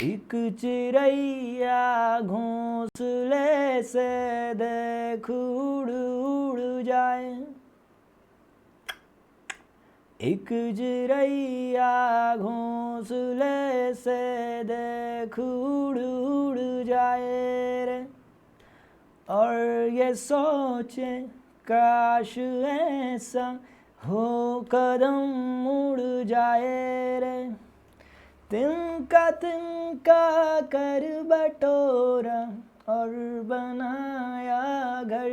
एक चिड़ैया घोंसले से देख उड़ उड़ जाए, एक चिड़ैया घोंसले से देख उड़ उड़ जाए रे, और ये सोचे काश ऐसा हो कदम मुड़ जाए रे, तिनका कर बटोरा और बनाया घर,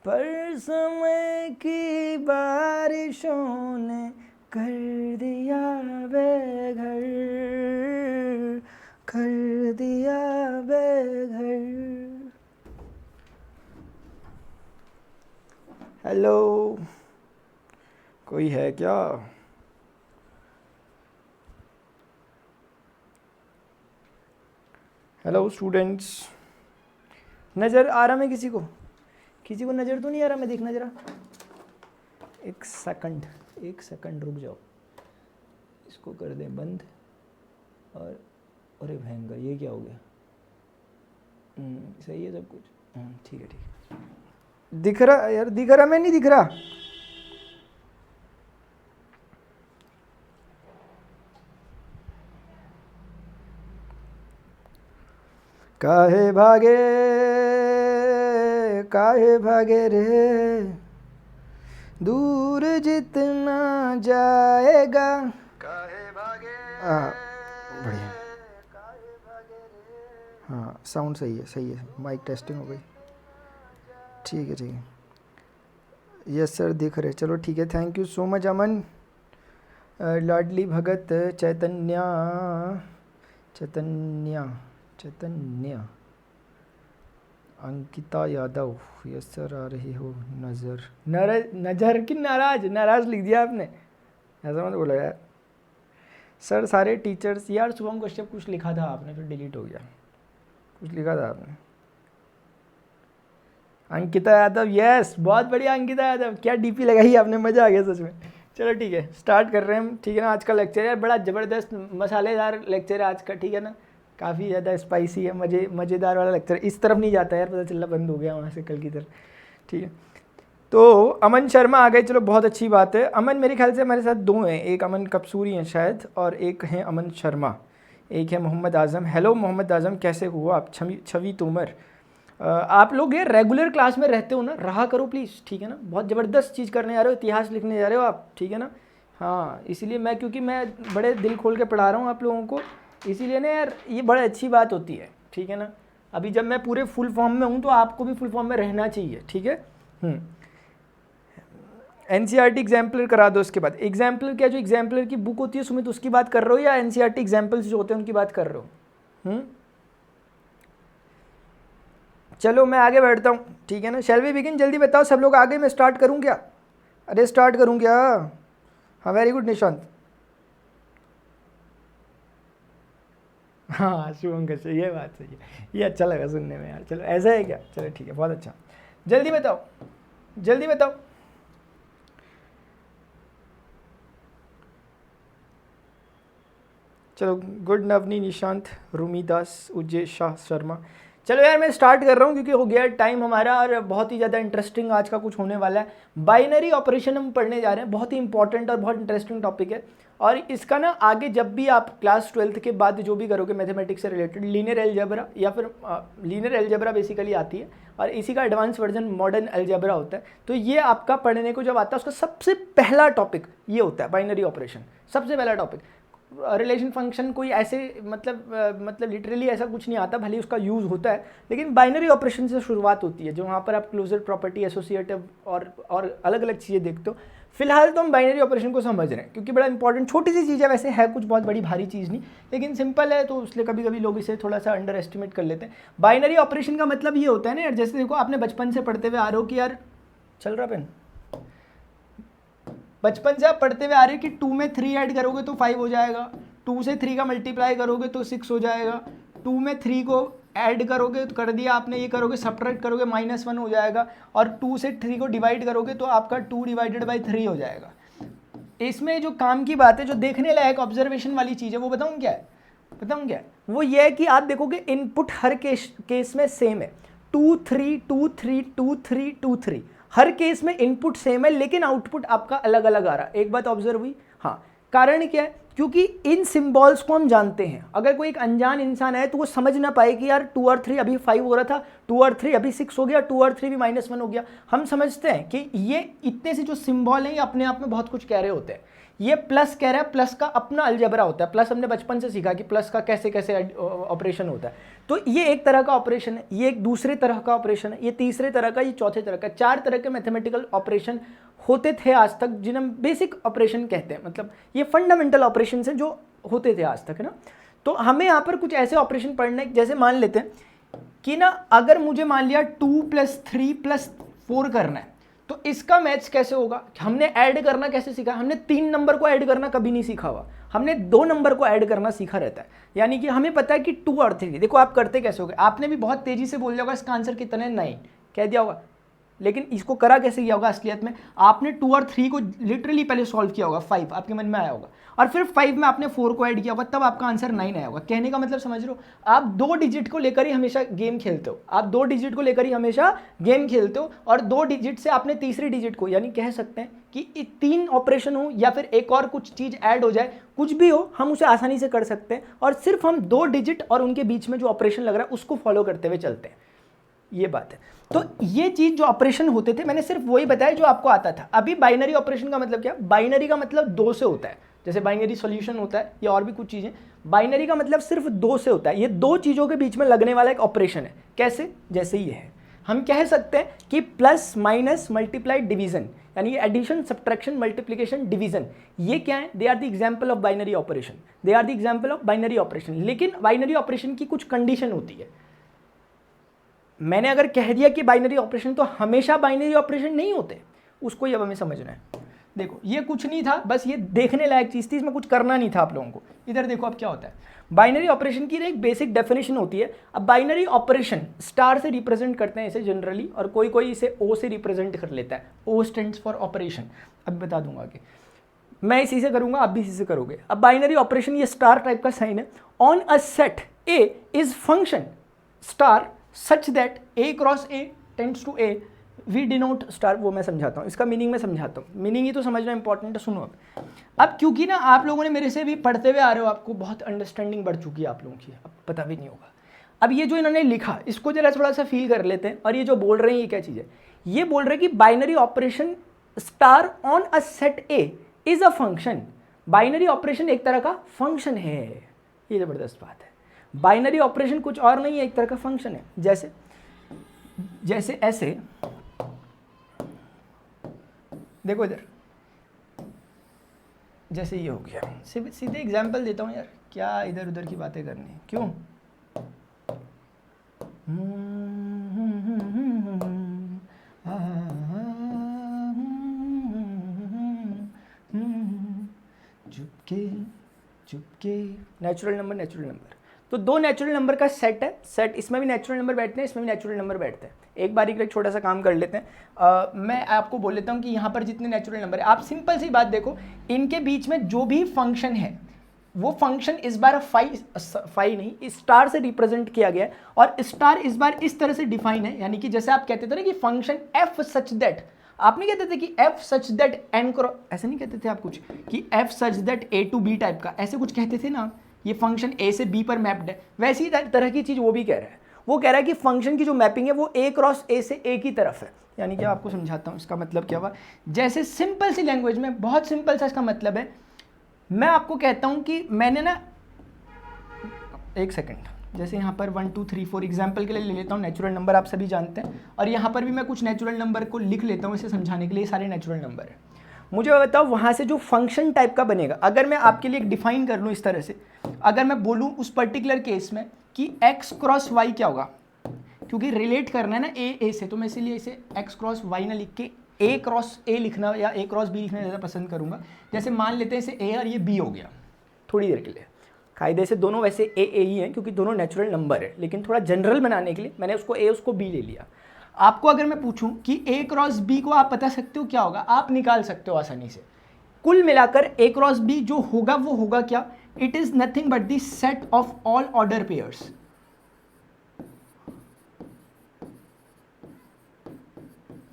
पर समय की बारिशों ने कर दिया बेघर, कर दिया बेघर। हेलो, कोई है क्या? हेलो स्टूडेंट्स, नज़र आ रहा है किसी को? किसी को नज़र तो नहीं आ रहा? मैं देखना जरा, एक सेकंड रुक जाओ, इसको कर दें बंद। और अरे भयंकर, ये क्या हो गया? सही है सब कुछ, ठीक है ठीक है। दिख रहा यार, दिख रहा? मैं नहीं दिख रहा? काहे भागे रे, दूर जितना जाएगा, काहे भागे। बढ़िया, हाँ साउंड सही है, माइक टेस्टिंग हो गई, ठीक है। यस सर, दिख रहे, चलो ठीक है, thank you so much Aman. Ladli Bhagat Chaitanya Ankita Yadav, yes sir आ रही हो नजर की नाराज लिख दिया आपने, ऐसा मत बोला यार। सर सारे टीचर्स, यार शुभम कश्यप कुछ लिखा था आपने, फिर डिलीट हो गया, कुछ लिखा था आपने। अंकिता यादव, यस बहुत बढ़िया अंकिता यादव, क्या डीपी लगाई आपने, मज़ा आ गया सच में। चलो ठीक है, स्टार्ट कर रहे हैं हम, ठीक है ना। आज का लेक्चर यार बड़ा ज़बरदस्त मसालेदार लेक्चर है आज का, ठीक है ना, काफ़ी ज़्यादा स्पाइसी है, मज़ेदार वाला लेक्चर। इस तरफ नहीं जाता यार, पता चला बंद हो गया वहाँ से कल की तरफ, ठीक है। तो अमन शर्मा आ गए, चलो बहुत अच्छी बात है। अमन मेरे ख्याल से हमारे साथ दो हैं, एक अमन कप्सूरी हैं शायद, और एक हैं अमन शर्मा, एक है मोहम्मद आज़म। हेलो मोहम्मद आज़म, कैसे हो आप? छवि तोमर, आप लोग ये रेगुलर क्लास में रहते हो ना, रहा करो प्लीज़, ठीक है ना। बहुत ज़बरदस्त चीज़ करने जा रहे हो, इतिहास लिखने जा रहे हो आप, ठीक है ना। हाँ, इसीलिए मैं, क्योंकि मैं बड़े दिल खोल के पढ़ा रहा हूँ आप लोगों को, इसीलिए ना यार ये बड़ी अच्छी बात होती है, ठीक है ना। अभी जब मैं पूरे फुल फॉर्म में हूँ तो आपको भी फुल फॉर्म में रहना चाहिए, ठीक है। एनसीईआरटी एग्जाम्पलर करा दो। उसके बाद एग्जाम्पलर क्या, जो एग्जाम्पलर की बुक होती है सुमित, उसकी बात कर रहे हो या एनसीईआरटी एग्जाम्पल्स जो होते हैं उनकी बात कर रहे हो? चलो मैं आगे बैठता हूँ, ठीक है ना। शैल वी बिगिन, जल्दी बताओ सब लोग आगे, मैं स्टार्ट करूँ क्या? अरे स्टार्ट करूँ क्या? हाँ वेरी गुड निशांत। हाँ शुभम कश्यप, ये बात सही है, ये अच्छा लगा सुनने में यार। चलो ऐसा है क्या? चलो ठीक है, बहुत अच्छा। जल्दी बताओ, जल्दी बताओ। चलो गुड नवनी, निशांत, रूमीदास, उज्जय शाह शर्मा। चलो यार मैं स्टार्ट कर रहा हूँ क्योंकि हो गया टाइम हमारा, और बहुत ही ज़्यादा इंटरेस्टिंग आज का कुछ होने वाला है। बाइनरी ऑपरेशन हम पढ़ने जा रहे हैं, बहुत ही इंपॉर्टेंट और बहुत इंटरेस्टिंग टॉपिक है। और इसका ना आगे जब भी आप क्लास 12th के बाद जो भी करोगे मैथमेटिक्स से रिलेटेड, लीनियर अलजेब्रा या फिर लीनियर अलजेब्रा बेसिकली आती है, और इसी का एडवांस वर्जन मॉडर्न अलजेब्रा होता है। तो ये आपका पढ़ने को जब आता है उसका सबसे पहला टॉपिक ये होता है बाइनरी ऑपरेशन, सबसे पहला टॉपिक। रिलेशन फंक्शन कोई ऐसे मतलब लिटरली ऐसा कुछ नहीं आता, भले उसका यूज़ होता है, लेकिन बाइनरी ऑपरेशन से शुरुआत होती है, जो वहाँ पर आप क्लोजर प्रॉपर्टी, एसोसिएटिव और अलग अलग चीज़ें देखते हो। फिलहाल तो हम बाइनरी ऑपरेशन को समझ रहे हैं क्योंकि बड़ा इंपॉर्टेंट छोटी सी चीज़ है, वैसे है कुछ बहुत बड़ी भारी चीज़ नहीं, लेकिन सिंपल है, तो इसलिए कभी कभी लोग इसे थोड़ा सा अंडर एस्टिमेट कर लेते हैं। बाइनरी ऑपरेशन का मतलब ये होता है ना यार, जैसे देखो आपने बचपन से पढ़ते हुए आ रहे हो कि यार, चल रहा पेन, बचपन से आप पढ़ते हुए आ रहे हैं कि 2 में 3 ऐड करोगे तो 5 हो जाएगा, 2 से 3 का मल्टीप्लाई करोगे तो 6 हो जाएगा, 2 में 3 को ऐड करोगे तो कर दिया आपने, ये करोगे सब्ट्रैक्ट करोगे -1 हो जाएगा, और 2 से 3 को डिवाइड करोगे तो आपका 2 डिवाइडेड बाई 3 हो जाएगा। इसमें जो काम की बात है, जो देखने लायक ऑब्जर्वेशन वाली चीज़ है, वो बताऊँ क्या है? बताऊँ क्या है? वो ये है कि आप देखोगे इनपुट हर केस में सेम है, 2 3 2 3 2 3 2 3, हर केस में इनपुट सेम है लेकिन आउटपुट आपका अलग अलग आ रहा है। एक बात ऑब्जर्व हुई? हाँ, कारण क्या है? क्योंकि इन सिंबल्स को हम जानते हैं। अगर कोई एक अनजान इंसान है तो वो समझ ना पाए कि यार 2 और 3 अभी 5 हो रहा था, 2 और 3 अभी 6 हो गया, 2 और 3 भी -1 हो गया। हम समझते हैं कि ये इतने से जो सिंबल हैं ये अपने आप में बहुत कुछ कह रहे होते हैं। ये प्लस कह रहा है, प्लस का अपना अलजबरा होता है। प्लस हमने बचपन से सीखा कि प्लस का कैसे कैसे ऑपरेशन होता है। तो ये एक तरह का ऑपरेशन है, ये एक दूसरे तरह का ऑपरेशन है, ये तीसरे तरह का, ये चौथे तरह का। 4 तरह के मैथमेटिकल ऑपरेशन होते थे आज तक, जिन्हें हम बेसिक ऑपरेशन कहते हैं। मतलब ये फंडामेंटल ऑपरेशन हैं जो होते थे आज तक, है ना। तो हमें यहाँ पर कुछ ऐसे ऑपरेशन पढ़ने, जैसे मान लेते हैं कि ना अगर मुझे मान लिया 2 + 3 + 4 करना है तो इसका मैथ्स कैसे होगा? हमने ऐड करना कैसे सीखा? हमने 3 नंबर को ऐड करना कभी नहीं सीखा हुआ, हमने 2 नंबर को ऐड करना सीखा रहता है। यानी कि हमें पता है कि 2 और 3, देखो आप करते कैसे होगे। आपने भी बहुत तेजी से बोल दिया होगा इसका आंसर कितना है, 9 कह दिया होगा, लेकिन इसको करा कैसे किया होगा असलियत में? आपने 2 और 3 को लिटरली पहले सॉल्व किया होगा, 5 आपके मन में आया होगा, और फिर 5 में आपने 4 को ऐड किया होगा, तब आपका आंसर 9 आया होगा। कहने का मतलब समझ रहे हो? आप 2 डिजिट को लेकर ही हमेशा गेम खेलते हो, आप 2 डिजिट को लेकर ही हमेशा गेम खेलते हो, और 2 डिजिट से आपने तीसरी डिजिट को, यानी कह सकते हैं कि 3 ऑपरेशन हो या फिर एक और कुछ चीज़ ऐड हो जाए, कुछ भी हो, हम उसे आसानी से कर सकते हैं। और सिर्फ हम 2 डिजिट और उनके बीच में जो ऑपरेशन लग रहा है उसको फॉलो करते हुए चलते हैं, ये बात है। तो ये चीज जो ऑपरेशन होते थे, मैंने सिर्फ वही बताया जो आपको आता था। अभी बाइनरी ऑपरेशन का मतलब क्या? बाइनरी का मतलब 2 से होता है, जैसे बाइनरी सॉल्यूशन होता है या और भी कुछ चीजें। बाइनरी का मतलब सिर्फ 2 से होता है। ये 2 चीजों के बीच में लगने वाला एक ऑपरेशन है। कैसे? जैसे ये है, हम कह सकते हैं कि प्लस माइनस मल्टीप्लाई डिवीजन, यानी एडिशन सब्ट्रैक्शन मल्टीप्लिकेशन डिवीजन, ये क्या है? They are the example of binary operation, they are the example of binary operation. लेकिन बाइनरी ऑपरेशन की कुछ कंडीशन होती है। मैंने अगर कह दिया कि बाइनरी ऑपरेशन, तो हमेशा बाइनरी ऑपरेशन नहीं होते, उसको ये अब हमें समझना है। देखो ये कुछ नहीं था, बस ये देखने लायक चीज़ थी, इसमें कुछ करना नहीं था आप लोगों को। इधर देखो अब क्या होता है। बाइनरी ऑपरेशन की एक बेसिक डेफिनेशन होती है। अब बाइनरी ऑपरेशन स्टार से रिप्रेजेंट करते हैं इसे जनरली, और कोई कोई इसे ओ से रिप्रेजेंट कर लेता है। ओ स्टैंड्स फॉर ऑपरेशन, अब बता दूंगा कि मैं इसी से करूंगा, आप भी इसी से करोगे। अब बाइनरी ऑपरेशन ये स्टार टाइप का साइन है। On a set A is function star such that A cross A tends to A, we denote star. वो मैं समझाता हूँ, इसका मीनिंग मैं समझाता हूँ। मीनिंग ही तो समझना इंपॉर्टेंट है, सुनो। अब क्योंकि ना आप लोगों ने मेरे से भी पढ़ते हुए आ रहे हो, आपको बहुत अंडरस्टैंडिंग बढ़ चुकी है आप लोगों की, अब पता भी नहीं होगा। अब ये जो इन्होंने लिखा, इसको जरा थोड़ा सा फील कर लेते हैं। और ये जो बोल रहे हैं ये क्या चीज़ है? ये बोल रहे हैं कि binary operation star on a set A is a function. Binary operation एक तरह का फंक्शन है। ये जबरदस्त बात है। बाइनरी ऑपरेशन कुछ और नहीं है, एक तरह का फंक्शन है। जैसे ऐसे देखो इधर, जैसे ये हो गया। सीधे एग्जाम्पल देता हूँ यार, क्या इधर उधर की बातें करनी, क्यों? Chupke Chupke, natural number. तो 2 नेचुरल नंबर का सेट है। सेट, इसमें भी नेचुरल नंबर बैठते हैं, इसमें भी नेचुरल नंबर बैठते हैं। एक बारी का एक छोटा सा काम कर लेते हैं। मैं आपको बोल लेता हूँ कि यहाँ पर जितने नेचुरल नंबर है, आप सिंपल सी बात देखो, इनके बीच में जो भी फंक्शन है वो फंक्शन इस बार फाई नहीं, स्टार से रिप्रेजेंट किया गया है। और स्टार इस बार इस तरह से डिफाइन है, यानी कि जैसे आप कहते थे ना कि फंक्शन एफ सच दैट, आप नहीं कहते थे कि F such that N cross, ऐसे नहीं कहते थे आप कुछ कि F such that A to B type का, ऐसे कुछ कहते थे ना। ये फंक्शन ए से बी पर मैप्ड है, वैसी तरह की चीज़ वो भी कह रहा है। वो कह रहा है कि फंक्शन की जो मैपिंग है वो ए क्रॉस ए से ए की तरफ है। यानी कि आपको समझाता हूँ इसका मतलब क्या हुआ। जैसे सिंपल सी लैंग्वेज में, बहुत सिंपल सा इसका मतलब है, मैं आपको कहता हूँ कि मैंने ना, एक सेकंड, जैसे यहाँ पर 1 2 3 4 एग्जाम्पल के लिए ले लेता हूँ। नेचुरल नंबर आप सभी जानते हैं, और यहाँ पर भी मैं कुछ नेचुरल नंबर को लिख लेता हूँ इसे समझाने के लिए। सारे नेचुरल नंबर है। मुझे बताओ वहाँ से जो फंक्शन टाइप का बनेगा, अगर मैं आपके लिए डिफाइन कर लूँ इस तरह से, अगर मैं बोलूँ उस पर्टिकुलर केस में कि x क्रॉस y क्या होगा, क्योंकि रिलेट करना है ना ए से, तो मैं इसीलिए इसे x क्रॉस y ना लिख के a क्रॉस a लिखना या a क्रॉस b लिखना ज़्यादा पसंद करूँगा। जैसे मान लेते हैं इसे a और ये b हो गया थोड़ी देर के लिए। कायदे से दोनों वैसे a ही हैं क्योंकि दोनों नेचुरल नंबर है, लेकिन थोड़ा जनरल बनाने के लिए मैंने उसको a उसको b ले लिया। आपको अगर मैं पूछूं कि a क्रॉस b को आप बता सकते हो क्या होगा, आप निकाल सकते हो आसानी से। कुल मिलाकर a क्रॉस b जो होगा वो होगा क्या, it is nothing but the set of all order pairs.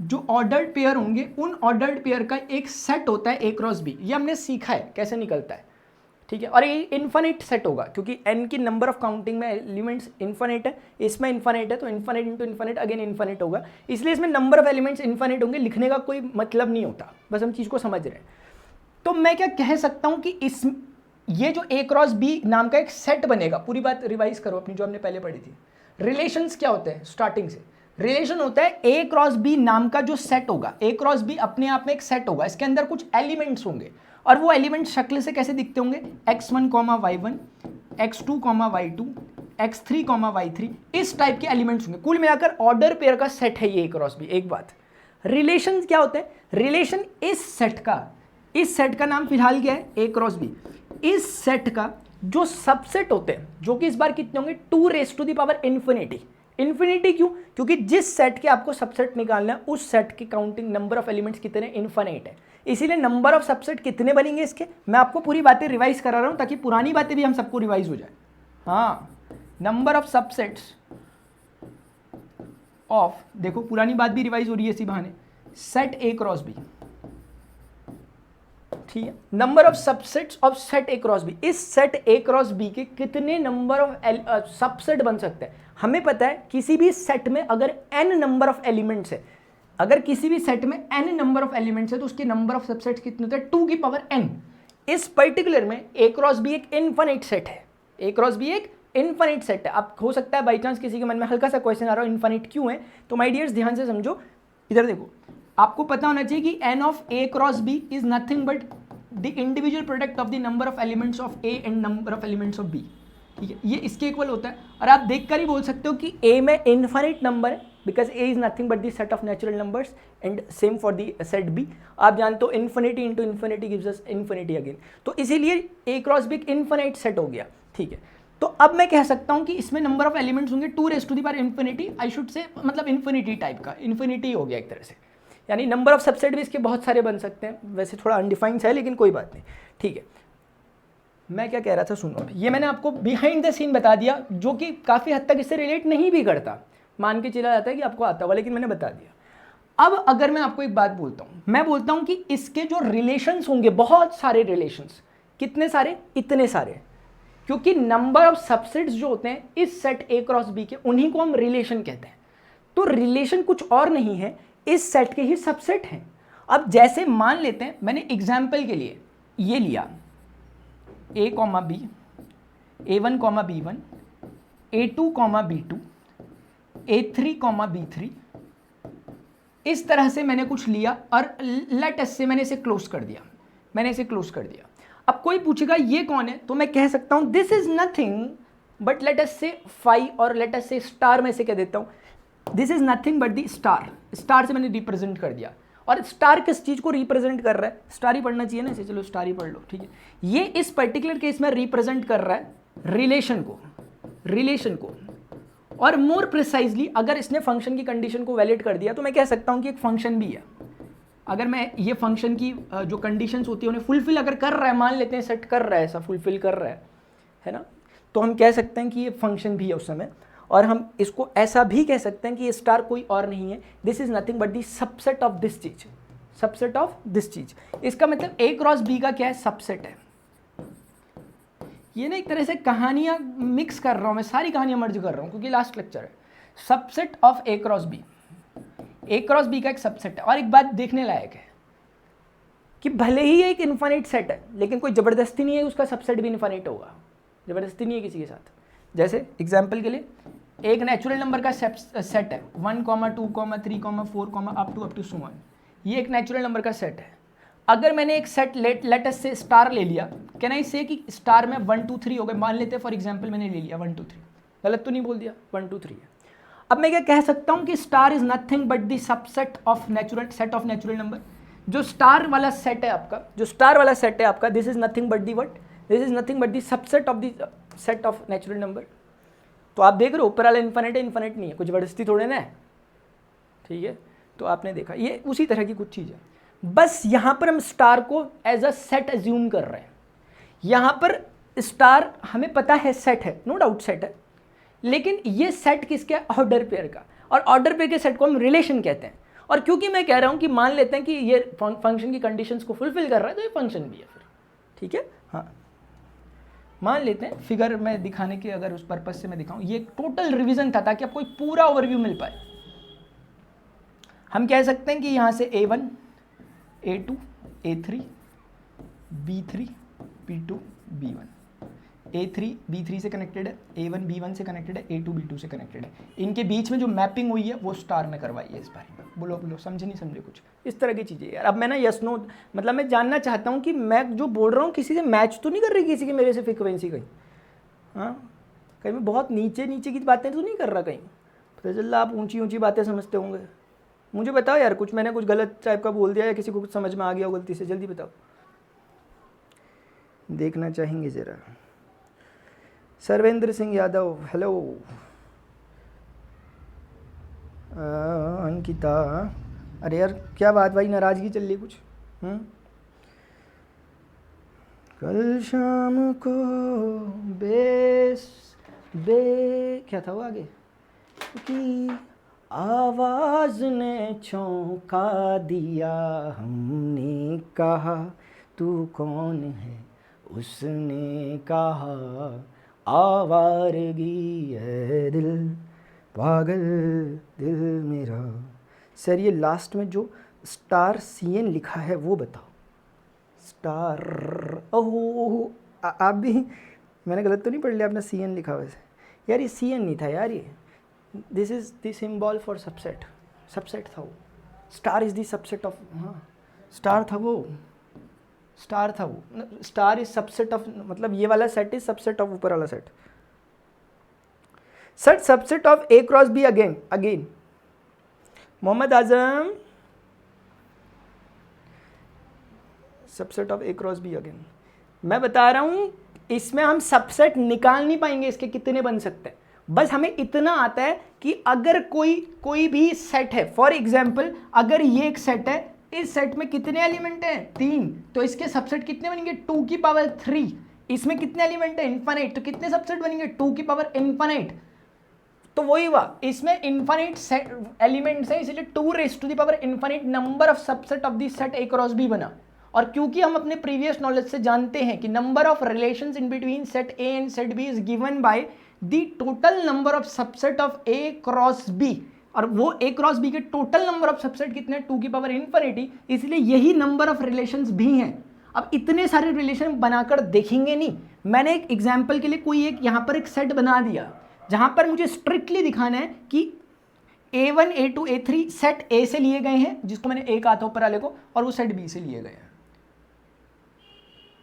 जो ऑर्डर्ड पेयर होंगे उन ऑर्डर्ड पेयर का एक सेट होता है ए क्रॉस बी। ये हमने सीखा है कैसे निकलता है, ठीक है। और ये इन्फिनिट सेट होगा क्योंकि n की नंबर ऑफ काउंटिंग में एलिमेंट्स इन्फिनिट है, इसमें इन्फिनिट है, तो infinite into infinite again infinite होगा, इसलिए इसमें नंबर ऑफ एलिमेंट्स इन्फिनिट होंगे। लिखने का कोई मतलब नहीं होता, बस हम चीज़ को समझ रहे हैं। तो मैं क्या कह सकता हूँ कि ये जो ए क्रॉस बी नाम का एक सेट बनेगा, पूरी बात रिवाइज करो अपनी जो हमने पहले पढ़ी थी। रिलेशंस क्या होते हैं स्टार्टिंग से? रिलेशन होता है ए क्रॉस बी नाम का जो सेट होगा, ए क्रॉस बी अपने आप में एक सेट होगा, इसके अंदर कुछ एलिमेंट्स होंगे और वो एलिमेंट शक्ल से कैसे दिखते होंगे? x1, y1, x2, y2, x3, y3, इस टाइप के एलिमेंट्स होंगे। कुल मिलाकर ऑर्डर पेयर का सेट है ये ए क्रॉस बी। एक बात, रिलेशन क्या होते हैं? रिलेशन इस सेट का नाम फिलहाल क्या है? ए क्रॉस बी। इस सेट का जो सबसेट होते हैं, जो कि इस बार कितने होंगे? 2⁻∞। इन्फिनिटी क्यों? क्योंकि जिस सेट के आपको सबसेट निकालना है उस सेट की काउंटिंग नंबर ऑफ एलिमेंट्स कितने? इन्फिनिट है, इसीलिए नंबर ऑफ सबसेट कितने बनेंगे इसके? मैं आपको पूरी बातें रिवाइज करा रहा हूं ताकि पुरानी बातें भी हम सबको रिवाइज हो जाए। हाँ, नंबर ऑफ सबसेट्स ऑफ, देखो पुरानी बात भी रिवाइज हो रही है इसी बहाने, सेट ए क्रॉस बी, ठीक है। Number of subsets of set A cross B, इस सेट ए क्रॉस बी के कितने नंबर ऑफ सबसेट बन सकते हैं? हमें पता है किसी भी सेट में अगर n नंबर ऑफ एलिमेंट्स है, अगर किसी भी सेट में n नंबर ऑफ एलिमेंट्स है तो उसके नंबर ऑफ सबसेट्स कितने होते हैं? 2n। इस पर्टिकुलर में ए क्रॉस बी एक इनफिनिट सेट है, ए क्रॉस बी एक इनफिनिट सेट है। अब हो सकता है बाई चांस किसी के मन में हल्का सा क्वेश्चन आ रहा हो इनफिनिट क्यों है, तो माय डियर्स ध्यान से समझो, इधर देखो, आपको पता होना चाहिए कि n of A cross B is nothing but the individual product of the number of elements of A and number of elements of B, ठीक है। ये इसके इक्वल होता है और आप देखकर ही बोल सकते हो कि ए में इनफिनिट नंबर है because A is nothing but the set of natural numbers and same for the set B. आप जानते हो infinity into infinity gives us infinity again, तो इसीलिए ए क्रॉस बी एक इन्फिनिट सेट हो गया, ठीक है। तो अब मैं कह सकता हूं कि इसमें नंबर ऑफ एलिमेंट्स होंगे 2⁻∞, आई शुड से, मतलब इन्फिनिटी टाइप का, इन्फिनिटी हो गया एक तरह से, यानी नंबर ऑफ सबसेट भी इसके बहुत सारे बन सकते हैं। वैसे थोड़ा अनडिफाइंड है लेकिन कोई बात नहीं, ठीक है। मैं क्या कह रहा था सुनो, ये मैंने आपको बिहाइंड द सीन बता दिया जो कि काफ़ी हद तक इससे रिलेट नहीं भी करता, मान के चला जाता है कि आपको आता हुआ, लेकिन मैंने बता दिया। अब अगर मैं आपको एक बात बोलता हूँ, मैं बोलता हूँ कि इसके जो रिलेशंस होंगे, बहुत सारे रिलेशंस, कितने सारे? इतने सारे, क्योंकि नंबर ऑफ सबसेट्स जो होते हैं इस सेट ए क्रॉस बी के, उन्हीं को हम रिलेशन कहते हैं। तो रिलेशन कुछ और नहीं है, इस सेट के ही सबसेट हैं। अब जैसे मान लेते हैं, मैंने एग्जाम्पल के लिए ये लिया a, b, a1, b1, a2, b2, a3, b3, इस तरह से मैंने कुछ लिया और लेट अस से मैंने इसे क्लोज कर दिया, अब कोई पूछेगा ये कौन है, तो मैं कह सकता हूं this is nothing but let us से फाई, और लेट अस से स्टार में से कह देता हूं this is nothing but the star से मैंने रिप्रेजेंट कर दिया। और स्टार किस चीज को रिप्रेजेंट कर रहा है? स्टार ही पढ़ना चाहिए ना इसे, चलो स्टार ही पढ़ लो, ठीक है। ये इस पर्टिकुलर केस में रिप्रेजेंट कर रहा है रिलेशन को, और मोर प्रिसाइजली अगर इसने फंक्शन की कंडीशन को वैलिड कर दिया तो मैं कह सकता हूं कि एक फंक्शन भी है। अगर मैं ये फंक्शन की जो कंडीशंस होती है उन्हें फुलफिल अगर कर रहा है, मान लेते हैं सेट कर रहा है, ऐसा फुलफिल कर रहा है ना, तो हम कह सकते हैं कि ये फंक्शन भी है उस समय। और हम इसको ऐसा भी कह सकते हैं कि ये स्टार कोई और नहीं है, this is nothing but the subset of this चीज, इसका मतलब ए क्रॉस बी का क्या है? सबसेट है। ये ना एक तरह से कहानियां मिक्स कर रहा हूं मैं, सारी कहानियां मर्ज कर रहा हूं क्योंकि लास्ट लेक्चर है। Subset of A cross B का एक सबसेट है। और एक बात देखने लायक है कि भले ही एक इन्फिनिट सेट है लेकिन कोई जबरदस्ती नहीं है उसका सबसेट भी इन्फिनिट होगा, जबरदस्ती नहीं है किसी के साथ। जैसे एग्जाम्पल के लिए एक नेचुरल नंबर का सेट है 1, 2, 3, 4 अप टू सो ऑन, ये एक नेचुरल नंबर का सेट है। अगर मैंने एक सेट लेट अस से स्टार ले लिया, कैन आई से कि स्टार में 1, 2, 3 हो गए, मान लेते हैं फॉर एग्जांपल मैंने ले लिया 1, 2, 3, गलत तो नहीं बोल दिया, 1, 2, 3 है। अब मैं क्या कह सकता हूं कि star is nothing but the subset of natural number. जो स्टार वाला सेट है आपका, this is nothing but the what? This is nothing but the subset of the set of natural number. तो आप देख रहे हो ऊपर वाला इन्फिनिट है, इन्फिनिट नहीं है, कुछ जबरदस्ती थोड़े ना है, ठीक है। तो आपने देखा ये उसी तरह की कुछ चीज़ है, बस यहाँ पर हम स्टार को एज अ सेट एज्यूम कर रहे हैं। यहाँ पर स्टार हमें पता है सेट है, नो डाउट सेट है, लेकिन ये सेट किसके ऑर्डर पेयर का, और ऑर्डर पेयर के सेट को हम रिलेशन कहते हैं। और क्योंकि मैं कह रहा हूँ कि मान लेते हैं कि ये फंक्शन की कंडीशंस को फुलफिल कर रहा है तो ये फंक्शन भी है फिर, ठीक है। हाँ, मान लेते हैं, फिगर में दिखाने के अगर उस पर्पज से मैं दिखाऊं, ये टोटल रिवीजन था ताकि आपको एक पूरा ओवरव्यू मिल पाए। हम कह सकते हैं कि यहाँ से A1, A2, A3, B3, P2, B1, A3 B3 से कनेक्टेड है, A1 B1 से कनेक्टेड है, A2 B2 से कनेक्टेड है। इनके बीच में जो मैपिंग हुई है वो स्टार ने करवाई है इस बारे में। बोलो बोलो, समझे नहीं समझे कुछ, इस तरह की चीज़ें यार। अब मैं ना यस नो, मतलब मैं जानना चाहता हूँ कि मैं जो बोल रहा हूँ किसी से मैच तो नहीं कर रही, किसी की मेरे से फ्रीक्वेंसी कहीं, हाँ कहीं मैं बहुत नीचे नीचे की बातें तो नहीं कर रहा कहीं। पता चला आप ऊंची ऊंची बातें समझते होंगे। मुझे बताओ यार, कुछ मैंने कुछ गलत टाइप का बोल दिया या किसी को कुछ समझ में आ गया हो गलती से, जल्दी बताओ, देखना चाहेंगे ज़रा। सर्वेंद्र सिंह यादव, हेलो। अंकिता, अरे यार क्या बात भाई, नाराज़गी चल रही कुछ? कल शाम को क्या था वो आगे कि आवाज़ ने चौंका दिया, हमने कहा तू कौन है, उसने कहा आवारगी है दिल, पागल दिल मेरा। सर ये लास्ट में जो स्टार CN लिखा है वो बताओ। स्टार, ओहो आप भी, मैंने गलत तो नहीं पढ़ लिया आपने CN लिखा वैसे? यार ये CN नहीं था यार, ये this is the symbol for subset, subset था वो। Star is the subset of, हाँ स्टार था वो, स्टार था वो। स्टार इज सबसेट ऑफ, मतलब ये वाला सेट इज सबसेट ऑफ ऊपर वाला set. Set subset of A cross B again. Mohammad Azam, subset of A cross B again. मैं बता रहा हूं इसमें हम सबसेट निकाल नहीं पाएंगे इसके कितने बन सकते हैं, बस हमें इतना आता है कि अगर कोई भी सेट है, फॉर एग्जाम्पल अगर ये एक सेट है, इस सेट में कितने एलिमेंट हैं? 3, तो इसके सबसेट कितने बनेंगे? 2 की पावर 3। इसमें कितने एलिमेंट हैं? इनफाइनाइट, तो कितने सबसेट बनेंगे? 2 की पावर इनफाइनाइट। तो वही हुआ, इसमें इनफाइनाइट सेट एलिमेंट्स है, इसलिए 2 raise to the power infinite number of subset of the set A cross B बना। और क्योंकि हम अपने प्रीवियस नॉलेज से जानते हैं कि number of relations in between set A and set B is given by the total number of subset of A cross B, और वो A क्रॉस B के टोटल नंबर ऑफ सबसेट कितने हैं? 2 की पावर इनफिनिटी, इसलिए यही number of relations भी हैं। अब इतने सारे रिलेशन बनाकर देखेंगे नहीं, मैंने एक एग्जांपल के लिए कोई एक यहाँ पर एक सेट बना दिया जहाँ पर मुझे स्ट्रिक्टली दिखाना है कि A1 A2 A3 set A से लिए गए हैं, जिसको मैंने A कहा था ऊपर वाले को, और वो सेट B से लिए गए हैं।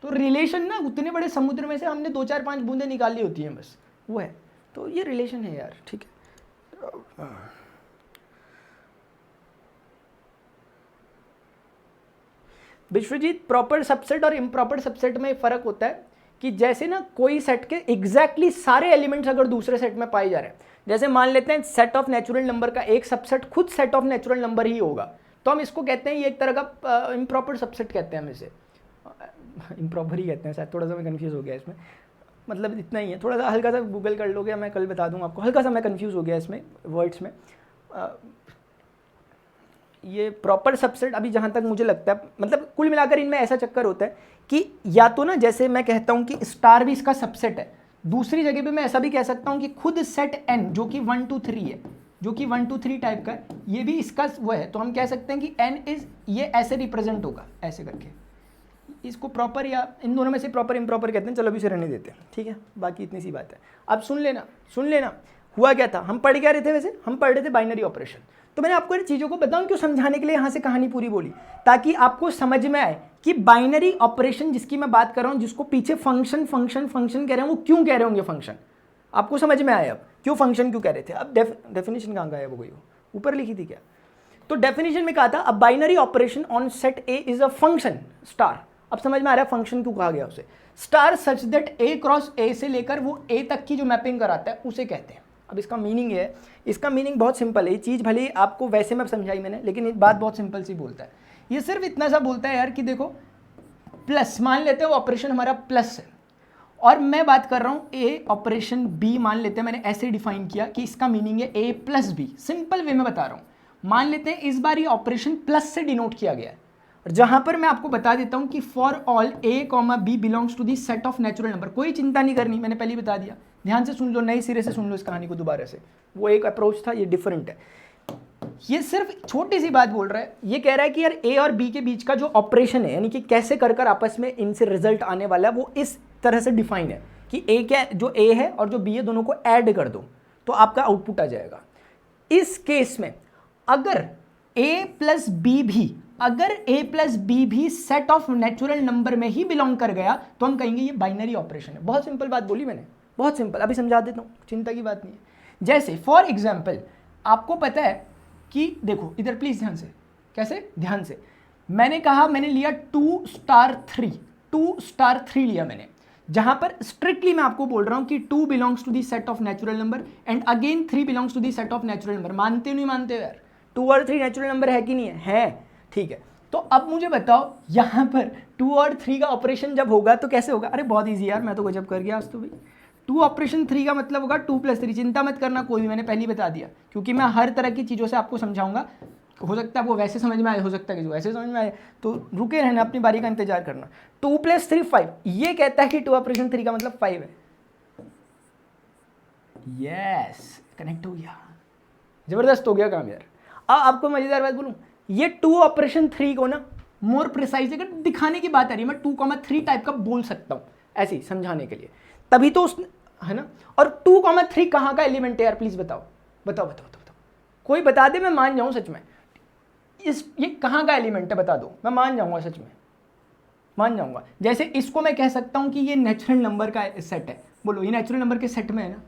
तो रिलेशन ना उतने बड़े समुद्र में से हमने 2 4 5 बूंदें निकाली होती हैं, बस वो है। तो ये रिलेशन है यार, ठीक है। विश्वजीत, प्रॉपर सबसेट और इम्प्रॉपर सबसेट में फ़र्क होता है कि जैसे ना कोई सेट के एग्जैक्टली सारे एलिमेंट्स अगर दूसरे सेट में पाए जा रहे हैं, जैसे मान लेते हैं सेट ऑफ नेचुरल नंबर का एक सबसेट खुद सेट ऑफ नेचुरल नंबर ही होगा, तो हम इसको कहते हैं, ये एक तरह का इम्प्रॉपर सबसेट कहते हैं। हम इसे इम्प्रॉपर ही कहते हैं, शायद थोड़ा सा मैं कन्फ्यूज़ हो गया इसमें, मतलब इतना ही है, थोड़ा सा हल्का सा गूगल कर लोगे, मैं कल बता दूंगा आपको, हल्का सा मैं कन्फ्यूज़ हो गया इसमें वर्ड्स में। ये प्रॉपर सबसेट अभी जहाँ तक मुझे लगता है, मतलब कुल मिलाकर इनमें ऐसा चक्कर होता है कि या तो ना जैसे मैं कहता हूँ कि स्टार भी इसका सबसेट है, दूसरी जगह पे मैं ऐसा भी कह सकता हूँ कि खुद सेट n जो कि 1 2 3 है, जो कि 1 2 3 टाइप का है, ये भी इसका वो है, तो हम कह सकते हैं कि n इज, ये ऐसे रिप्रेजेंट होगा ऐसे करके, इसको प्रॉपर या इन दोनों में से प्रॉपर इम्प्रॉपर कहते हैं। चलो अभी से रहने देते हैं, ठीक है, बाकी इतनी सी बात है। अब सुन लेना हुआ क्या था, हम पढ़ क्या रहे थे? वैसे हम पढ़ रहे थे बाइनरी ऑपरेशन। तो मैंने आपको इन चीज़ों को बताऊं क्यों, समझाने के लिए यहाँ से कहानी पूरी बोली, ताकि आपको समझ में आए कि बाइनरी ऑपरेशन जिसकी मैं बात कर रहा हूँ, जिसको पीछे फंक्शन फंक्शन फंक्शन कह रहे हैं, वो क्यों कह रहे होंगे फंक्शन, आपको समझ में आया अब क्यों फंक्शन क्यों कह रहे थे। अब डेफिनेशन कहाँ गायब हो गई, वो ऊपर लिखी थी क्या? तो डेफिनेशन में कहा था अ binary operation on set A is a function star. अब समझ में आ रहा है फंक्शन क्यों कहा गया उसे, star such that A cross ए से लेकर वो ए तक की जो मैपिंग कराता है उसे कहते हैं। अब इसका मीनिंग है, इसका मीनिंग बहुत सिंपल है, ये चीज़ भले आपको वैसे में समझाई मैंने, लेकिन ये बात बहुत सिंपल सी बोलता है। ये सिर्फ इतना सा बोलता है यार कि देखो प्लस, मान लेते हैं वो ऑपरेशन हमारा प्लस है, और मैं बात कर रहा हूँ ए ऑपरेशन बी, मान लेते हैं मैंने ऐसे डिफाइन किया कि इसका मीनिंग है ए प्लस बी, सिंपल वे में बता रहा हूँ। मान लेते हैं इस बार ये ऑपरेशन प्लस से डिनोट किया गया है, और जहां पर मैं आपको बता देता हूं कि for all A comma B belongs to the set of natural number, कोई चिंता नहीं करनी, मैंने पहले ही बता दिया, ध्यान से सुन लो, नए सिरे से सुन लो इस कहानी को दोबारा से, वो एक अप्रोच था, ये डिफरेंट है। ये सिर्फ छोटी सी बात बोल रहा है, ये कह रहा है कि यार ए और बी के बीच का जो ऑपरेशन है, यानी कि कैसे कर कर आपस में इनसे रिजल्ट आने वाला है, वो इस तरह से डिफाइन है कि ए क्या, जो ए है और जो बी है दोनों को ऐड कर दो तो आपका आउटपुट आ जाएगा। इस केस में अगर ए प्लस बी भी, अगर ए प्लस बी भी सेट ऑफ नेचुरल नंबर में ही बिलोंग कर गया तो हम कहेंगे ये बाइनरी ऑपरेशन है। बहुत सिंपल बात बोली मैंने, बहुत सिंपल, अभी समझा देता हूँ, चिंता की बात नहीं है। जैसे फॉर एग्जाम्पल आपको पता है कि देखो इधर प्लीज ध्यान से, कैसे, ध्यान से, मैंने कहा मैंने लिया 2 स्टार 3, 2 स्टार 3 लिया मैंने, जहां पर स्ट्रिक्टली मैं आपको बोल रहा हूं कि 2 belongs to the set of natural number and again 3 belongs to the set of natural number. मानते हो नहीं मानते हो यार, 2 और 3 नेचुरल नंबर है कि नहीं है? है, ठीक है। तो अब मुझे बताओ यहां पर 2 और 3 का ऑपरेशन जब होगा तो कैसे होगा? अरे बहुत ईजी यार, मैं तो गजब कर गया आज तो भाई। 2 ऑपरेशन 3 का मतलब होगा 2 + 3, चिंता मत करना कोई भी, मैंने पहले ही बता दिया, क्योंकि मैं हर तरह की चीज़ों से आपको समझाऊंगा, हो सकता है वो वैसे समझ में आए, हो सकता है कि वैसे समझ में आए, तो रुके रहना, अपनी बारी का इंतजार करना। 2 + 3 5, ये कहता है कि 2 ऑपरेशन 3 का मतलब 5 है। यस, कनेक्ट हो गया, जबरदस्त हो गया काम यार। अब आपको मजेदार बात बोलूं, ये 2 ऑपरेशन 3 को ना मोर प्रिसाइज अगर दिखाने की बात आ रही है, मैं 2,3 टाइप का बोल सकता हूं ऐसे ही समझाने के लिए, तभी तो उस, है ना। और 2,3 कहाँ का एलिमेंट है यार, प्लीज बताओ बताओ बताओ बताओ, कोई बता दे, मैं मान जाऊं सच में, ये कहाँ का एलिमेंट है बता दो, मैं मान जाऊंगा, सच में मान जाऊंगा। जैसे इसको मैं कह सकता हूं कि ये नेचुरल नंबर का सेट है, बोलो ये नेचुरल नंबर के सेट में है ना,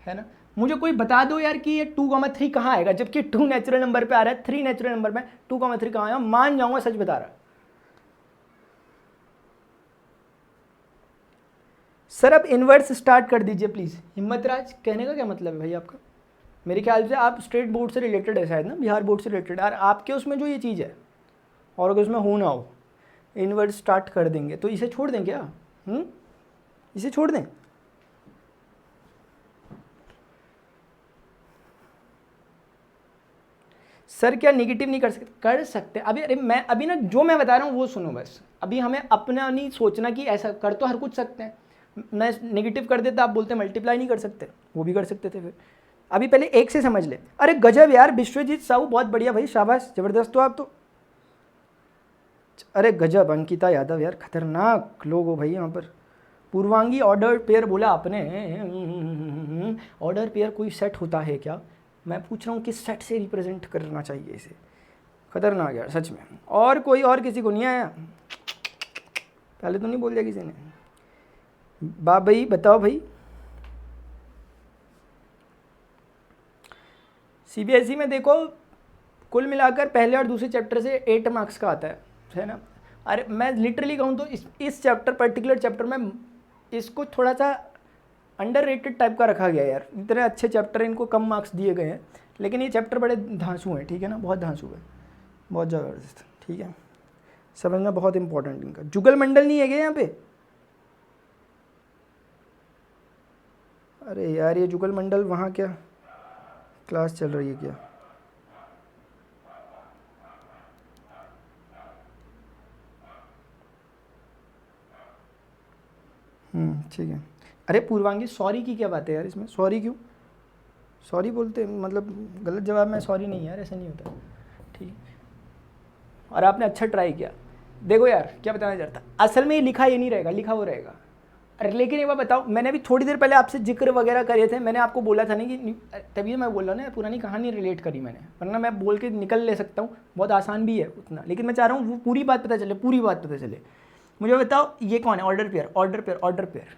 है ना। मुझे कोई बता दो यार कि ये 2,3 कहाँ आएगा, जबकि 2 नेचुरल नंबर पे आ रहा है, 3 नेचुरल नंबर में, 2,3 कहाँ आएगा? मान जाऊंगा, सच बता रहा। सर अब इनवर्स स्टार्ट कर दीजिए प्लीज। हिम्मत राज, कहने का क्या मतलब है भाई आपका? मेरे ख्याल से आप स्टेट बोर्ड से रिलेटेड है शायद ना, बिहार बोर्ड से रिलेटेड, यार आपके उसमें जो ये चीज़ है, और अगर उसमें हो ना हो, इनवर्स स्टार्ट कर देंगे तो इसे छोड़ दें क्या? इसे छोड़ दें? सर क्या निगेटिव नहीं कर सकते? कर सकते। अभी अरे मैं अभी ना जो मैं बता रहा हूँ वो सुनो बस, अभी हमें अपना नहीं सोचना कि ऐसा कर तो हर कुछ सकते हैं। मैं नेगेटिव कर देता, आप बोलते मल्टीप्लाई नहीं कर सकते, वो भी कर सकते थे। फिर अभी पहले एक से समझ ले। अरे गजब यार विश्वजीत साहू, बहुत बढ़िया भाई, शाबाश, जबरदस्त हो आप तो। अरे गजब अंकिता यादव, यार खतरनाक लोग हो भाई यहाँ पर। पूर्वांगी ऑर्डर पेयर बोला आपने, ऑर्डर पेयर कोई सेट होता है क्या? मैं पूछ रहा हूँ किस सेट से रिप्रेजेंट करना चाहिए इसे। खतरनाक यार सच में। और कोई और किसी को नहीं आया? पहले तो नहीं बोल दिया किसी ने? भाई बताओ भाई। सीबीएसई में देखो कुल मिलाकर पहले और दूसरे चैप्टर से 8 मार्क्स का आता है ना। अरे मैं लिटरली कहूँ तो इस चैप्टर, पर्टिकुलर चैप्टर में इसको थोड़ा सा अंडररेटेड टाइप का रखा गया यार। इतने अच्छे चैप्टर इनको कम मार्क्स दिए गए हैं, लेकिन ये चैप्टर बड़े धांसू हैं, ठीक है ना, बहुत धांसू है, बहुत ज़बरदस्त, ठीक है, समझना बहुत इंपॉर्टेंट इनका। जुगल मंडल नहीं है क्या यहाँ पे? अरे यार ये जुगल मंडल वहाँ क्या क्लास चल रही है क्या? ठीक है। अरे पूर्वांगी सॉरी की क्या बात है यार इसमें? सॉरी क्यों? सॉरी बोलते मतलब गलत जवाब में सॉरी नहीं यार, ऐसा नहीं होता, ठीक है। और आपने अच्छा ट्राई किया। देखो यार क्या बताना चाहता, असल में ये लिखा ये नहीं रहेगा, लिखा वो रहेगा। अरे लेकिन एक बार बताओ, मैंने अभी थोड़ी देर पहले आपसे जिक्र वगैरह करे थे, मैंने आपको बोला था ना कि तभी मैं बोल रहा हूँ ना, पुरानी कहानी रिलेट करी मैंने, वरना मैं बोल के निकल ले सकता हूँ, बहुत आसान भी है उतना, लेकिन मैं चाह रहा हूँ वो पूरी बात पता चले, पूरी बात पता चले। मुझे बताओ ये कौन है? Order pair, order pair, order pair.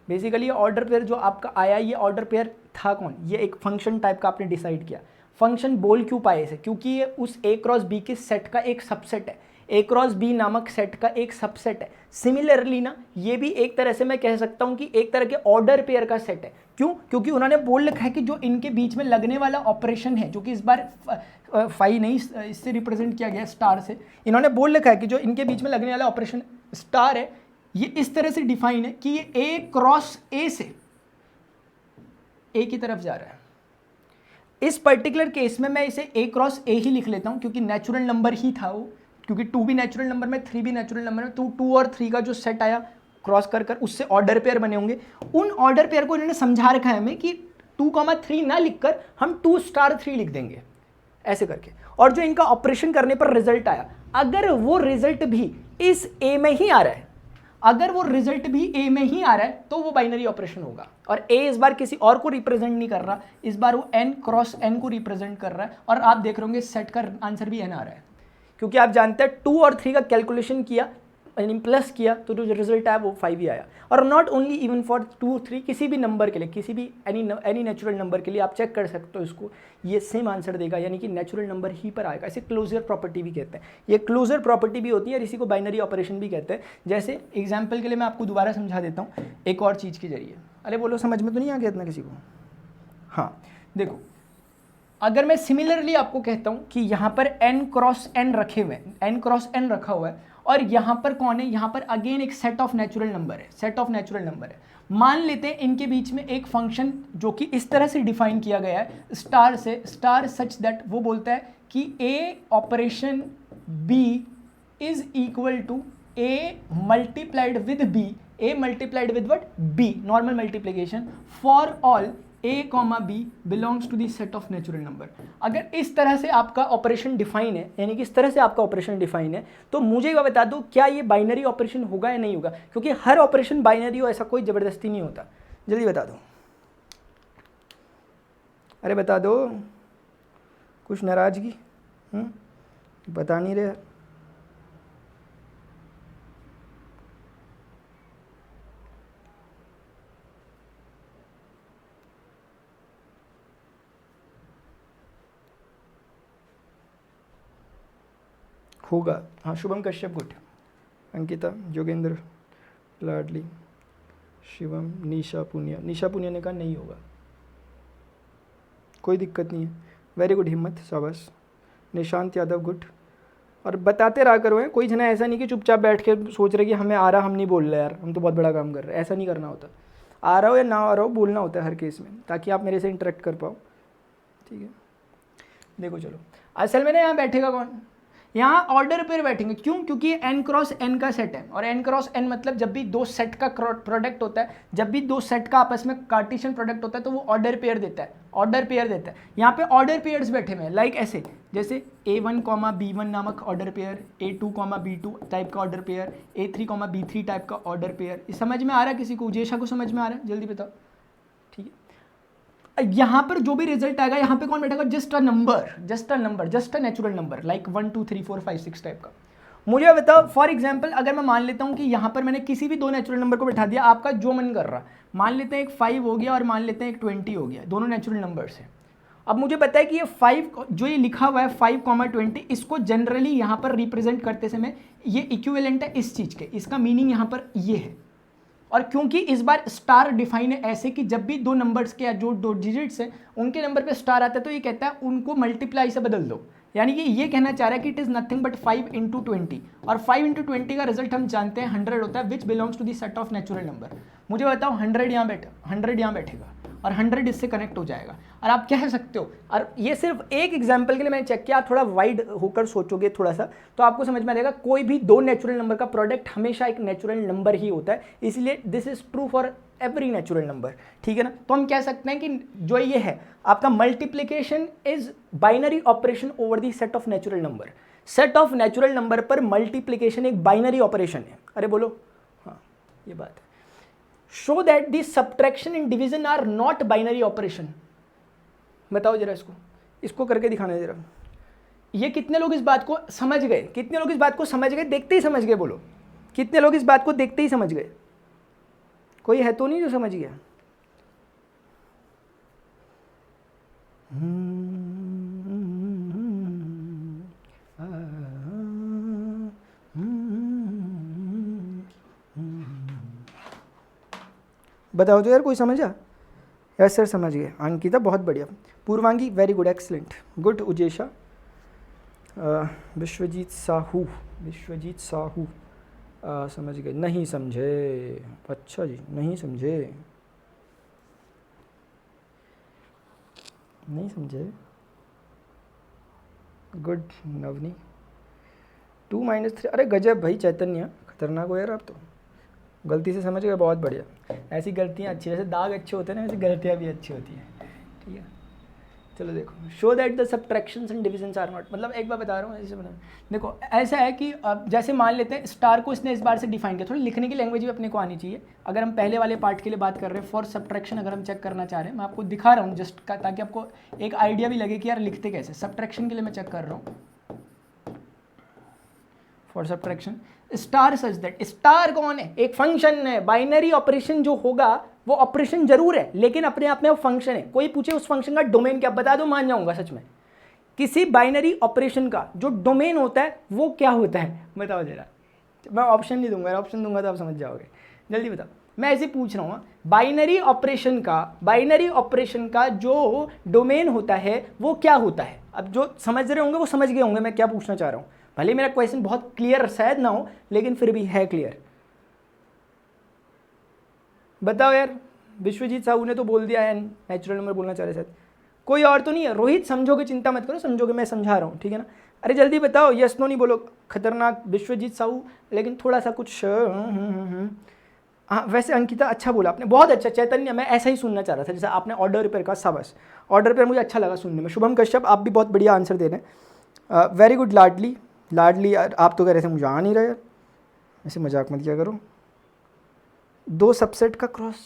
Basically ये ऑर्डर पेयर जो आपका आया, ये ऑर्डर पेयर था कौन? ये एक फंक्शन टाइप का आपने डिसाइड किया। फंक्शन बोल क्यों पाए इसे? क्योंकि ये उस ए क्रॉस बी के सेट का एक सबसेट है, ए क्रॉस बी नामक सेट का एक सबसेट है। सिमिलरली ना ये भी एक तरह से मैं कह सकता हूँ कि एक तरह के ऑर्डर पेयर का सेट है। क्यों? क्योंकि उन्होंने बोल रखा है कि जो इनके बीच में लगने वाला ऑपरेशन है, जो कि इस बार फाई नहीं, इससे रिप्रेजेंट किया गया स्टार से, इन्होंने बोल रखा है कि जो इनके बीच में लगने वाला ऑपरेशन स्टार है, ये इस तरह से डिफाइन है कि ये ए क्रॉस ए से ए की तरफ जा रहा है। इस पर्टिकुलर केस में मैं इसे ए क्रॉस ए ही लिख लेता हूं क्योंकि नेचुरल नंबर ही था वो, क्योंकि 2 भी नेचुरल नंबर में 3 भी नेचुरल नंबर में, तो 2 और 3 का जो सेट आया क्रॉस कर कर उससे ऑर्डर पेयर बने होंगे। उन ऑर्डर पेयर को इन्होंने समझा रखा है हमें कि 2,3 ना लिखकर हम 2*3 लिख देंगे ऐसे करके, और जो इनका ऑपरेशन करने पर रिजल्ट आया, अगर वो रिजल्ट भी इस ए में ही आ रहा है, अगर वो रिजल्ट भी ए में ही आ रहा है तो वो बाइनरी ऑपरेशन होगा। और ए इस बार किसी और को रिप्रेजेंट नहीं कर रहा, इस बार वो n क्रॉस n को रिप्रेजेंट कर रहा है, और आप देख रहे होंगे सेट का आंसर भी n आ रहा है, क्योंकि आप जानते हैं 2 और 3 का कैलकुलेशन किया यानी प्लस किया तो जो रिजल्ट आया वो 5 ही आया। और नॉट ओनली इवन फॉर 2 3, किसी भी नंबर के लिए, किसी भी एनी नेचुरल नंबर के लिए आप चेक कर सकते हो इसको, ये सेम आंसर देगा, यानी कि नेचुरल नंबर ही पर आएगा। इसे क्लोजर प्रॉपर्टी भी कहते हैं, ये क्लोजर प्रॉपर्टी भी होती है और इसी को बाइनरी ऑपरेशन भी कहते हैं। जैसे एग्जाम्पल के लिए मैं आपको दोबारा समझा देता हूँ एक और चीज़ के जरिए। अरे बोलो, समझ में तो नहीं आ गया इतना किसी को? हाँ देखो, अगर मैं सिमिलरली आपको कहता हूँ कि यहाँ पर n क्रॉस n रखे हुए हैं, n क्रॉस n रखा हुआ है, और यहाँ पर कौन है, यहाँ पर अगेन एक सेट ऑफ नेचुरल नंबर है, सेट ऑफ नेचुरल नंबर है। मान लेते हैं इनके बीच में एक फंक्शन जो कि इस तरह से डिफाइन किया गया है स्टार से, स्टार सच दैट वो बोलता है कि a operation b is equal to a multiplied with b, a multiplied with what, b, normal multiplication for all a, b belongs to the set of natural number. अगर इस तरह से आपका operation define है, यानी कि इस तरह से आपका ऑपरेशन डिफाइन है, तो मुझे ये बता दो क्या ये बाइनरी ऑपरेशन होगा या नहीं होगा, क्योंकि हर ऑपरेशन बाइनरी हो ऐसा कोई ज़बरदस्ती नहीं होता। जल्दी बता दो, अरे बता दो, कुछ नाराज़गी बता नहीं रहे। होगा, हाँ, शुभम कश्यप गुड, अंकिता, जोगेंद्र, लाडली, शिवम, निशा पुनिया, निशा पुनिया ने कहा नहीं होगा, कोई दिक्कत नहीं है, वेरी गुड, हिम्मत, शाबाश, निशांत यादव गुड। और बताते रहा करो, है कोई जना ऐसा नहीं कि चुपचाप बैठ के सोच रहे कि हमें आ रहा, हम नहीं बोल रहे यार, हम तो बहुत बड़ा काम कर रहे हैं, ऐसा नहीं करना होता। आ रहा हो या ना आ रहा हो बोलना होता है हर केस में, ताकि आप मेरे से इंटरेक्ट कर पाओ, ठीक है। देखो चलो, असल में ना यहाँ बैठेगा कौन, यहाँ ऑर्डर पेयर बैठेंगे, क्यों, क्योंकि ये n क्रॉस n का सेट है, और n क्रॉस n मतलब जब भी दो सेट का प्रोडक्ट होता है, जब भी दो सेट का आपस में कार्टेशियन प्रोडक्ट होता है तो वो ऑर्डर पेयर देता है, ऑर्डर पेयर देता है। यहाँ पे ऑर्डर पेयर्स बैठे हुए हैं, लाइक ऐसे, जैसे a1, b1 नामक order pair, a2, b2 type का order pair, a3, b3 type का ऑर्डर पेयर। समझ में आ रहा है किसी को, उजेशा को समझ में आ रहा है, जल्दी बताओ, ठीक है। यहाँ पर जो भी रिजल्ट आएगा, यहाँ पे कौन बैठेगा, just a number, just a number, just a natural number, like 1 2 3 4 5 6 type का। मुझे बताओ, फॉर एग्जांपल अगर मैं मान लेता हूँ कि यहाँ पर मैंने किसी भी दो नेचुरल नंबर को बैठा दिया, आपका जो मन कर रहा, मान लेते हैं एक 5 हो गया और मान लेते हैं एक 20 हो गया, दोनों नेचुरल नंबर्स हैं। अब मुझे पता है कि ये 5 जो ये लिखा हुआ है 5,20, इसको जनरली यहाँ पर रिप्रेजेंट करते समय ये इक्विवेलेंट है इस चीज़ के, इसका मीनिंग यहाँ पर ये है। और क्योंकि इस बार स्टार डिफाइन है ऐसे कि जब भी दो नंबर्स के या जो दो डिजिट्स हैं उनके नंबर पे स्टार आता है, तो ये कहता है उनको मल्टीप्लाई से बदल दो, यानी कि ये कहना चाह रहा है कि इट इज़ नथिंग बट 5 × 20, और 5 × 20 का रिजल्ट हम जानते हैं 100 होता है, which belongs to the set of natural number. मुझे बताओ 100 यहाँ बैठेगा और 100 इससे कनेक्ट हो जाएगा, और आप कह सकते हो, और ये सिर्फ एक एग्जाम्पल के लिए मैंने चेक किया, आप थोड़ा वाइड होकर सोचोगे थोड़ा सा तो आपको समझ में आ जाएगा, कोई भी दो नेचुरल नंबर का प्रोडक्ट हमेशा एक नेचुरल नंबर ही होता है, इसलिए this is true for every natural number, ठीक है ना। तो हम कह सकते हैं कि जो ये है आपका multiplication is binary operation over the set of natural number, set of natural number पर मल्टीप्लीकेशन एक बाइनरी ऑपरेशन है। अरे बोलो, हाँ ये बात है। Show that the subtraction and division are not binary operation. बताओ जरा इसको करके दिखाना जरा। ये कितने लोग इस बात को समझ गए, कितने लोग इस बात को समझ गए, देखते ही समझ गए, बोलो कितने लोग इस बात को देखते ही समझ गए? कोई है तो नहीं जो समझ गया? बताओ तो यार, कोई समझा? यस सर समझ गए। अंकिता बहुत बढ़िया, Purvangi very good, excellent, good, Ujesha, Vishwajeet Sahu समझ गए, नहीं समझे, अच्छा जी नहीं समझे, नहीं समझे, गुड नवनी। 2 - 3, अरे गजब भाई चैतन्य, खतरनाक हो यार आप तो, गलती से समझ गए, बहुत बढ़िया। ऐसी गलतियाँ अच्छी, जैसे दाग अच्छे होते हैं ना, वैसे गलतियाँ भी अच्छी होती हैं, ठीक है। चलो देखो, show that the subtractions and divisions are not, मतलब एक बार बता रहा हूँ ऐसे बता। देखो ऐसा है कि अब जैसे मान लेते हैं स्टार को इसने इस बार से डिफाइन किया, थोड़ी लिखने की लैंग्वेज भी अपने को आनी चाहिए। अगर हम पहले वाले पार्ट के लिए बात कर रहे हैं, फॉर सब्ट्रैक्शन अगर हम चेक करना चाह रहे हैं, मैं आपको दिखा रहा हूँ जस्ट ताकि आपको एक आइडिया भी लगे कि यार लिखते कैसे। सब्ट्रैक्शन के लिए मैं चेक कर रहा हूँ, for subtraction star such that, star कौन है, एक फंक्शन है। बाइनरी ऑपरेशन जो होगा वो ऑपरेशन जरूर है, लेकिन अपने आप में वो फंक्शन है। कोई पूछे उस फंक्शन का डोमेन क्या, बता दो मान जाऊंगा सच में। किसी बाइनरी ऑपरेशन का जो डोमेन होता है वो क्या होता है, बताओ जरा। मैं ऑप्शन नहीं दूंगा, ऑप्शन दूंगा तो आप समझ जाओगे, जल्दी बताओ। मैं ऐसे पूछ रहा हूँ, बाइनरी ऑपरेशन का जो डोमेन होता है वो क्या होता है। अब जो समझ रहे होंगे वो समझ गए होंगे मैं क्या पूछना चाह रहा हूँ। भले मेरा क्वेश्चन बहुत क्लियर शायद ना हो, लेकिन फिर भी है क्लियर। बताओ यार, विश्वजीत साहू ने तो बोल दिया है नेचुरल नंबर बोलना चाह रहे शायद, कोई और तो नहीं है। रोहित समझोगे, चिंता मत करो, समझोगे, मैं समझा रहा हूँ, ठीक है ना। अरे जल्दी बताओ, यस नो नहीं बोलो, खतरनाक विश्वजीत साहू, लेकिन थोड़ा सा कुछ हाँ। वैसे अंकिता अच्छा बोला आपने, बहुत अच्छा। चैतन्य मैं ऐसा ही सुनना चाह रहा था, जैसे आपने ऑर्डर रिपेयर का, शाबाश, ऑर्डर रिपेयर मुझे अच्छा लगा सुनने में। शुभम कश्यप आप भी बहुत बढ़िया आंसर दे रहे हैं, वेरी गुड। लाडली आप तो कह रहे थे मुझे आ नहीं रहा यार, ऐसे मजाक मत किया करो। 2 सबसेट का क्रॉस,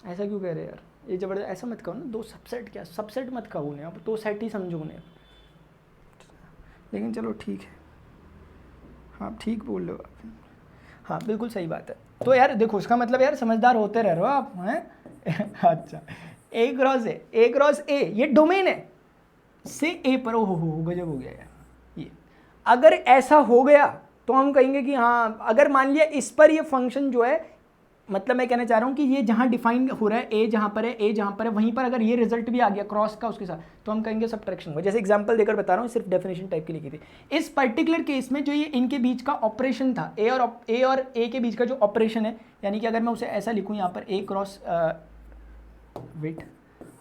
ऐसा क्यों कह रहे हैं यार, ये जबरदस्त, ऐसा मत कहो ना। 2 सबसेट, क्या सबसेट मत कहो उन्हें, अब 2 सेट ही समझो उन्हें, लेकिन चलो ठीक है, हाँ ठीक बोल रहे हो आप, हाँ बिल्कुल सही बात है। तो यार देखो, उसका मतलब यार समझदार होते रह रहे हो आप, हैं अच्छा, ए क्रॉस ए ये डोमेन है से ए पर, ओ हो गजब हो गया यार ये। अगर ऐसा हो गया तो हम कहेंगे कि हाँ, अगर मान लिया इस पर ये फंक्शन जो है, मतलब मैं कहना चाह रहा हूँ कि ये जहाँ डिफाइन हो रहा है, ए जहाँ पर है, ए जहाँ पर है, वहीं पर अगर ये रिजल्ट भी आ गया क्रॉस का उसके साथ, तो हम कहेंगे सब्ट्रैक्शन हुआ। जैसे एग्जांपल देकर बता रहा हूँ, सिर्फ डेफिनेशन टाइप की लिखी थी। इस पर्टिकुलर केस में जो ये इनके बीच का ऑपरेशन था, ए और ए के बीच का जो ऑपरेशन है, यानी कि अगर मैं उसे ऐसा लिखूँ यहाँ पर ए क्रॉस, वेट,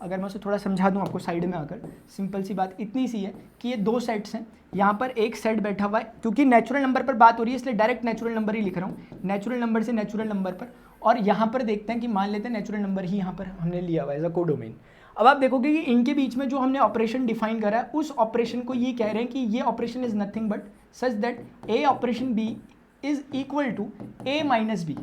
अगर मैं उसे थोड़ा समझा दूं आपको साइड में आकर, सिंपल सी बात इतनी सी है कि ये 2 सेट्स हैं, यहाँ पर एक सेट बैठा हुआ है, क्योंकि नेचुरल नंबर पर बात हो रही है इसलिए डायरेक्ट नेचुरल नंबर ही लिख रहा हूँ, नेचुरल नंबर से नेचुरल नंबर पर। और यहाँ पर देखते हैं कि मान लेते हैं नेचुरल नंबर ही यहाँ पर हमने लिया हुआ है एज अ कोडोमेन। अब आप देखोगे कि इनके बीच में जो हमने ऑपरेशन डिफाइन करा है, उस ऑपरेशन को ये कह रहे हैं कि ये operation is nothing but such that A operation B is equal to A minus B,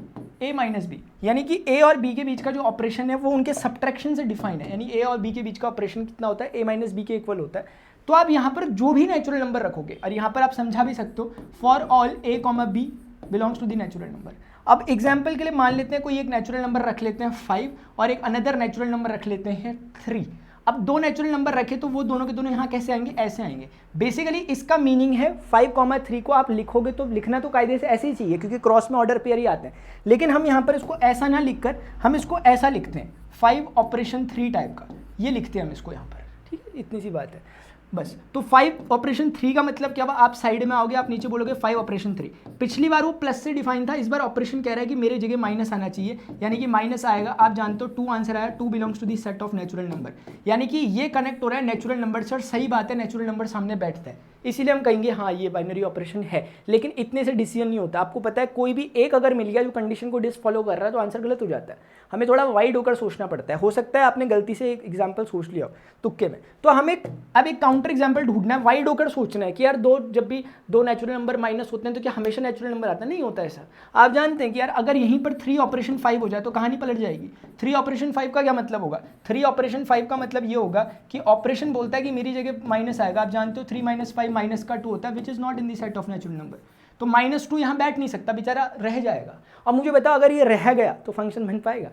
यानी कि ए और बी के बीच का जो ऑपरेशन है वो उनके सब्ट्रैक्शन से डिफाइन है, यानी ए और बी के बीच का ऑपरेशन कितना होता है, ए माइनस बी के इक्वल होता है। तो आप यहाँ पर जो भी नेचुरल नंबर रखोगे, और यहाँ पर आप समझा भी सकते हो, for all A comma B belongs to the natural number. अब एग्जाम्पल के लिए मान लेते हैं कोई एक नेचुरल नंबर रख लेते हैं 5 और एक अनदर नेचुरल नंबर रख लेते हैं 3। अब 2 नेचुरल नंबर रखे तो वो दोनों के दोनों यहाँ कैसे आएंगे, ऐसे आएंगे। बेसिकली इसका मीनिंग है 5,3 को आप लिखोगे तो लिखना तो कायदे से ऐसे ही चाहिए, क्योंकि क्रॉस में ऑर्डर पेयर ही आते हैं, लेकिन हम यहाँ पर इसको ऐसा ना लिखकर हम इसको ऐसा लिखते हैं, 5 ऑपरेशन 3 टाइप का, ये लिखते हैं हम इसको यहाँ पर, ठीक है, इतनी सी बात है बस। तो 5 ऑपरेशन 3 का मतलब क्या हुआ, आप साइड में आओगे, आप नीचे बोलोगे 5 ऑपरेशन 3। पिछली बार वो प्लस से डिफाइन था, इस बार ऑपरेशन कह रहा है कि मेरे जगह माइनस आना चाहिए, यानी कि माइनस आएगा। आप जानते हो 2 आंसर आया, 2 belongs to the set of natural number, यानी कि ये कनेक्ट हो रहा है नेचुरल नंबर से। और सही बात है, नेचुरल नंबर सामने बैठता है, इसीलिए हम कहेंगे हाँ ये बाइनरी ऑपरेशन है। लेकिन इतने से डिसीजन नहीं होता, आपको पता है कोई भी एक अगर मिल गया जो कंडीशन को डिसफॉलो कर रहा है तो आंसर गलत हो जाता है। हमें थोड़ा वाइड होकर सोचना पड़ता है। हो सकता है आपने गलती से एक एग्जाम्पल सोच लिया हो तुक्के में, तो हमें अब एक काउंटर एग्जाम्पल ढूंढना है, वाइड होकर सोचना है कि यार जब भी 2 नेचुरल नंबर माइनस होते हैं तो क्या हमेशा नेचुरल नंबर आता है, नहीं होता ऐसा। आप जानते हैं कि यार अगर यहीं पर 3 ऑपरेशन 5 हो जाए तो कहानी पलट जाएगी। 3 ऑपरेशन 5 का क्या मतलब होगा, 3 ऑपरेशन 5 का मतलब ये होगा कि ऑपरेशन बोलता है कि मेरी जगह माइनस आएगा। आप जानते हो 3 - 5 माइनस का 2 होता है, which is not in the set of natural number. तो -2 यहाँ बैठ नहीं सकता, बेचारा रह जाएगा। अब मुझे बताओ अगर ये रह गया तो फंक्शन बन पाएगा,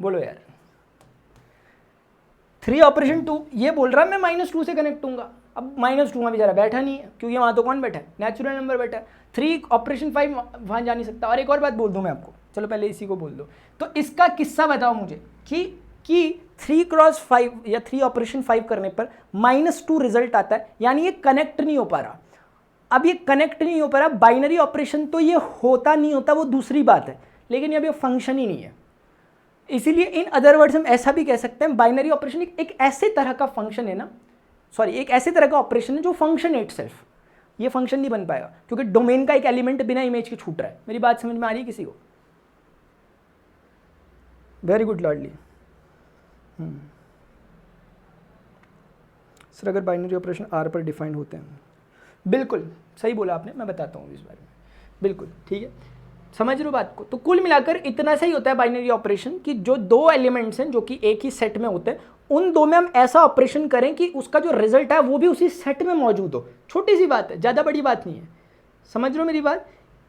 बोलो यार। 3 ऑपरेशन 2 ये बोल रहा है मैं -2 से कनेक्ट हूँगा। अब -2 वहाँ बेचारा बैठा नहीं है, क्योंकि वहाँ तो कौन बैठा है, नेचुरल नंबर बैठा है। 3 ऑपरेशन 5 वहाँ जा नहीं सकता। और एक और बात बोल दूँ मैं आपको, चलो पहले इसी को बोल दो। तो इसका किस्सा बताओ मुझे कि 3 क्रॉस 5 या 3 ऑपरेशन 5 करने पर -2 रिजल्ट आता है, यानी ये कनेक्ट नहीं हो पा रहा। अब ये कनेक्ट नहीं हो पा रहा, बाइनरी ऑपरेशन तो ये होता नहीं होता वो दूसरी बात है, लेकिन अब ये फंक्शन ही नहीं है। इसीलिए इन अदर वर्ड्स हम ऐसा भी कह सकते हैं बाइनरी ऑपरेशन एक ऐसे तरह का फंक्शन है ना, सॉरी एक ऐसे तरह का ऑपरेशन है जो फंक्शन है इटसेल्फ। ये फंक्शन नहीं बन पाएगा क्योंकि डोमेन का एक एलिमेंट बिना इमेज के छूट रहा है। मेरी बात समझ में आ रही है किसी को? वेरी गुड लाडली। सर अगर बाइनरी ऑपरेशन आर पर डिफाइंड होते हैं, बिल्कुल सही बोला आपने, मैं बताता हूँ इस बारे में, बिल्कुल ठीक है, समझ रहे हो बात को। तो कुल मिलाकर इतना सही होता है बाइनरी ऑपरेशन कि जो दो एलिमेंट्स हैं जो कि एक ही सेट में होते हैं, उन दो में हम ऐसा ऑपरेशन करें कि उसका जो रिजल्ट है वो भी उसी सेट में मौजूद हो। छोटी सी बात है, ज़्यादा बड़ी बात नहीं है, समझ रहे हो मेरी बात।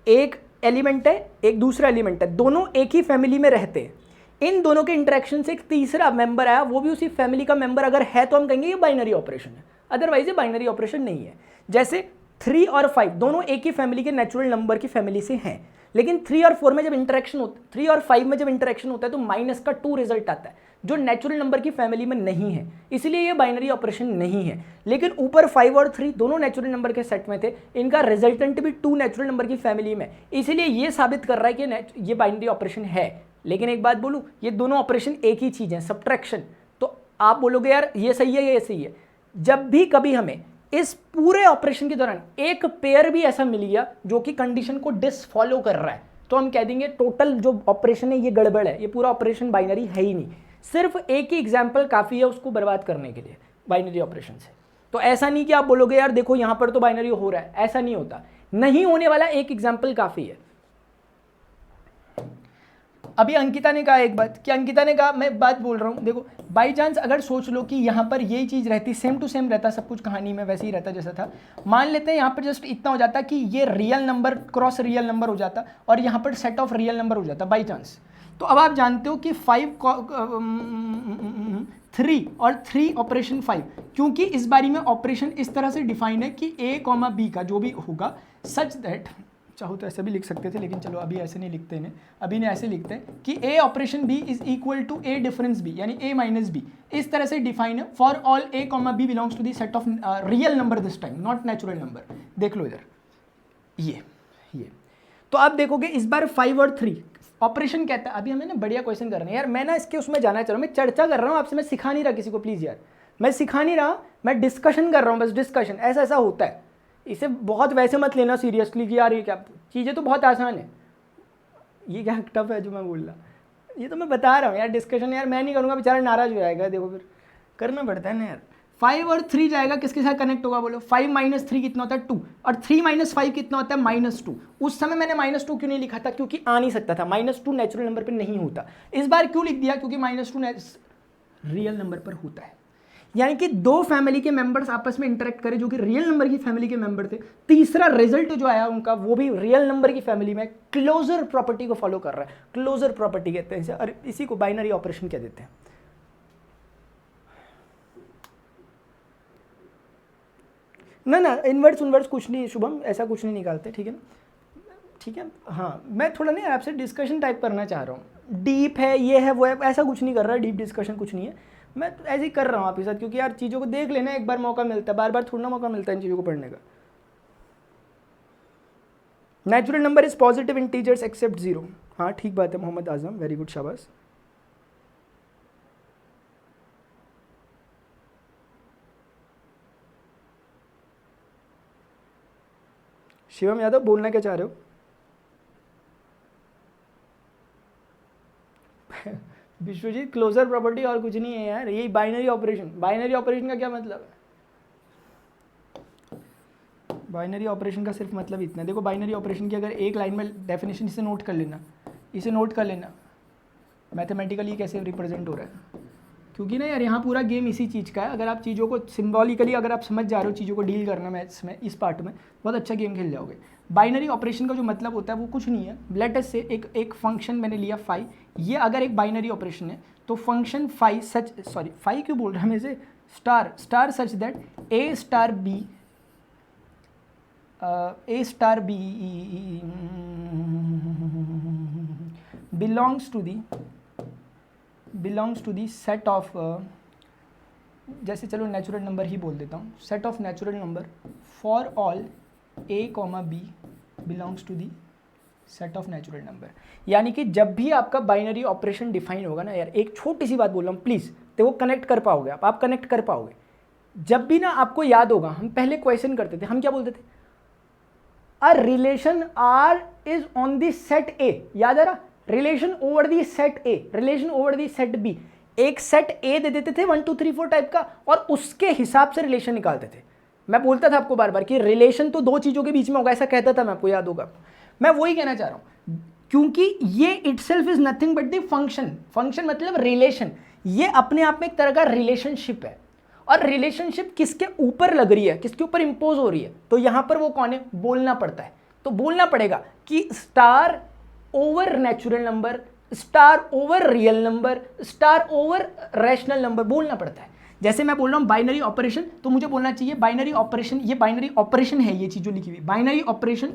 एक एलिमेंट है, एक दूसरा एलिमेंट है, दोनों एक ही फैमिली में रहते हैं, इन दोनों के इंटरेक्शन से एक तीसरा मेंबर आया, वो भी उसी फैमिली का मेंबर अगर है तो हम कहेंगे ये बाइनरी ऑपरेशन है, अदरवाइज ये बाइनरी ऑपरेशन नहीं है। जैसे 3 और 5 दोनों एक ही फैमिली के नेचुरल नंबर की फैमिली से हैं, लेकिन 3 और 4 में जब इंटरेक्शन होता है, 3 और 5 में जब इंटरेक्शन होता है तो माइनस का 2 रिजल्ट आता है जो नेचुरल नंबर की फैमिली में नहीं है, इसलिए ये बाइनरी ऑपरेशन नहीं है। लेकिन ऊपर 5 और 3 दोनों नेचुरल नंबर के सेट में थे, इनका रिजल्टेंट भी 2 नेचुरल नंबर की फैमिली में, इसलिए ये साबित कर रहा है कि ये बाइनरी ऑपरेशन है। लेकिन एक बात बोलूं, ये दोनों ऑपरेशन एक ही चीज है, सब्ट्रैक्शन। तो आप बोलोगे यार ये सही है ये सही है, जब भी कभी हमें इस पूरे ऑपरेशन के दौरान एक पेयर भी ऐसा मिल गया जो कि कंडीशन को डिसफॉलो कर रहा है, तो हम कह देंगे टोटल जो ऑपरेशन है ये गड़बड़ है, ये पूरा ऑपरेशन बाइनरी है ही नहीं। सिर्फ एक ही एग्जाम्पल काफ़ी है उसको बर्बाद करने के लिए बाइनरी ऑपरेशन से। तो ऐसा नहीं कि आप बोलोगे यार देखो यहाँ पर तो बाइनरी हो रहा है, ऐसा नहीं होता, नहीं होने वाला एक एग्जाम्पल काफ़ी है। अभी अंकिता ने कहा एक बात, कि अंकिता ने कहा, मैं बात बोल रहा हूँ, देखो बाई चांस अगर सोच लो कि यहाँ पर यही चीज़ रहती, सेम टू सेम रहता सब कुछ, कहानी में वैसे ही रहता जैसा था, मान लेते हैं यहाँ पर जस्ट इतना हो जाता कि ये real number cross real number हो जाता और यहाँ पर सेट ऑफ रियल नंबर हो जाता बाई चांस। तो अब आप जानते हो कि 3 और 3 ऑपरेशन 5, क्योंकि इस बारी में ऑपरेशन इस तरह से डिफाइन है कि ए कॉमा बी का जो भी होगा सच दैट, चाहो तो ऐसे भी लिख सकते थे लेकिन चलो अभी ऐसे नहीं लिखते हैं, अभी ने ऐसे लिखते हैं कि ए operation B is equal to A difference B, यानी ए माइनस बी, इस तरह से डिफाइन है for all A comma B belongs to the set of real number this time, not natural number. देख लो इधर ये तो आप देखोगे इस बार 5 और 3 ऑपरेशन कहता है। अभी हमें ना बढ़िया क्वेश्चन कर रहे हैं यार, मैं ना इसके उसमें जाना चाह रहा हूँ, मैं चर्चा कर रहा हूँ आपसे, मैं सिखा नहीं रहा किसी को, प्लीज़ यार मैं सिखा नहीं रहा, मैं डिस्कशन कर रहा हूँ, बस डिस्कशन, ऐसा ऐसा होता है, इसे बहुत वैसे मत लेना सीरियसली कि यार ये क्या, चीज़ें तो बहुत आसान है, ये क्या टफ है जो मैं बोल रहा, ये तो मैं बता रहा हूँ यार, डिस्कशन यार मैं नहीं करूँगा, बेचारा नाराज हो जाएगा, देखो फिर करना पड़ता है ना यार। 5 और 3 जाएगा, किसके साथ कनेक्ट होगा बोलो? 5 माइनस 3 कितना होता है 2, और 3 माइनस 5 कितना होता है -2। उस समय मैंने -2 क्यों नहीं लिखा था? क्योंकि आ नहीं सकता था, -2 नेचुरल नंबर पर नहीं होता। इस बार क्यों लिख दिया? क्योंकि -2 रियल नंबर पर होता है, यानी कि दो फैमिली के मेंबर्स आपस में इंटरेक्ट करें जो कि रियल नंबर की फैमिली के मेंबर थे, तीसरा रिजल्ट जो आया उनका वो भी रियल नंबर की फैमिली में, क्लोजर प्रॉपर्टी को फॉलो कर रहा है, क्लोजर प्रॉपर्टी कहते हैं इसे, और इसी को बाइनरी ऑपरेशन कह देते हैं। ना इनवर्ट्स उनवर्ट्स कुछ नहीं शुभम, ऐसा कुछ नहीं निकालते, ठीक है ना, ठीक है। हाँ मैं थोड़ा नहीं आपसे डिस्कशन टाइप करना चाह रहा हूँ, डीप है ये है वो है, ऐसा कुछ नहीं कर रहा, डीप डिस्कशन कुछ नहीं है, मैं तो ऐसे ही कर रहा हूँ आपके साथ, क्योंकि यार चीज़ों को देख लेना, एक बार मौका मिलता है, बार बार थोड़ा ना मौका मिलता है इन चीज़ों को पढ़ने का। Natural number is positive integers except 0, हाँ ठीक बात है मोहम्मद आजम, वेरी गुड, शाबाश। शिवम यादव बोलना क्या चाह रहे हो? विश्वजीत क्लोजर प्रॉपर्टी और कुछ नहीं है यार, यही बाइनरी ऑपरेशन। बाइनरी ऑपरेशन का क्या मतलब है? बाइनरी ऑपरेशन का सिर्फ मतलब इतना, देखो बाइनरी ऑपरेशन की अगर एक लाइन में डेफिनेशन, इसे नोट कर लेना, इसे नोट कर लेना, मैथमेटिकली कैसे रिप्रेजेंट हो रहा है, क्योंकि ना यार यहाँ पूरा गेम इसी चीज़ का है। अगर आप चीज़ों को सिम्बॉलिकली अगर आप समझ जा रहे हो, चीज़ों को डील करना मैथ्स में, इस पार्ट में बहुत अच्छा गेम खेल जाओगे। बाइनरी ऑपरेशन का जो मतलब होता है वो कुछ नहीं है, लेट अस से एक फंक्शन मैंने लिया फाई, ये अगर एक बाइनरी ऑपरेशन है तो function phi such, sorry phi क्यों बोल रहा है मैं इसे, star such that A star B belongs to the set of, जैसे चलो नेचुरल नंबर ही बोल देता हूँ, set of natural number for all a comma B belongs to the set of natural number. यानी कि जब भी आपका बाइनरी ऑपरेशन डिफाइन होगा ना यार, एक छोटी सी बात बोल रहा हूँ प्लीज़, तो वो कनेक्ट कर पाओगे आप कनेक्ट कर पाओगे। जब भी ना आपको याद होगा, हम पहले क्वेश्चन करते थे, हम क्या बोलते थे, a relation R is on the set A, याद आ रहा, relation over the set A, relation over the set B. एक सेट ए दे देते थे 1 2 3 4 टाइप का, और उसके हिसाब से रिलेशन निकालते थे। मैं बोलता था आपको बार बार कि रिलेशन तो दो चीज़ों के बीच में होगा, ऐसा कहता था मैं, आपको याद होगा। मैं वही कहना चाह रहा हूँ, क्योंकि ये itself is nothing but the function. Function मतलब रिलेशन, ये अपने आप में एक तरह का रिलेशनशिप है। और रिलेशनशिप किसके ऊपर लग रही है, किसके ऊपर इंपोज हो रही है, तो यहां पर वो कौन है, बोलना पड़ता है। तो बोलना पड़ेगा कि star over natural number, star over real number, star over rational number, बोलना पड़ता है। जैसे मैं बोल रहा हूँ बाइनरी ऑपरेशन, तो मुझे बोलना चाहिए बाइनरी ऑपरेशन, ये बाइनरी ऑपरेशन है, ये चीज जो लिखी हुई binary operation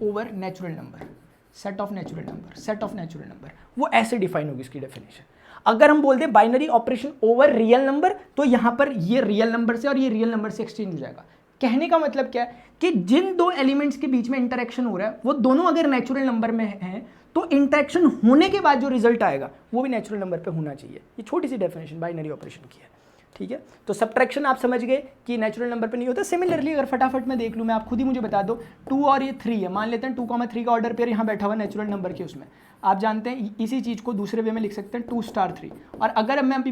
over natural number, set of natural number, set of natural number, वो ऐसे डिफाइन होगी इसकी डेफिनेशन। अगर हम बोल दें binary operation over real number, तो यहां पर ये रियल नंबर से और ये रियल नंबर से एक्सचेंज हो जाएगा। कहने का मतलब क्या है कि जिन दो एलिमेंट्स के बीच में इंटरेक्शन हो रहा है, वो दोनों अगर नेचुरल नंबर में हैं, तो इंटरेक्शन होने के बाद जो रिजल्ट आएगा वो भी नेचुरल नंबर पे होना चाहिए। ये छोटी सी डेफिनेशन बाइनरी ऑपरेशन की है, ठीक है। तो सब्ट्रैक्शन आप समझ गए कि नेचुरल नंबर पे नहीं होता। सिमिलरली अगर फटाफट मैं देख लूँ, मैं आप खुद ही मुझे बता दो, 2 और ये 3 है, मान लेते हैं 2,3 का ऑर्डर पेयर यहाँ बैठा हुआ नेचुरल नंबर के, उसमें आप जानते हैं इसी चीज़ को दूसरे वे में लिख सकते हैं 2 स्टार 3। और अगर मैं अभी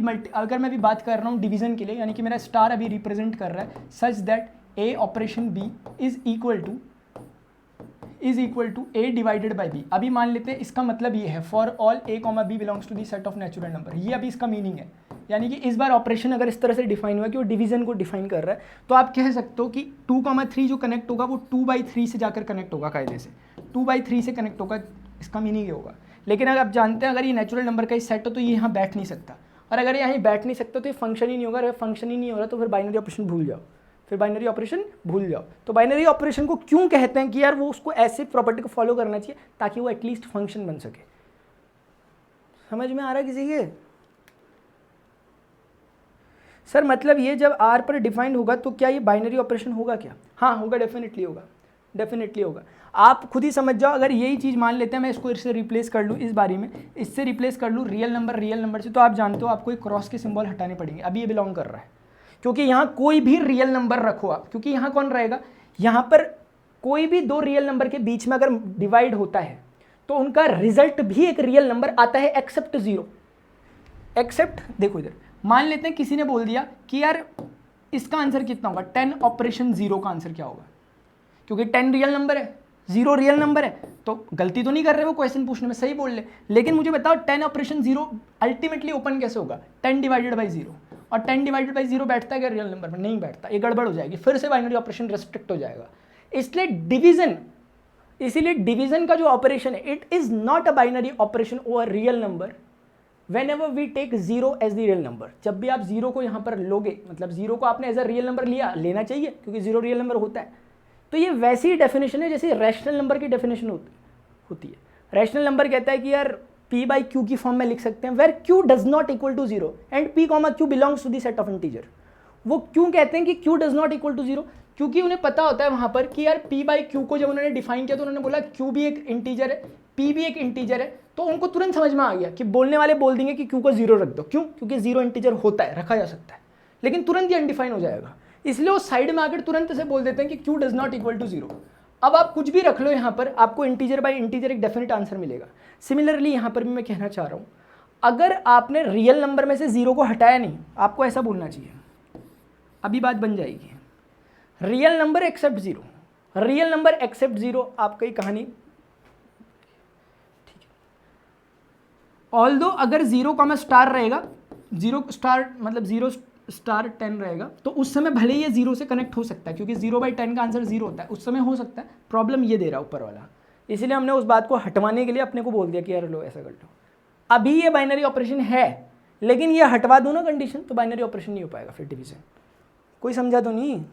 बात कर रहा हूँ डिवीजन के लिए, यानी कि मेरा स्टार अभी रिप्रेजेंट कर रहा है such that A operation B is equal to A divided by B. अभी मान लेते हैं इसका मतलब ये है for all A comma B belongs to the set of natural number, ये अभी इसका मीनिंग है। यानी कि इस बार ऑपरेशन अगर इस तरह से डिफाइन हुआ कि वो डिवीजन को डिफाइन कर रहा है, तो आप कह सकते हो कि 2,3 जो कनेक्ट होगा वो 2/3 से जाकर कनेक्ट होगा, कायदे से 2/3 से कनेक्ट होगा, इसका मीनिंग ये होगा। लेकिन अगर आप जानते हैं अगर ये नेचुरल नंबर का ही सेट हो तो ये यहाँ बैठ नहीं सकता, और अगर यहाँ बैठ नहीं सकता तो ये फंक्शन ही नहीं होगा। अगर फंक्शन ही नहीं हो रहा तो फिर बाइनरी ऑपरेशन भूल जाओ, फिर बाइनरी ऑपरेशन भूल जाओ। तो बाइनरी ऑपरेशन को क्यों कहते हैं कि यार वो उसको ऐसे प्रॉपर्टी को फॉलो करना चाहिए ताकि वो एटलीस्ट फंक्शन बन सके। समझ में आ रहा है किसी के? सर मतलब ये जब आर पर डिफाइंड होगा तो क्या ये बाइनरी ऑपरेशन होगा क्या? हाँ होगा, डेफिनेटली होगा, डेफिनेटली होगा। आप खुद ही समझ जाओ, अगर यही चीज़ मान लेते हैं मैं इसको इससे रिप्लेस कर लूँ, इस बारी में इससे रिप्लेस कर लूँ रियल नंबर से, तो आप जानते हो आपको एक क्रॉस के सिंबल हटाने पड़ेंगे। अभी ये बिलोंग कर रहा है, क्योंकि यहाँ कोई भी रियल नंबर रखो आप, क्योंकि यहाँ कौन रहेगा, यहाँ पर कोई भी दो रियल नंबर के बीच में अगर डिवाइड होता है तो उनका रिजल्ट भी एक रियल नंबर आता है, एक्सेप्ट 0। एक्सेप्ट देखो इधर, मान लेते हैं किसी ने बोल दिया कि यार इसका आंसर कितना होगा, 10 ऑपरेशन 0 का आंसर क्या होगा, क्योंकि 10 रियल नंबर है, 0 रियल नंबर है, तो गलती तो नहीं कर रहे वो क्वेश्चन पूछने में, सही बोल ले। लेकिन मुझे बताओ 10 ऑपरेशन 0 अल्टीमेटली ओपन कैसे होगा, 10 डिवाइडेड बाई 0, और 10 डिवाइडेड बाई 0 बैठता है क्या रियल नंबर में? नहीं बैठता, ये गड़बड़ हो जाएगी, फिर से बाइनरी ऑपरेशन रेस्ट्रिक्ट हो जाएगा। इसलिए डिवीजन का जो ऑपरेशन है, it is not a binary operation over real number whenever we take 0 as the real number। जब भी आप 0 को यहाँ पर लोगे, मतलब 0 को आपने एज अ रियल नंबर लेना चाहिए, क्योंकि 0 रियल नंबर होता है। तो ये वैसी ही डेफिनेशन है जैसे रैशनल नंबर की डेफिनेशन होती है। रैशनल नंबर कहता है कि यार p बाई क्यू की फॉर्म में लिख सकते हैं, where q does not equal to 0 and p comma q belongs to the set of integer. वो क्यों कहते हैं कि q does not equal to 0? क्योंकि उन्हें पता होता है वहाँ पर कि यार p बाई क्यू को जब उन्होंने डिफाइन किया तो उन्होंने बोला q भी एक इंटीजर है, p भी एक इंटीजर है, तो उनको तुरंत समझ में आ गया कि बोलने वाले बोल देंगे कि q को 0 रख दो। क्यों? क्योंकि 0 इंटीजर होता है, रखा जा सकता है, लेकिन तुरंत ये अनडिफाइन हो जाएगा, इसलिए वो साइड में आकर तुरंत से बोल देते हैं कि q does not equal to 0। अब आप कुछ भी रख लो यहाँ पर, आपको इंटीजर बाई इंटीजर एक डेफिनेट आंसर मिलेगा। सिमिलरली यहाँ पर भी मैं कहना चाह रहा हूँ, अगर आपने रियल नंबर में से 0 को हटाया नहीं, आपको ऐसा बोलना चाहिए, अभी बात बन जाएगी, real number except 0, real number except 0, आपकी कहानी ठीक है। ऑल्दो अगर 0 कॉमा स्टार रहेगा, 0 स्टार मतलब 0 स्टार 10 रहेगा, तो उस समय भले ही ये 0 से कनेक्ट हो सकता है, क्योंकि 0/10 का आंसर 0 होता है, उस समय हो सकता है। प्रॉब्लम ये दे रहा है ऊपर वाला, इसीलिए हमने उस बात को हटवाने के लिए अपने को बोल दिया कि यार लो ऐसा कर लो। अभी ये बाइनरी ऑपरेशन है, लेकिन ये हटवा दो ना कंडीशन, तो बाइनरी ऑपरेशन नहीं हो पाएगा फिर डिवीजन। कोई समझा तो नहीं?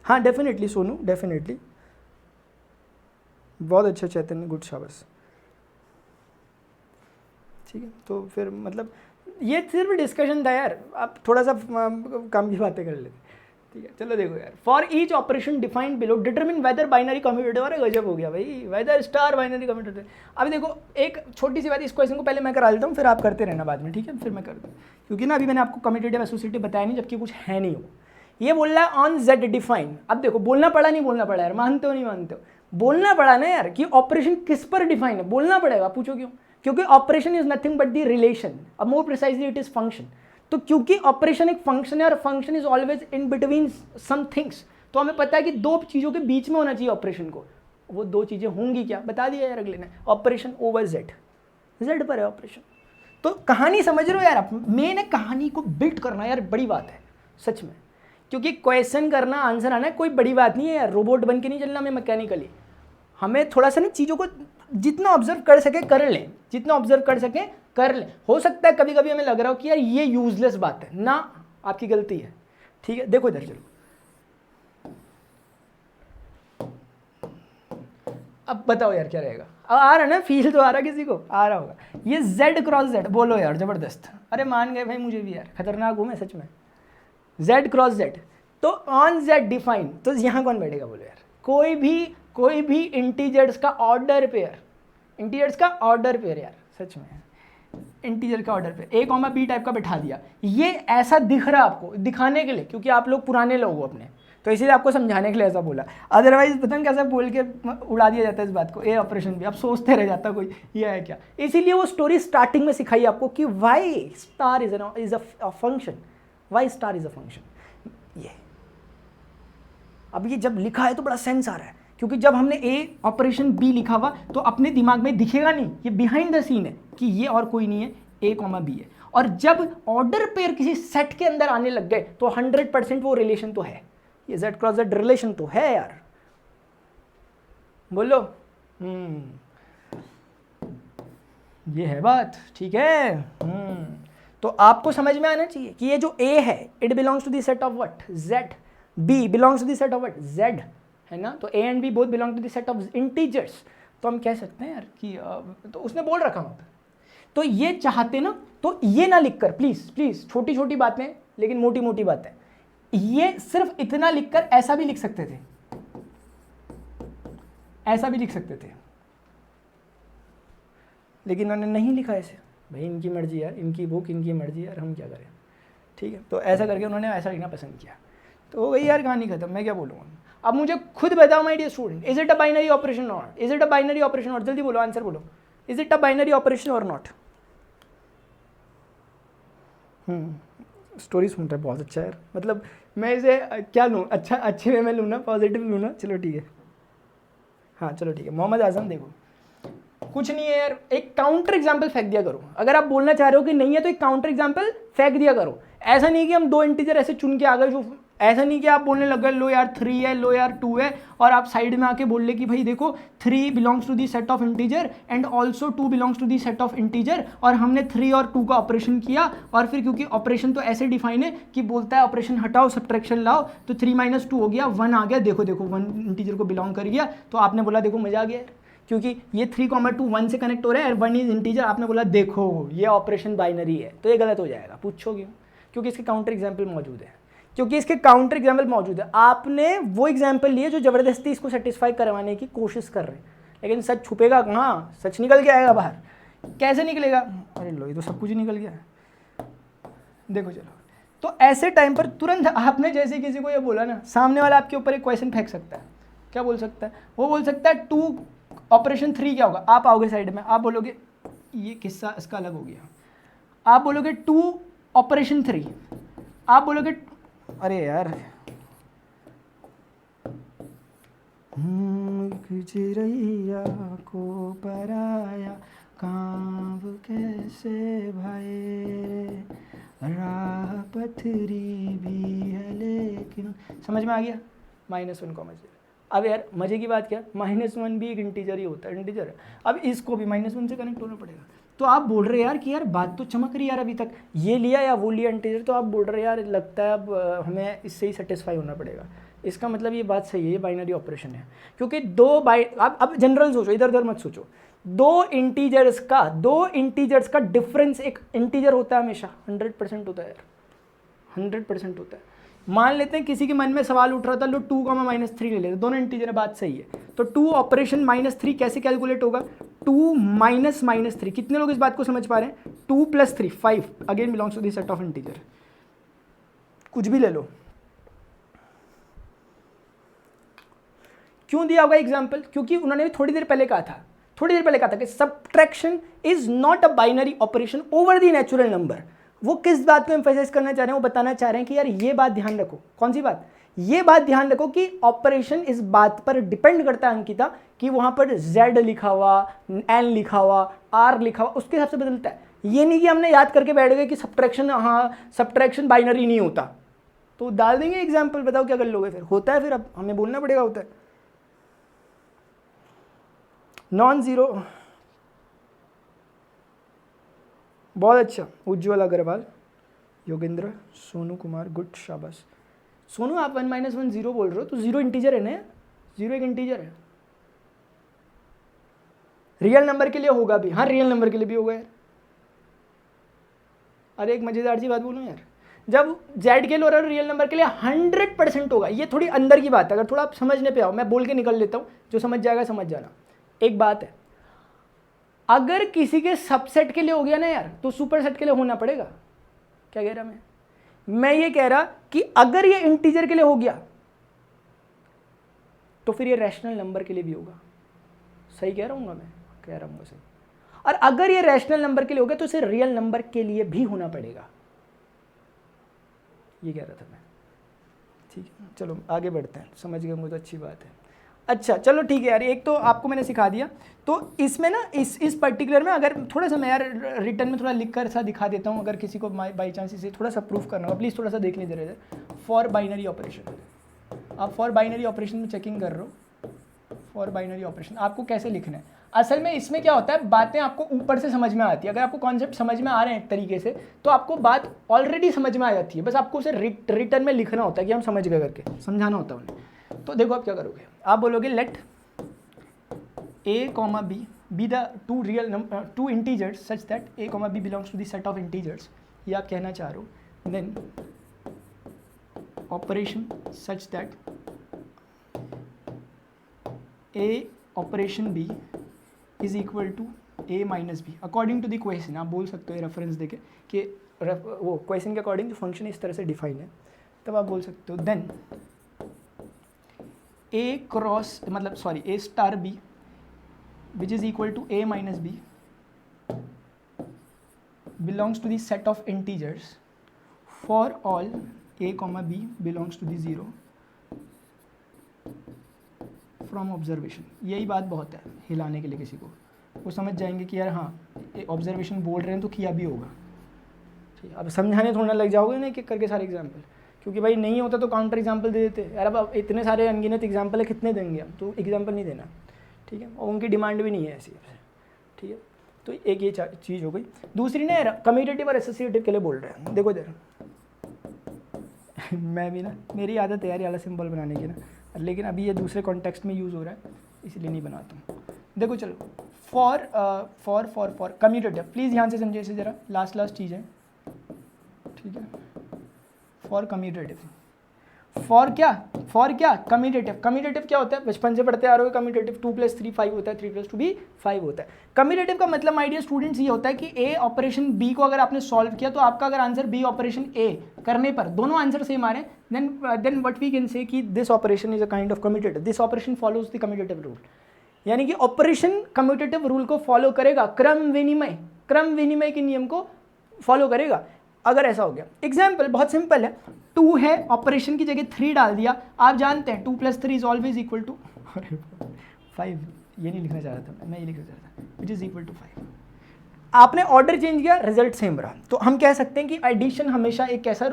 हाँ डेफिनेटली सोनू, डेफिनेटली, बहुत अच्छा चैतन्य, गुड, शाबाश, ठीक है। तो फिर मतलब ये सिर्फ डिस्कशन था यार, आप थोड़ा सा काम की बातें कर लेते, ठीक है चलो देखो यार, for each operation defined below determine whether binary commutative. अरे गजब हो गया भाई, वेदर स्टार बाइनरी कम्यूटेटिव। अभी देखो एक छोटी सी बात, इस क्वेश्चन को पहले मैं करा देता हूँ, फिर आप करते रहना बाद में, ठीक है, फिर मैं कर दूँ, क्योंकि ना अभी मैंने आपको कम्यूटेटिव एसोसिएटिव बताया नहीं, जबकि कुछ है नहीं हो। ये बोल रहा है ऑन जेड डिफाइन। अब देखो बोलना पड़ा नहीं बोलना पड़ा यार, मानते हो नहीं मानते हो, बोलना पड़ा ना यार कि ऑपरेशन किस पर डिफाइन है, बोलना पड़ेगा। पूछो क्यों? क्योंकि operation is nothing but the relation, अब more precisely it is function. तो क्योंकि ऑपरेशन एक फंक्शन है और function is always in between some things, तो हमें पता है कि दो चीज़ों के बीच में होना चाहिए ऑपरेशन को। वो दो चीज़ें होंगी क्या, बता दिया यार अगले ने, ऑपरेशन ओवर जेड, जेड पर है ऑपरेशन। तो कहानी समझ रहे हो यार आप, मेन है कहानी को बिल्ड करना यार, बड़ी बात है सच में, क्योंकि क्वेश्चन करना आंसर आना कोई बड़ी बात नहीं है यार, रोबोट बन के नहीं चलना हमें मैकेनिकली। हमें थोड़ा सा ना चीज़ों को जितना ऑब्जर्व कर सके कर लें, जितना ऑब्जर्व कर सके कर लें। हो सकता है कभी कभी हमें लग रहा हो कि यार ये यूजलेस बात है ना, आपकी गलती है, ठीक है। देखो इधर चलो, अब बताओ यार क्या रहेगा। अब आ रहा है ना, फील तो आ रहा, किसी को आ रहा होगा। ये z क्रॉस z, बोलो यार जबरदस्त, अरे मान गए भाई, मुझे भी यार खतरनाक हूँ मैं सच में। z क्रॉस z, तो ऑन z डिफाइन, तो यहाँ कौन बैठेगा बोलो यार, कोई भी इंटीजर्स का ऑर्डर पेयर, इंटीजर्स का ऑर्डर पेयर यार, सच में इंटीजर का order pair a comma b type का बैठा दिया। ये ऐसा दिख रहा है आपको दिखाने के लिए, क्योंकि आप लोग पुराने लोग हो अपने, तो इसीलिए आपको समझाने के लिए ऐसा बोला। अदरवाइज पता नहीं कैसे बोल के उड़ा दिया जाता है इस बात को, ए ऑपरेशन भी, अब सोचते रह जाता कोई ये है क्या। इसीलिए वो स्टोरी स्टार्टिंग में सिखाई आपको कि Y star is a function, Y star is a function. ये अब ये जब लिखा है तो बड़ा सेंस आ रहा है, क्योंकि जब हमने ए ऑपरेशन बी लिखा हुआ तो अपने दिमाग में दिखेगा नहीं, ये बिहाइंड द सीन है कि ये और कोई नहीं है, ए कॉमा बी है। और जब ऑर्डर पेयर किसी सेट के अंदर आने लग गए तो 100% वो रिलेशन तो है, ये z क्रॉस z रिलेशन तो है यार, बोलो। ये है बात, ठीक है। तो आपको समझ में आना चाहिए कि ये जो a है it belongs to the set of what, z, b belongs to the set of what, z, है ना। तो a and b both belong to the set of integers. तो हम कह सकते हैं यार कि तो उसने बोल रखा होता, तो ये चाहते ना, तो ये ना लिखकर प्लीज छोटी छोटी बातें लेकिन मोटी मोटी बातें, ये सिर्फ इतना लिखकर ऐसा भी लिख सकते थे, ऐसा भी लिख सकते थे, लेकिन उन्होंने नहीं लिखा ऐसे। भाई इनकी मर्जी यार, इनकी बुक इनकी मर्जी यार, हम क्या करें, ठीक है। तो ऐसा करके उन्होंने ऐसा लिखना पसंद किया, तो हो गई यार कहानी खत्म, मैं क्या बोलूँगा। अब मुझे खुद बताओ my dear student, is it a binary operation not, is it a binary operation not, जल्दी बोलो आंसर बोलो, is it a binary operation और नॉट। स्टोरी सुनता है बहुत अच्छा यार, मतलब मैं इसे क्या लूँ, अच्छा अच्छे वे में लूँ ना, पॉजिटिव लूँ ना, चलो ठीक है, हाँ चलो ठीक है। मोहम्मद आजम देखो कुछ नहीं है यार, एक काउंटर एग्जाम्पल फेंक दिया करो, अगर आप बोलना चाह रहे हो कि नहीं है तो एक काउंटर एग्जाम्पल फेंक दिया करो। ऐसा नहीं कि हम दो इंटीजर ऐसे चुन के आ गए, जो ऐसा नहीं कि आप बोलने लग गए लो यार 3 है, लो यार 2 है, और आप साइड में आके बोल ले कि भाई देखो 3 belongs to the set of integer and also 2 belongs to the set of integer, और हमने 3 और 2 का ऑपरेशन किया, और फिर क्योंकि ऑपरेशन तो ऐसे डिफाइन है कि बोलता है ऑपरेशन हटाओ सब्ट्रैक्शन लाओ, तो 3 - 2 हो गया, 1 आ गया, देखो 1 इंटीजर को बिलोंग कर गया, तो आपने बोला देखो मजा आ गया, क्योंकि ये 3, 2 1 से कनेक्ट हो रहा है और 1 इज इंटीजर, आपने बोला देखो ये ऑपरेशन बाइनरी है, तो ये गलत हो जाएगा। पूछो क्यों? क्योंकि इसके काउंटर एग्जाम्पल मौजूद है, क्योंकि इसके काउंटर एग्जाम्पल मौजूद है। आपने वो एग्जाम्पल लिए जो ज़बरदस्ती इसको सेटिस्फाई करवाने की कोशिश कर रहे हैं, लेकिन सच छुपेगा कहाँ, सच निकल के आएगा बाहर। कैसे निकलेगा? अरे लो ये तो सब कुछ ही निकल गया है, देखो चलो। तो ऐसे टाइम पर तुरंत आपने जैसे किसी को ये बोला ना, सामने वाला आपके ऊपर एक क्वेश्चन फेंक सकता है। क्या बोल सकता है? वो बोल सकता है 2 ऑपरेशन 3 क्या होगा। आप आओगे साइड में, आप बोलोगे ये किस्सा इसका अलग हो गया, आप बोलोगे 2 ऑपरेशन 3, आप बोलोगे अरे यार गुजरैया को पराया कांव कैसे भाई, राह पथरी भी है लेकिन, समझ में आ गया? -1, अब यार मजे की बात क्या, -1 भी एक इंटीजर ही होता है, इंटीजर है। अब इसको भी -1 से कनेक्ट होना पड़ेगा। तो आप बोल रहे यार कि यार बात तो चमक रही यार, अभी तक ये लिया या वो लिया इंटीजर, तो आप बोल रहे यार लगता है अब हमें इससे ही सेटिस्फाई होना पड़ेगा। इसका मतलब ये बात सही है, ये बाइनरी ऑपरेशन है, क्योंकि अब जनरल सोचो, इधर उधर मत सोचो। 2 इंटीजर्स का डिफरेंस, एक इंटीजर होता है हमेशा 100% होता है यार, 100% होता है। मान लेते हैं किसी के मन में सवाल उठ रहा था, लो 2 -3 ले लेते, दोनों इंटीजर है, बात सही है। तो 2 ऑपरेशन -3 कैसे कैलकुलेट होगा? 2 -3, कितने लोग इस बात को समझ पा रहे हैं? 2 + 3 5, again belongs to the set of integer. कुछ भी ले लो। क्यों दिया होगा एग्जाम्पल? क्योंकि उन्होंने थोड़ी देर पहले कहा था कि subtraction is not a binary operation over the natural number. वो किस बात को एम्फेसाइज करना चाह रहे हैं? वो बताना चाह रहे हैं कि यार ये बात ध्यान रखो। कौन सी बात? ये बात ध्यान रखो कि ऑपरेशन इस बात पर डिपेंड करता है अंकिता कि वहां पर z लिखा हुआ, n लिखा हुआ, r लिखा हुआ, उसके हिसाब से बदलता है। ये नहीं कि हमने याद करके बैठ गए कि सब्ट्रैक्शन बाइनरी नहीं होता। तो डाल देंगे एग्जाम्पल, बताओ क्या कर लोगे फिर? होता है, फिर अब हमें बोलना पड़ेगा होता है। नॉन जीरो, बहुत अच्छा। उज्ज्वल अग्रवाल, योगेंद्र, सोनू कुमार, गुड, शाबाश। सोनू आप 1 - 1 0 बोल रहे हो, तो 0 इंटीजर है ना? 0 एक इंटीजर है। रियल नंबर के लिए होगा भी, हाँ रियल नंबर के लिए भी होगा यार। अरे एक मजेदार सी बात बोलूं यार, जब जेड के लिए और रियल नंबर के लिए 100% होगा। ये थोड़ी अंदर की बात है, अगर थोड़ा आप समझने पे आओ, मैं बोल के निकल लेता हूँ, जो समझ जाएगा समझ जाना। एक बात है, अगर किसी के सबसेट के लिए हो गया ना यार, तो सुपरसेट के लिए होना पड़ेगा। क्या कह रहा मैं ये कह रहा कि अगर ये इंटीजर के लिए हो गया तो फिर ये रैशनल नंबर के लिए भी होगा। सही कह रहा हूँ मैं? कह रहा हूँ सही। और अगर ये रैशनल नंबर के लिए हो गया तो इसे रियल नंबर के लिए भी होना पड़ेगा। ये कह रहा था मैं। ठीक है, चलो आगे बढ़ते हैं। समझ गए मुझे, तो अच्छी बात है। अच्छा चलो ठीक है यार, एक तो आपको मैंने सिखा दिया। तो इसमें ना इस पर्टिकुलर में अगर थोड़ा सा मैं यार रिटर्न में थोड़ा लिख कर सा दिखा देता हूँ, अगर किसी को बाई चांस इसे थोड़ा सा प्रूफ करना होगा, प्लीज़ थोड़ा सा देख लीजिए इधर। फॉर बाइनरी ऑपरेशन, आप फॉर बाइनरी ऑपरेशन में चेकिंग कर रहे हो। फॉर बाइनरी ऑपरेशन आपको कैसे लिखना है? असल में इसमें क्या होता है, बातें आपको ऊपर से समझ में आती है। अगर आपको कॉन्सेप्ट समझ में आ रहे हैं एक तरीके से, तो आपको बात ऑलरेडी समझ में आ जाती है, बस आपको उसे रिटर्न में लिखना होता है कि हम समझ गए करके, समझाना होता है उन्हें। तो देखो आप क्या करोगे, आप बोलोगे late a, b be the two integers such that a, b belongs to the set of integers। ये आप कहना चाह रहे हो। then operation such that a operation b is equal to a minus b according to the question। आप बोल सकते हो रेफरेंस देके कि वो क्वेश्चन के अकॉर्डिंग जो फंक्शन इस तरह से डिफाइन है, तब आप बोल सकते हो then a star b which is equal to a minus b belongs to the set of integers for all a, b belongs to the 0 from observation। यही बात बहुत है हिलाने के लिए, किसी को वो समझ जाएंगे कि यार हाँ ऑब्जर्वेशन बोल रहे हैं तो किया भी होगा। ठीक है, अब समझाने थोड़ा लग जाओगे ना एक करके सारे एग्जाम्पल, क्योंकि भाई नहीं होता तो काउंटर एग्जाम्पल दे देते यार। अब इतने सारे अनगिनत एग्जाम्पल है, कितने देंगे हम? तो एग्जाम्पल नहीं देना, ठीक है, और उनकी डिमांड भी नहीं है ऐसी। ठीक है, तो एक ये चीज़ हो गई। दूसरी ना यार कम्यूटेटिव और एसोसिएटिव के लिए बोल रहे हैं। देखो इधर मैं भी ना, मेरी आदत है यार वाला सिंबल बनाने की ना, लेकिन अभी ये दूसरे कॉन्टेक्स्ट में यूज़ हो रहा है इसलिए नहीं बनाता हूँ। देखो चलो फॉर कम्यूटेटिव, प्लीज़ ध्यान से समझिए इसे ज़रा, लास्ट चीज़ है। ठीक है, फॉर कम्यूटेटिव, फॉर क्या कम्यूटेटिव। कम्यूटेटिव क्या होता है? बचपन से पढ़ते आ रहे हो कम्यूटेटिव 2 + 3 5 होता है, 3 + 2 भी 5 होता है। कम्यूटेटिव का मतलब माय डियर स्टूडेंट्स ये होता है कि ए ऑपरेशन बी को अगर आपने सॉल्व किया तो आपका अगर आंसर बी ऑपरेशन ए करने पर दोनों आंसर सेम आ रहे हैं, देन व्हाट वी कैन से कि this operation is a kind of commutative, this operation follows the commutative rule. यानी कि ऑपरेशन कम्यूटेटिव रूल को फॉलो करेगा, क्रम विनिमय के नियम को फॉलो करेगा। अगर ऐसा हो गया, एग्जाम्पल बहुत सिंपल है, 2 है, ऑपरेशन की जगह 3 डाल दिया। आप जानते हैं 2 + 3 इज ऑलवेज इक्वल टू 5। ये नहीं लिखना चाह रहा था मैं ये लिखना चाह रहा था विच इज इक्वल टू 5। आपने ऑर्डर चेंज किया, रिजल्ट सेम रहा। तो हम कह सकते हैं कि एडिशन हमेशा एक कैसा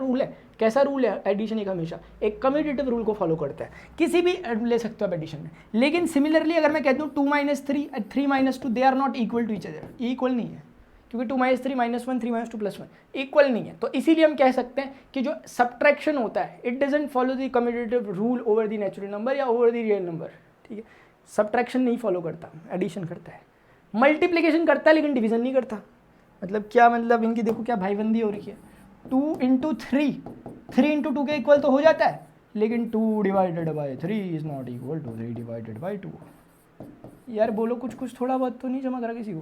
रूल है एडिशन एक हमेशा एक कम्यूटेटिव रूल को फॉलो करता है। किसी भी ले सकते हो आप एडिशन में। लेकिन सिमिलरली अगर मैं कहता हूँ 2 - 3 3 - 2 they are not equal to each other, equal नहीं है, क्योंकि 2 - 3 - 1 3 - 2 + 1 इक्वल नहीं है। तो इसीलिए हम कह सकते हैं कि जो सब्ट्रैक्शन होता है it doesn't follow the commutative rule over the natural number या ओवर द रियल नंबर। ठीक है, सब्ट्रैक्शन नहीं फॉलो करता, एडिशन करता है। मल्टीप्लिकेशन करता है लेकिन डिवीजन नहीं करता। मतलब क्या मतलब, इनकी देखो क्या भाईबंदी हो रही है। 2 × 3 3 इंटू 2 के इक्वल तो हो जाता है, लेकिन 2 divided by 3 is not equal to 3 divided by 2। यार बोलो कुछ कुछ थोड़ा बहुत तो नहीं चमक रहा किसी को?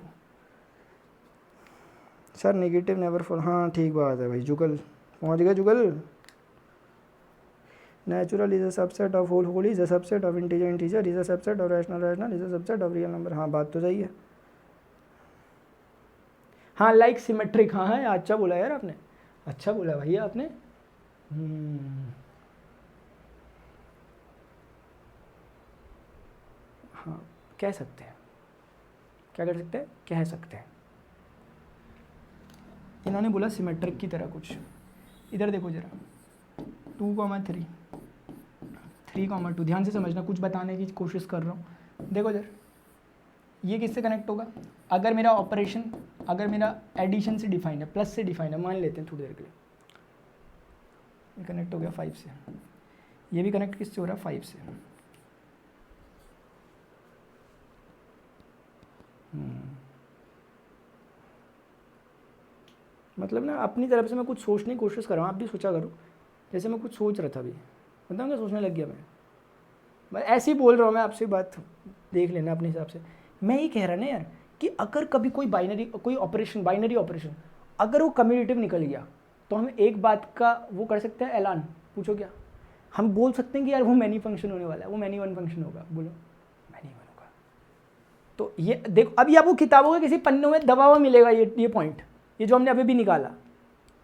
सर नेगेटिव नेवर फॉल, हाँ ठीक बात है भाई। जुगल पहुंच गया Jugal. Natural is a subset of whole is a subset of integer is a subset of rational is a subset of real number. हाँ बात तो सही है। हाँ लाइक सिमेट्रिक, हाँ है, अच्छा बोला यार आपने, अच्छा बोला भैया आपने। हाँ कह सकते हैं, क्या कर सकते हैं, कह सकते हैं। इन्होंने बोला सिमेट्रिक की तरह कुछ। इधर देखो जरा 2,3 3,2, ध्यान से समझना, कुछ बताने की कोशिश कर रहा हूँ। देखो जरा ये किससे कनेक्ट होगा? अगर मेरा ऑपरेशन, अगर मेरा एडिशन से डिफाइन है, प्लस से डिफाइन है, मान लेते हैं थोड़ी देर के लिए, ये कनेक्ट हो गया 5 से, ये भी कनेक्ट किससे हो रहा है? 5 से। मतलब ना अपनी तरफ से मैं कुछ सोचने की कोशिश कर रहा हूँ, आप भी सोचा करो। जैसे मैं कुछ सोच रहा था अभी, बताऊँ क्या सोचने लग गया मैं ऐसे ही बोल रहा हूँ, मैं आपसे बात देख लेना अपने हिसाब से। मैं ये कह रहा ना यार कि अगर कभी कोई बाइनरी ऑपरेशन अगर वो कम्यूटेटिव निकल गया, तो हम एक बात का वो कर सकते हैं ऐलान, पूछो क्या? हम बोल सकते हैं कि यार वो मैनी फंक्शन होने वाला है, वो मैनी वन फंक्शन होगा। बोलो मैनी वन होगा। तो ये देखो, अभी आपको किताबों के किसी पन्नों में दबा हुआ मिलेगा ये पॉइंट, ये जो हमने अभी भी निकाला,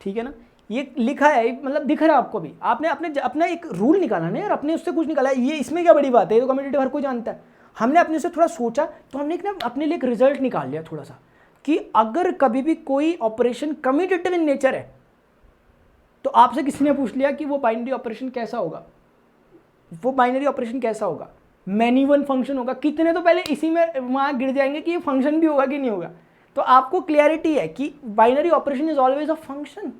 ठीक है ना, ये लिखा है, मतलब दिख रहा है आपको भी। आपने अपना एक रूल निकाला ना यार, अपने उससे कुछ निकाला है, ये इसमें क्या बड़ी बात है, ये तो कम्यूटेटिव हर कोई जानता है। हमने अपने से थोड़ा सोचा, तो हमने अपने लिए एक रिजल्ट निकाल लिया थोड़ा सा, कि अगर कभी भी कोई ऑपरेशन कम्यूटेटिव इन नेचर है, तो आपसे किसी ने पूछ लिया कि वो बाइनरी ऑपरेशन कैसा होगा, वो बाइनरी ऑपरेशन कैसा होगा, मैनी वन फंक्शन होगा। कितने तो पहले इसी में वहां गिर जाएंगे कि ये फंक्शन भी होगा कि नहीं होगा। तो आपको क्लियरिटी है कि binary operation is always a function,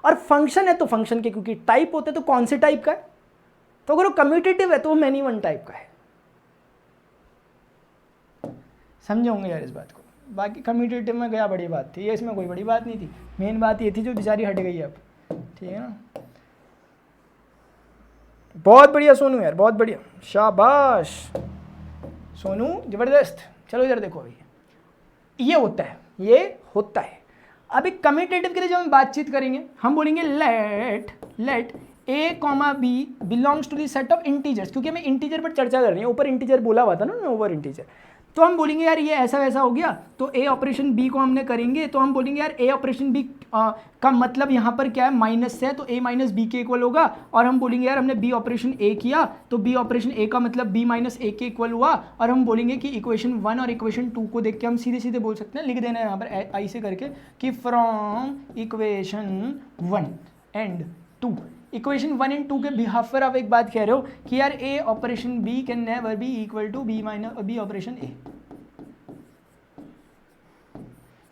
और फंक्शन है तो फंक्शन के क्योंकि टाइप होते हैं, तो कौन से टाइप का है? तो अगर वो कम्यूटेटिव है तो वो मैनी वन टाइप का है। समझे होंगे यार इस बात को। बाकी कम्यूटेटिव में क्या बड़ी बात थी, ये इसमें कोई बड़ी बात नहीं थी। मेन बात ये थी जो बेचारी हट गई है अब, ठीक है ना। बहुत बढ़िया सोनू यार, बहुत बढ़िया, शाबाश सोनू, जबरदस्त। चलो इधर देखो, अभी ये होता है, ये होता है। अब एक कम्यूटेटिव के लिए जब हम बातचीत करेंगे, हम बोलेंगे let a, b belongs to the set of integers, क्योंकि हमें इंटीजर पर चर्चा कर रही है, ऊपर इंटीजर बोला हुआ था ना, ओवर इंटीजर। तो हम बोलेंगे यार ये ऐसा वैसा हो गया, तो ए ऑपरेशन बी को हमने करेंगे, तो हम बोलेंगे यार ए ऑपरेशन बी का मतलब यहाँ पर क्या है, माइनस से है, तो ए माइनस बी के इक्वल होगा। और हम बोलेंगे यार हमने बी ऑपरेशन ए किया, तो बी ऑपरेशन ए का मतलब बी माइनस ए के इक्वल हुआ। और हम बोलेंगे कि इक्वेशन 1 और इक्वेशन 2 को देख के हम सीधे सीधे बोल सकते हैं, लिख देना है यहाँ पर आई से करके, कि from equation 1 and 2, equation 1 and 2 के बिहाफ पर आप एक बात कह रहे हो कि यार A operation B can never be equal to B minus B operation A,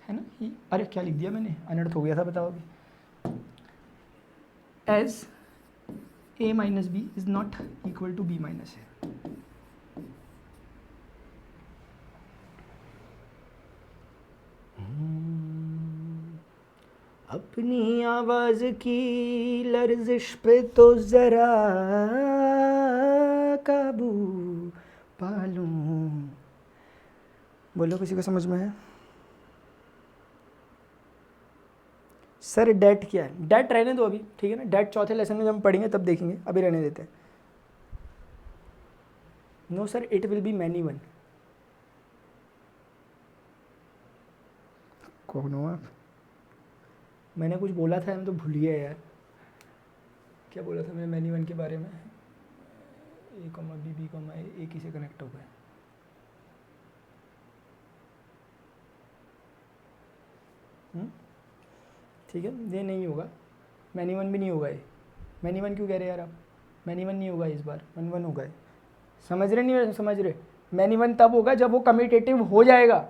है ना। अरे क्या लिख दिया मैंने, अनर्थ हो गया था, बताओ अभी। As a minus b is not equal to B minus a. अपनी आवाज की लर्जिश पे तो जरा काबू पालूं। बोलो किसी को समझ में है? सर डेट क्या है? डेट रहने दो अभी, ठीक है ना, डेट चौथे लेसन में जब हम पढ़ेंगे तब देखेंगे, अभी रहने देते हैं। No sir, it will be many one. कौन हो आप? मैंने कुछ बोला था, हम तो भूल गया यार, क्या बोला था मैं मैनी वन के बारे में? ए कॉमा बी कॉमा ए एक ही से कनेक्ट हो गए। ठीक है, ये नहीं होगा, मैनी वन भी नहीं होगा ये। मैनी वन क्यों कह रहे यार आप? मैनी वन नहीं होगा इस बार, वन वन होगा। समझ रहे नहीं समझ रहे? मैनी वन तब होगा जब वो कम्यूटेटिव हो जाएगा,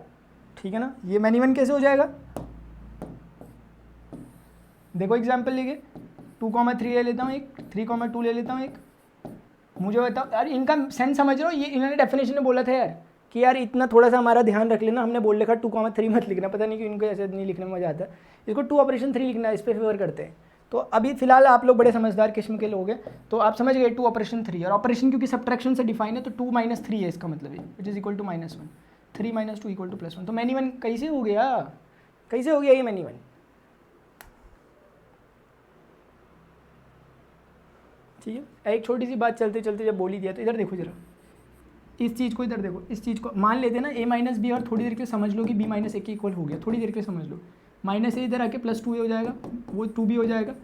ठीक है ना। ये मैनी वन कैसे हो जाएगा? देखो एग्जाम्पल लेके 2,3 ले लेता हूँ एक, 3,2 ले लेता हूँ एक। मुझे बताओ यार, इनका सेंस समझ रहे हो? ये इन्होंने डेफिनेशन में बोला था यार कि यार इतना थोड़ा सा हमारा ध्यान रख लेना, हमने बोल रखा 2,3 मत लिखना, पता नहीं कि इनको ऐसे नहीं लिखने में मजा आता है। इसको 2 ऑपरेशन 3 लिखना है, इस पर फेवर करते हैं। तो अभी फिलहाल आप लोग बड़े समझदार किस्म के लोग हैं, तो आप समझ गए 2 ऑपरेशन 3, और ऑपरेशन क्योंकि सब्ट्रैक्शन से डिफाइन है तो 2 - 3 है इसका मतलब, विच इज इक्वल टू -1, 3 - 2 = +1। तो मैनी वन कैसे हो गया, कैसे हो गया ये मैनी वन? ठीक है, एक छोटी सी बात चलते चलते जब बोल ही दिया तो इधर देखो जरा, इस चीज़ को इधर देखो, इस चीज़ को मान लेते ना a - b, और थोड़ी देर के समझ लो कि b - a के इक्वल हो गया, थोड़ी देर के समझ लो, -a इधर आके +2a हो जाएगा, वो 2b हो जाएगा,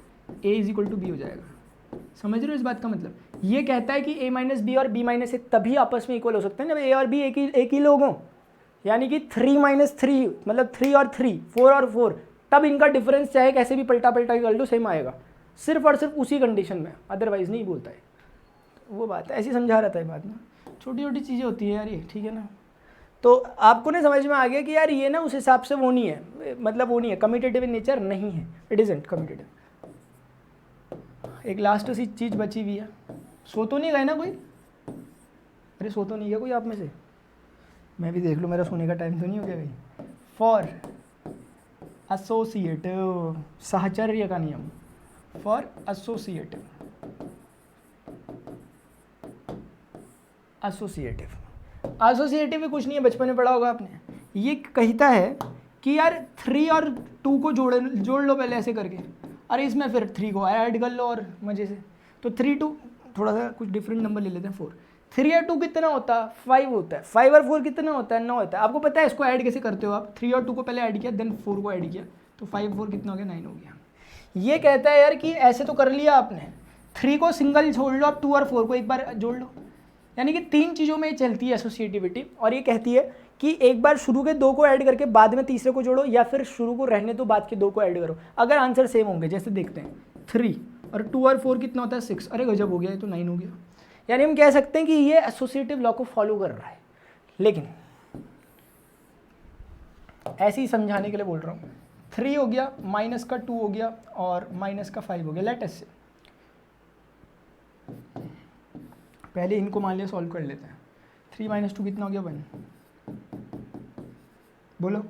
a = b हो जाएगा। समझ रहे हो इस बात का मतलब? ये कहता है कि a - b और b - a तभी आपस में इक्वल हो सकते हैं जब a और b एक ही लोग हों, यानी कि 3 - 3 मतलब 3 और 3, 4 और 4, तब इनका डिफरेंस चाहे कैसे भी पलटा पलटा कर लो सेम आएगा, सिर्फ और सिर्फ उसी कंडीशन में, अदरवाइज नहीं बोलता है। वो बात है, ऐसी समझा रहा था ये बात ना, छोटी छोटी चीज़ें होती है यार ये, ठीक है ना। तो आपको ना समझ में आ गया कि यार ये ना उस हिसाब से वो नहीं है, मतलब वो नहीं है, कम्यूटेटिव इन नेचर नहीं है, इट इज़ंट कम्यूटेटिव। एक लास्ट सी चीज़ बची हुई है, सो तो नहीं गए ना कोई? अरे सो तो नहीं गया कोई आप में से? मैं भी देख लूँ मेरा सोने का टाइम तो नहीं हो गया भाई। फॉर एसोसिएटिव, साहचर्य का नियम, फॉर एसोसिएटिव, एसोसिएटिव भी कुछ नहीं है, बचपन में पढ़ा होगा आपने। ये कहता है कि यार 3 और 2 को जोड़ लो पहले ऐसे करके, अरे इसमें फिर 3 को ऐड कर लो और मज़े से। तो 3 2 थोड़ा सा कुछ डिफरेंट नंबर ले लेते हैं, 4, 3 और 2 कितना होता है? 5 होता है, 5 और 4 कितना होता है? 9 होता है। आपको पता है इसको ऐड कैसे करते हो आप? 3 और 2 को पहले ऐड किया, देन 4 को ऐड किया, तो 5 4 कितना हो गया? 9 हो गया। ये कहता है यार कि ऐसे तो कर लिया आपने, 3 को सिंगल छोड़ लो, आप 2 और 4 को एक बार जोड़ लो, यानी कि 3 चीज़ों में चलती है एसोसिएटिविटी। और ये कहती है कि एक बार शुरू के 2 को ऐड करके बाद में तीसरे को जोड़ो, या फिर शुरू को रहने दो, बाद के 2 को ऐड करो, अगर आंसर सेम होंगे। जैसे देखते हैं 3 और 2 और 4 कितना होता है? 6, अरे गजब हो गया, ये तो 9 हो गया। यानी हम कह सकते हैं कि ये एसोसिएटिव लॉ को फॉलो कर रहा है, लेकिन ऐसे ही समझाने के लिए बोल रहा हूँ। 3 हो गया, -2 हो गया और -5 हो गया। लेट अस से पहले इनको मान लिया, सॉल्व कर लेते हैं। 3 - 2 कितना हो गया? 1। बोलो,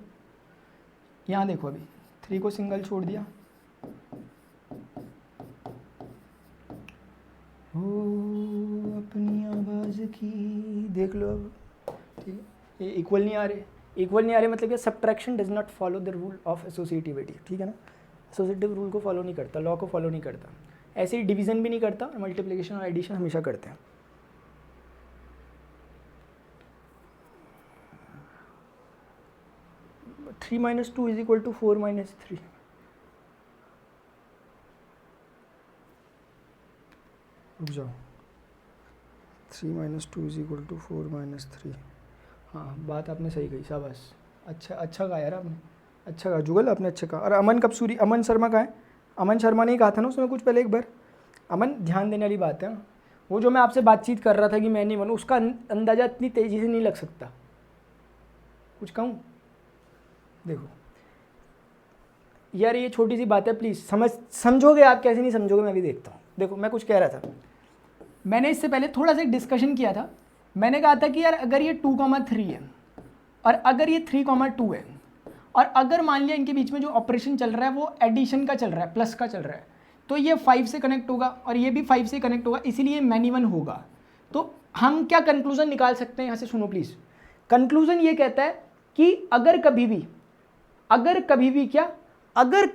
यहाँ देखो, अभी 3 को सिंगल छोड़ दिया, हो अपनी आवाज़ की देख लो अब, ठीक है। ये इक्वल नहीं आ रहे, इक्वल नहीं आ रहे मतलब कि subtraction does not follow the rule of associativity, ठीक है ना। एसोसिएटिव रूल को फॉलो नहीं करता, लॉ को फॉलो नहीं करता, ऐसे ही डिवीज़न भी नहीं करता, मल्टीप्लिकेशन और एडिशन हमेशा करते हैं। थ्री - 2 = 4 - 3। रुक जाओ, 3 - 2 = 4 - 3। हाँ, बात आपने सही कही, शाबाश, अच्छा कहा यार आपने, अच्छा कहा जुगल, आपने अच्छा कहा। और अमन कपसूरी, अमन शर्मा का है? अमन शर्मा ने कहा था ना उसमें कुछ पहले एक बार। अमन, ध्यान देने वाली बात है, वो जो मैं आपसे बातचीत कर रहा था कि मैं नहीं बनूँ, उसका अंदाज़ा इतनी तेज़ी से नहीं लग सकता। कुछ कहूँ? देखो यार, ये छोटी सी बात है, प्लीज़ समझोगे आप, कैसे नहीं समझोगे मैं भी देखता हूँ। देखो, मैं कुछ कह रहा था, मैंने इससे पहले थोड़ा सा एक डिस्कशन किया था। मैंने कहा था कि यार अगर ये 2,3 है और अगर ये 3,2 है, और अगर मान लिया इनके बीच में जो ऑपरेशन चल रहा है वो एडिशन का चल रहा है, प्लस का चल रहा है, तो ये 5 से कनेक्ट होगा और ये भी 5 से कनेक्ट होगा, इसीलिए मैनी वन होगा। तो हम क्या कंक्लूजन निकाल सकते हैं यहाँ से? सुनो प्लीज़, कंक्लूजन ये कहता है कि अगर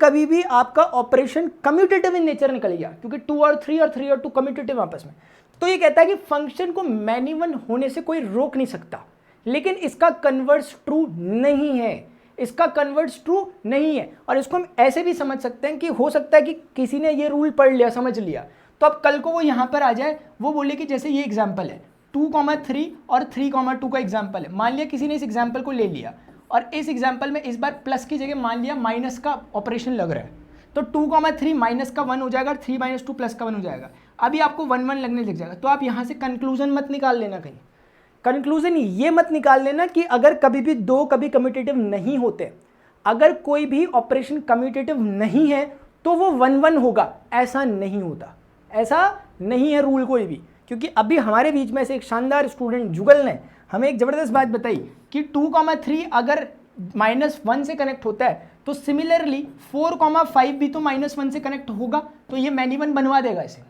कभी भी आपका ऑपरेशन कम्यूटेटिव इन नेचर निकल गया, क्योंकि 2 और 3 और 3 और 2 कम्यूटेटिव आपस में, तो ये कहता है कि फंक्शन को मैनी वन होने से कोई रोक नहीं सकता। लेकिन इसका कन्वर्स ट्रू नहीं है, इसका कन्वर्स ट्रू नहीं है। और इसको हम ऐसे भी समझ सकते हैं कि हो सकता है कि किसी ने ये रूल पढ़ लिया, समझ लिया, तो अब कल को वो यहाँ पर आ जाए, वो बोले कि जैसे ये एग्जाम्पल है 2,3 और 3,2 का एग्जाम्पल है। मान लिया किसी ने इस एग्जाम्पल को ले लिया और इस एग्जाम्पल में इस बार प्लस की जगह मान लिया माइनस का ऑपरेशन लग रहा है, तो 2,3 माइनस का 1 हो जाएगा और 3 - 2 प्लस का 1 हो जाएगा। अभी आपको 1 1 लगने लग जाएगा। तो आप यहाँ से कंक्लूजन मत निकाल लेना, कहीं कंक्लूजन ये मत निकाल लेना कि अगर कभी भी 2 कभी कम्यूटेटिव नहीं होते, अगर कोई भी ऑपरेशन कम्यूटेटिव नहीं है तो वो 1 1 होगा। ऐसा नहीं होता, ऐसा नहीं है रूल कोई भी। क्योंकि अभी हमारे बीच में से एक शानदार स्टूडेंट जुगल ने हमें एक ज़बरदस्त बात बताई कि 2,3 अगर -1 से कनेक्ट होता है तो सिमिलरली 4,5 भी तो -1 से कनेक्ट होगा, तो ये मैन इवन बनवा देगा इसे,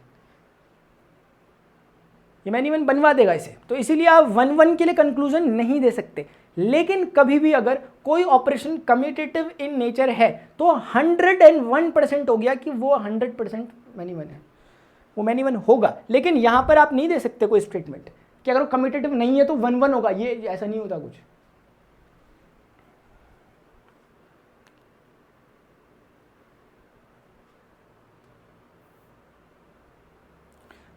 ये मैन इवन बनवा देगा इसे। तो इसीलिए आप 1-1 के लिए कंक्लूजन नहीं दे सकते। लेकिन कभी भी अगर कोई ऑपरेशन कम्यूटेटिव इन नेचर है तो 101% हो गया कि वो 100% मैन इवन है, वो मैन इवन होगा। लेकिन यहां पर आप नहीं दे सकते कोई स्टेटमेंट कि अगर वो कम्यूटेटिव नहीं है तो 1-1 होगा, ये ऐसा नहीं होता कुछ।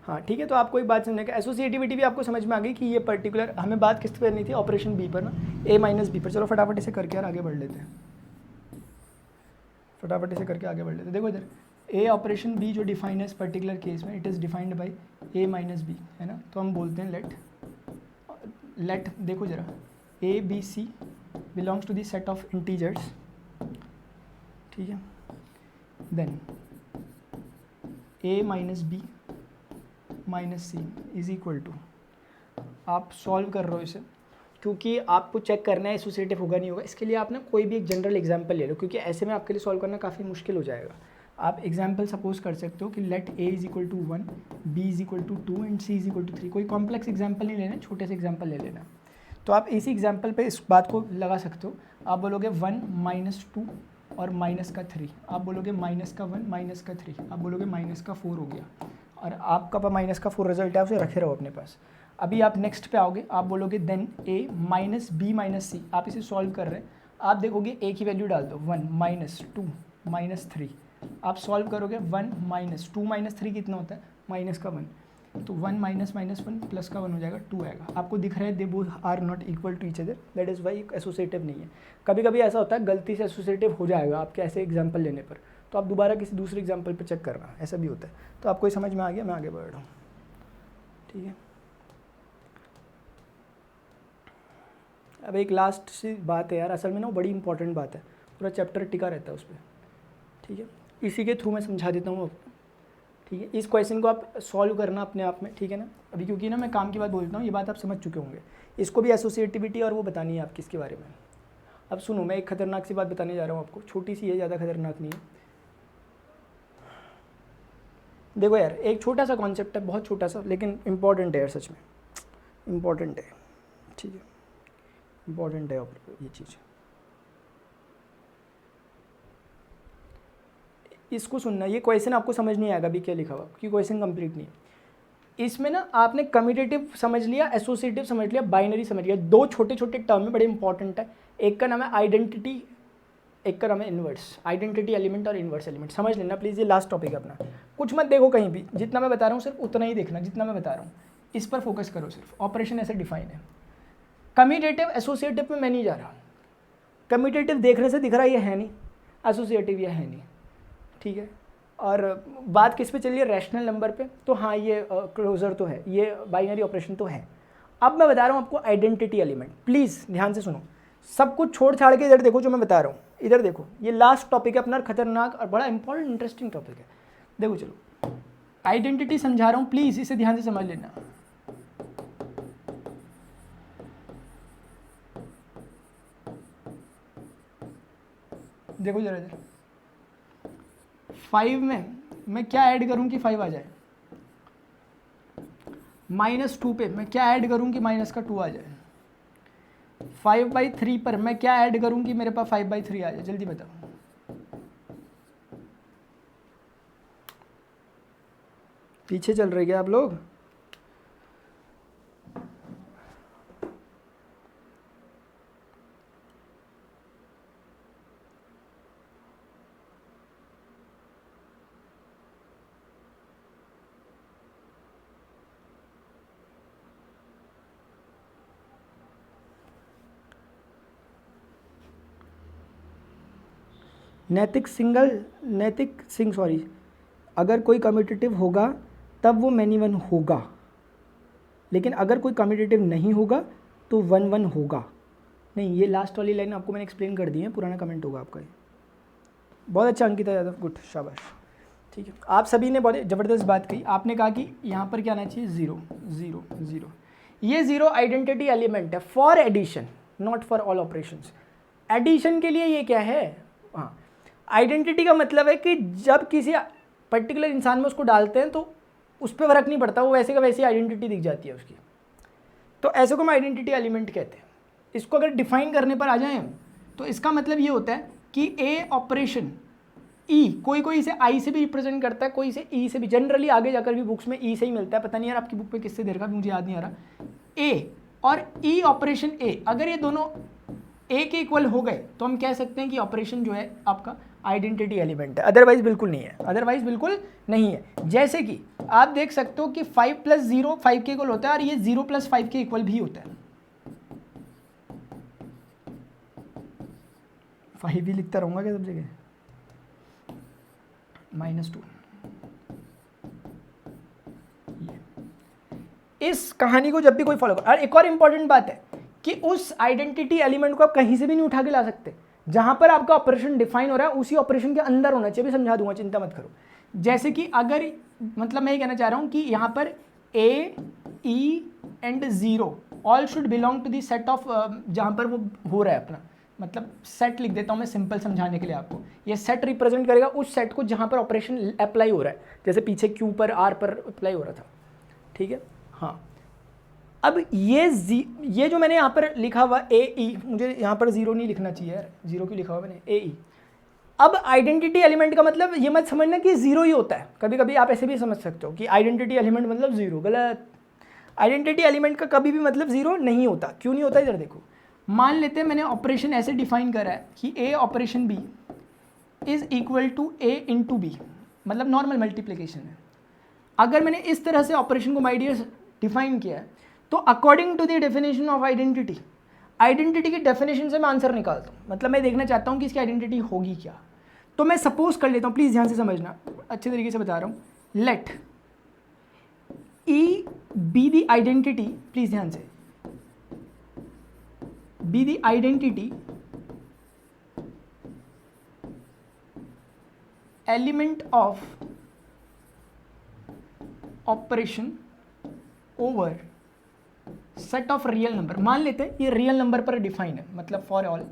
हाँ ठीक है, तो आपको एक बात समझने का, एसोसिएटिविटी भी आपको समझ में आ गई कि ये पर्टिकुलर हमें बात किस पे करनी थी, ऑपरेशन बी पर ना, ए माइनस बी पर। चलो फटाफट इसे करके यार आगे बढ़ लेते हैं, फटाफट इसे करके आगे बढ़ लेते हैं। देखो इधर ए ऑपरेशन बी जो डिफाइन है इस पर्टिकुलर केस में, it is defined by A minus B, है ना। तो हम बोलते हैं लेट देखो जरा, A B C belongs to the set of integers, ठीक है। Then A minus B minus C is equal to, आप सॉल्व कर रहे हो इसे क्योंकि आपको चेक करना है एसोसिएटिव होगा नहीं होगा। इसके लिए आप ना कोई भी एक जनरल एग्जांपल ले लो, क्योंकि ऐसे में आपके लिए सॉल्व करना काफ़ी मुश्किल हो जाएगा। आप एग्जांपल सपोज कर सकते हो कि let A is equal to 1, B is equal to 2 and C is equal to 3। कोई कॉम्प्लेक्स एग्जाम्पल नहीं लेना, छोटे से एग्जाम्पल ले लेना। तो आप इसी एग्जाम्पल पे इस बात को लगा सकते हो। आप बोलोगे 1 - 2 और -3, आप बोलोगे -1 -3, आप बोलोगे -4 हो गया, और आपका -4 रिजल्ट है, उसे रखे रहो अपने पास। अभी आप नेक्स्ट पे आओगे, आप बोलोगे then A minus B minus सी, आप इसे सॉल्व कर रहे हैं, आप देखोगे ए की वैल्यू डाल दो 1 -2 -3, आप सॉल्व करोगे 1 - 2 - 3 कितना होता है -1, तो 1 - -1 प्लस का 1 हो जाएगा 2 आएगा। आपको दिख रहा है they both are not equal to each other, that is why associative नहीं है। कभी कभी ऐसा होता है गलती से एसोसिएटिव हो जाएगा आपके ऐसे एग्जाम्पल लेने पर, तो आप दोबारा किसी दूसरे एग्जाम्पल पर चेक करना, ऐसा भी होता है। तो आपको समझ में आ गया, मैं आगे बढ़ रहा हूँ, ठीक है। अब एक लास्ट सी बात है यार, असल में ना वो बड़ी इंपॉर्टेंट बात है, पूरा चैप्टर टिका रहता है उस पर, ठीक है। इसी के थ्रू मैं समझा देता हूँ आपको, ठीक है। इस क्वेश्चन को आप सॉल्व करना अपने आप में, ठीक है ना। अभी क्योंकि ना मैं काम की बात बोलता हूँ, ये बात आप समझ चुके होंगे। इसको भी एसोसिएटिविटी और वो बतानी है आपकी इसके बारे में। अब सुनो, मैं एक खतरनाक सी बात बताने जा रहा हूँ आपको, छोटी सी है, ज़्यादा खतरनाक नहीं है। देखो यार, एक छोटा सा कॉन्सेप्ट है, बहुत छोटा सा, लेकिन इम्पॉर्टेंट है यार, सच में इम्पॉर्टेंट है, ठीक है, इम्पॉर्टेंट है ये चीज़। इसको सुनना, ये क्वेश्चन आपको समझ नहीं आएगा अभी क्या लिखा हुआ, क्योंकि क्वेश्चन कंप्लीट नहीं है। इसमें ना आपने कम्यूटेटिव समझ लिया, एसोसिएटिव समझ लिया, बाइनरी समझ लिया। दो छोटे छोटे टर्म में बड़े इंपॉर्टेंट है, एक का नाम है आइडेंटिटी, एक का नाम है इन्वर्स। आइडेंटिटी एलिमेंट और इन्वर्स एलिमेंट समझ लेना प्लीज़, ये लास्ट टॉपिक है अपना। कुछ मत देखो कहीं भी, जितना मैं बता रहा हूँ सिर्फ उतना ही देखना जितना मैं बता रहा हूँ, इस पर फोकस करो सिर्फ। ऑपरेशन ऐसे डिफाइन है, कम्यूटेटिव एसोसिएटिव में मैं नहीं जा रहा। कम्यूटेटिव देखने से दिख रहा है ये है नहीं, एसोसिएटिव ये है नहीं, ठीक है। और बात किस पे चल रही है, रैशनल नंबर पे, तो हाँ ये क्लोजर तो है, ये बाइनरी ऑपरेशन तो है। अब मैं बता रहा हूँ आपको आइडेंटिटी एलिमेंट, प्लीज़ ध्यान से सुनो, सब कुछ छोड़ छाड़ के इधर देखो जो मैं बता रहा हूँ, इधर देखो, ये लास्ट टॉपिक है अपना, खतरनाक और बड़ा इंपॉर्टेंट इंटरेस्टिंग टॉपिक है। देखो चलो, आइडेंटिटी समझा रहा हूँ, प्लीज़ इसे ध्यान से समझ लेना। देखो जरा इधर, 5 में मैं क्या ऐड करूं कि 5 आ जाए, -2 पे मैं क्या ऐड करूं कि माइनस का 2 आ जाए, 5/3 पर मैं क्या ऐड करूं कि मेरे पास 5/3 आ जाए, जल्दी बताओ। पीछे चल रहे क्या आप लोग? अगर कोई कम्यूटेटिव होगा तब वो मैनी वन होगा, लेकिन अगर कोई कम्यूटेटिव नहीं होगा तो 1-1 होगा। नहीं, ये लास्ट वाली लाइन आपको मैंने एक्सप्लेन कर दी है, पुराना कमेंट होगा आपका ये। बहुत अच्छा अंकिता यादव, गुड, शाबाश, ठीक है। आप सभी ने बहुत ज़बरदस्त बात कही, आपने कहा कि यहाँ पर क्या आना चाहिए, 0 0 0। ये 0 आइडेंटिटी एलिमेंट है for addition, not for all operations. Addition के लिए ये क्या है, हाँ, आइडेंटिटी का मतलब है कि जब किसी पर्टिकुलर इंसान में उसको डालते हैं तो उस पर फर्क नहीं पड़ता, वो वैसे का वैसी आइडेंटिटी दिख जाती है उसकी। तो ऐसे को हम आइडेंटिटी एलिमेंट कहते हैं। इसको अगर डिफाइन करने पर आ जाएं हम, तो इसका मतलब ये होता है कि ए ऑपरेशन ई, कोई इसे आई से भी रिप्रेजेंट करता है, कोई इसे ई से भी, जनरली आगे जाकर भी बुक्स में ई से ही मिलता है, पता नहीं यार आपकी बुक पे किससे दे रखा, मुझे याद नहीं आ रहा। ए और ई ऑपरेशन ए, अगर ये दोनों ए के इक्वल हो गए तो हम कह सकते हैं कि ऑपरेशन जो है आपका आइडेंटिटी एलिमेंट है, अदरवाइज बिल्कुल नहीं है, अदरवाइज बिल्कुल नहीं है। जैसे कि आप देख सकते हो कि 5 + 0 5 के इक्वल होता है, और ये 0 + 5 के इक्वल भी होता है। 5 भी लिखता रहूंगा क्या सब जगह, -2। इस कहानी को जब भी कोई फॉलो कर, और एक और इंपॉर्टेंट बात है कि उस आइडेंटिटी एलिमेंट को आप कहीं से भी नहीं उठा के ला सकते, जहां पर आपका ऑपरेशन डिफाइन हो रहा है उसी ऑपरेशन के अंदर होना चाहिए, भी समझा दूंगा, चिंता मत करो। जैसे कि अगर, मतलब मैं ये कहना चाह रहा हूं कि यहां पर a, e and 0 all should belong to the set of, जहां पर वो हो रहा है अपना, मतलब सेट लिख देता हूं मैं सिंपल समझाने के लिए आपको। ये सेट रिप्रेजेंट करेगा उस सेट को जहां पर ऑपरेशन अप्लाई हो रहा है, जैसे पीछे क्यू पर आर पर अप्लाई हो रहा था, ठीक है। हाँ, अब ये जो मैंने यहाँ पर लिखा हुआ ए ई, मुझे यहाँ पर 0 नहीं लिखना चाहिए यार, 0 क्यों लिखा हुआ मैंने, ए ई। अब आइडेंटिटी एलिमेंट का मतलब ये मत समझना कि 0 ही होता है, कभी कभी आप ऐसे भी समझ सकते हो कि आइडेंटिटी एलिमेंट मतलब 0, गलत। आइडेंटिटी एलिमेंट का कभी भी मतलब 0 नहीं होता। क्यों नहीं होता, इधर देखो। मान लेते हैं मैंने ऑपरेशन ऐसे डिफाइन करा है कि ए operation B is equal to a into b, मतलब नॉर्मल मल्टीप्लिकेशन है। अगर मैंने इस तरह से ऑपरेशन को माय डियर डिफाइन किया है, तो according to the definition of identity, identity की डेफिनेशन से मैं आंसर निकालता हूँ, मतलब मैं देखना चाहता हूँ कि इसकी आइडेंटिटी होगी क्या। तो मैं सपोज कर लेता हूँ, प्लीज़ ध्यान से समझना, अच्छे तरीके से बता रहा हूँ। Let E be the identity, please ध्यान से, be the identity element of operation over set of real number. मान लेते हैं ये रियल नंबर पर डिफाइन है, मतलब for all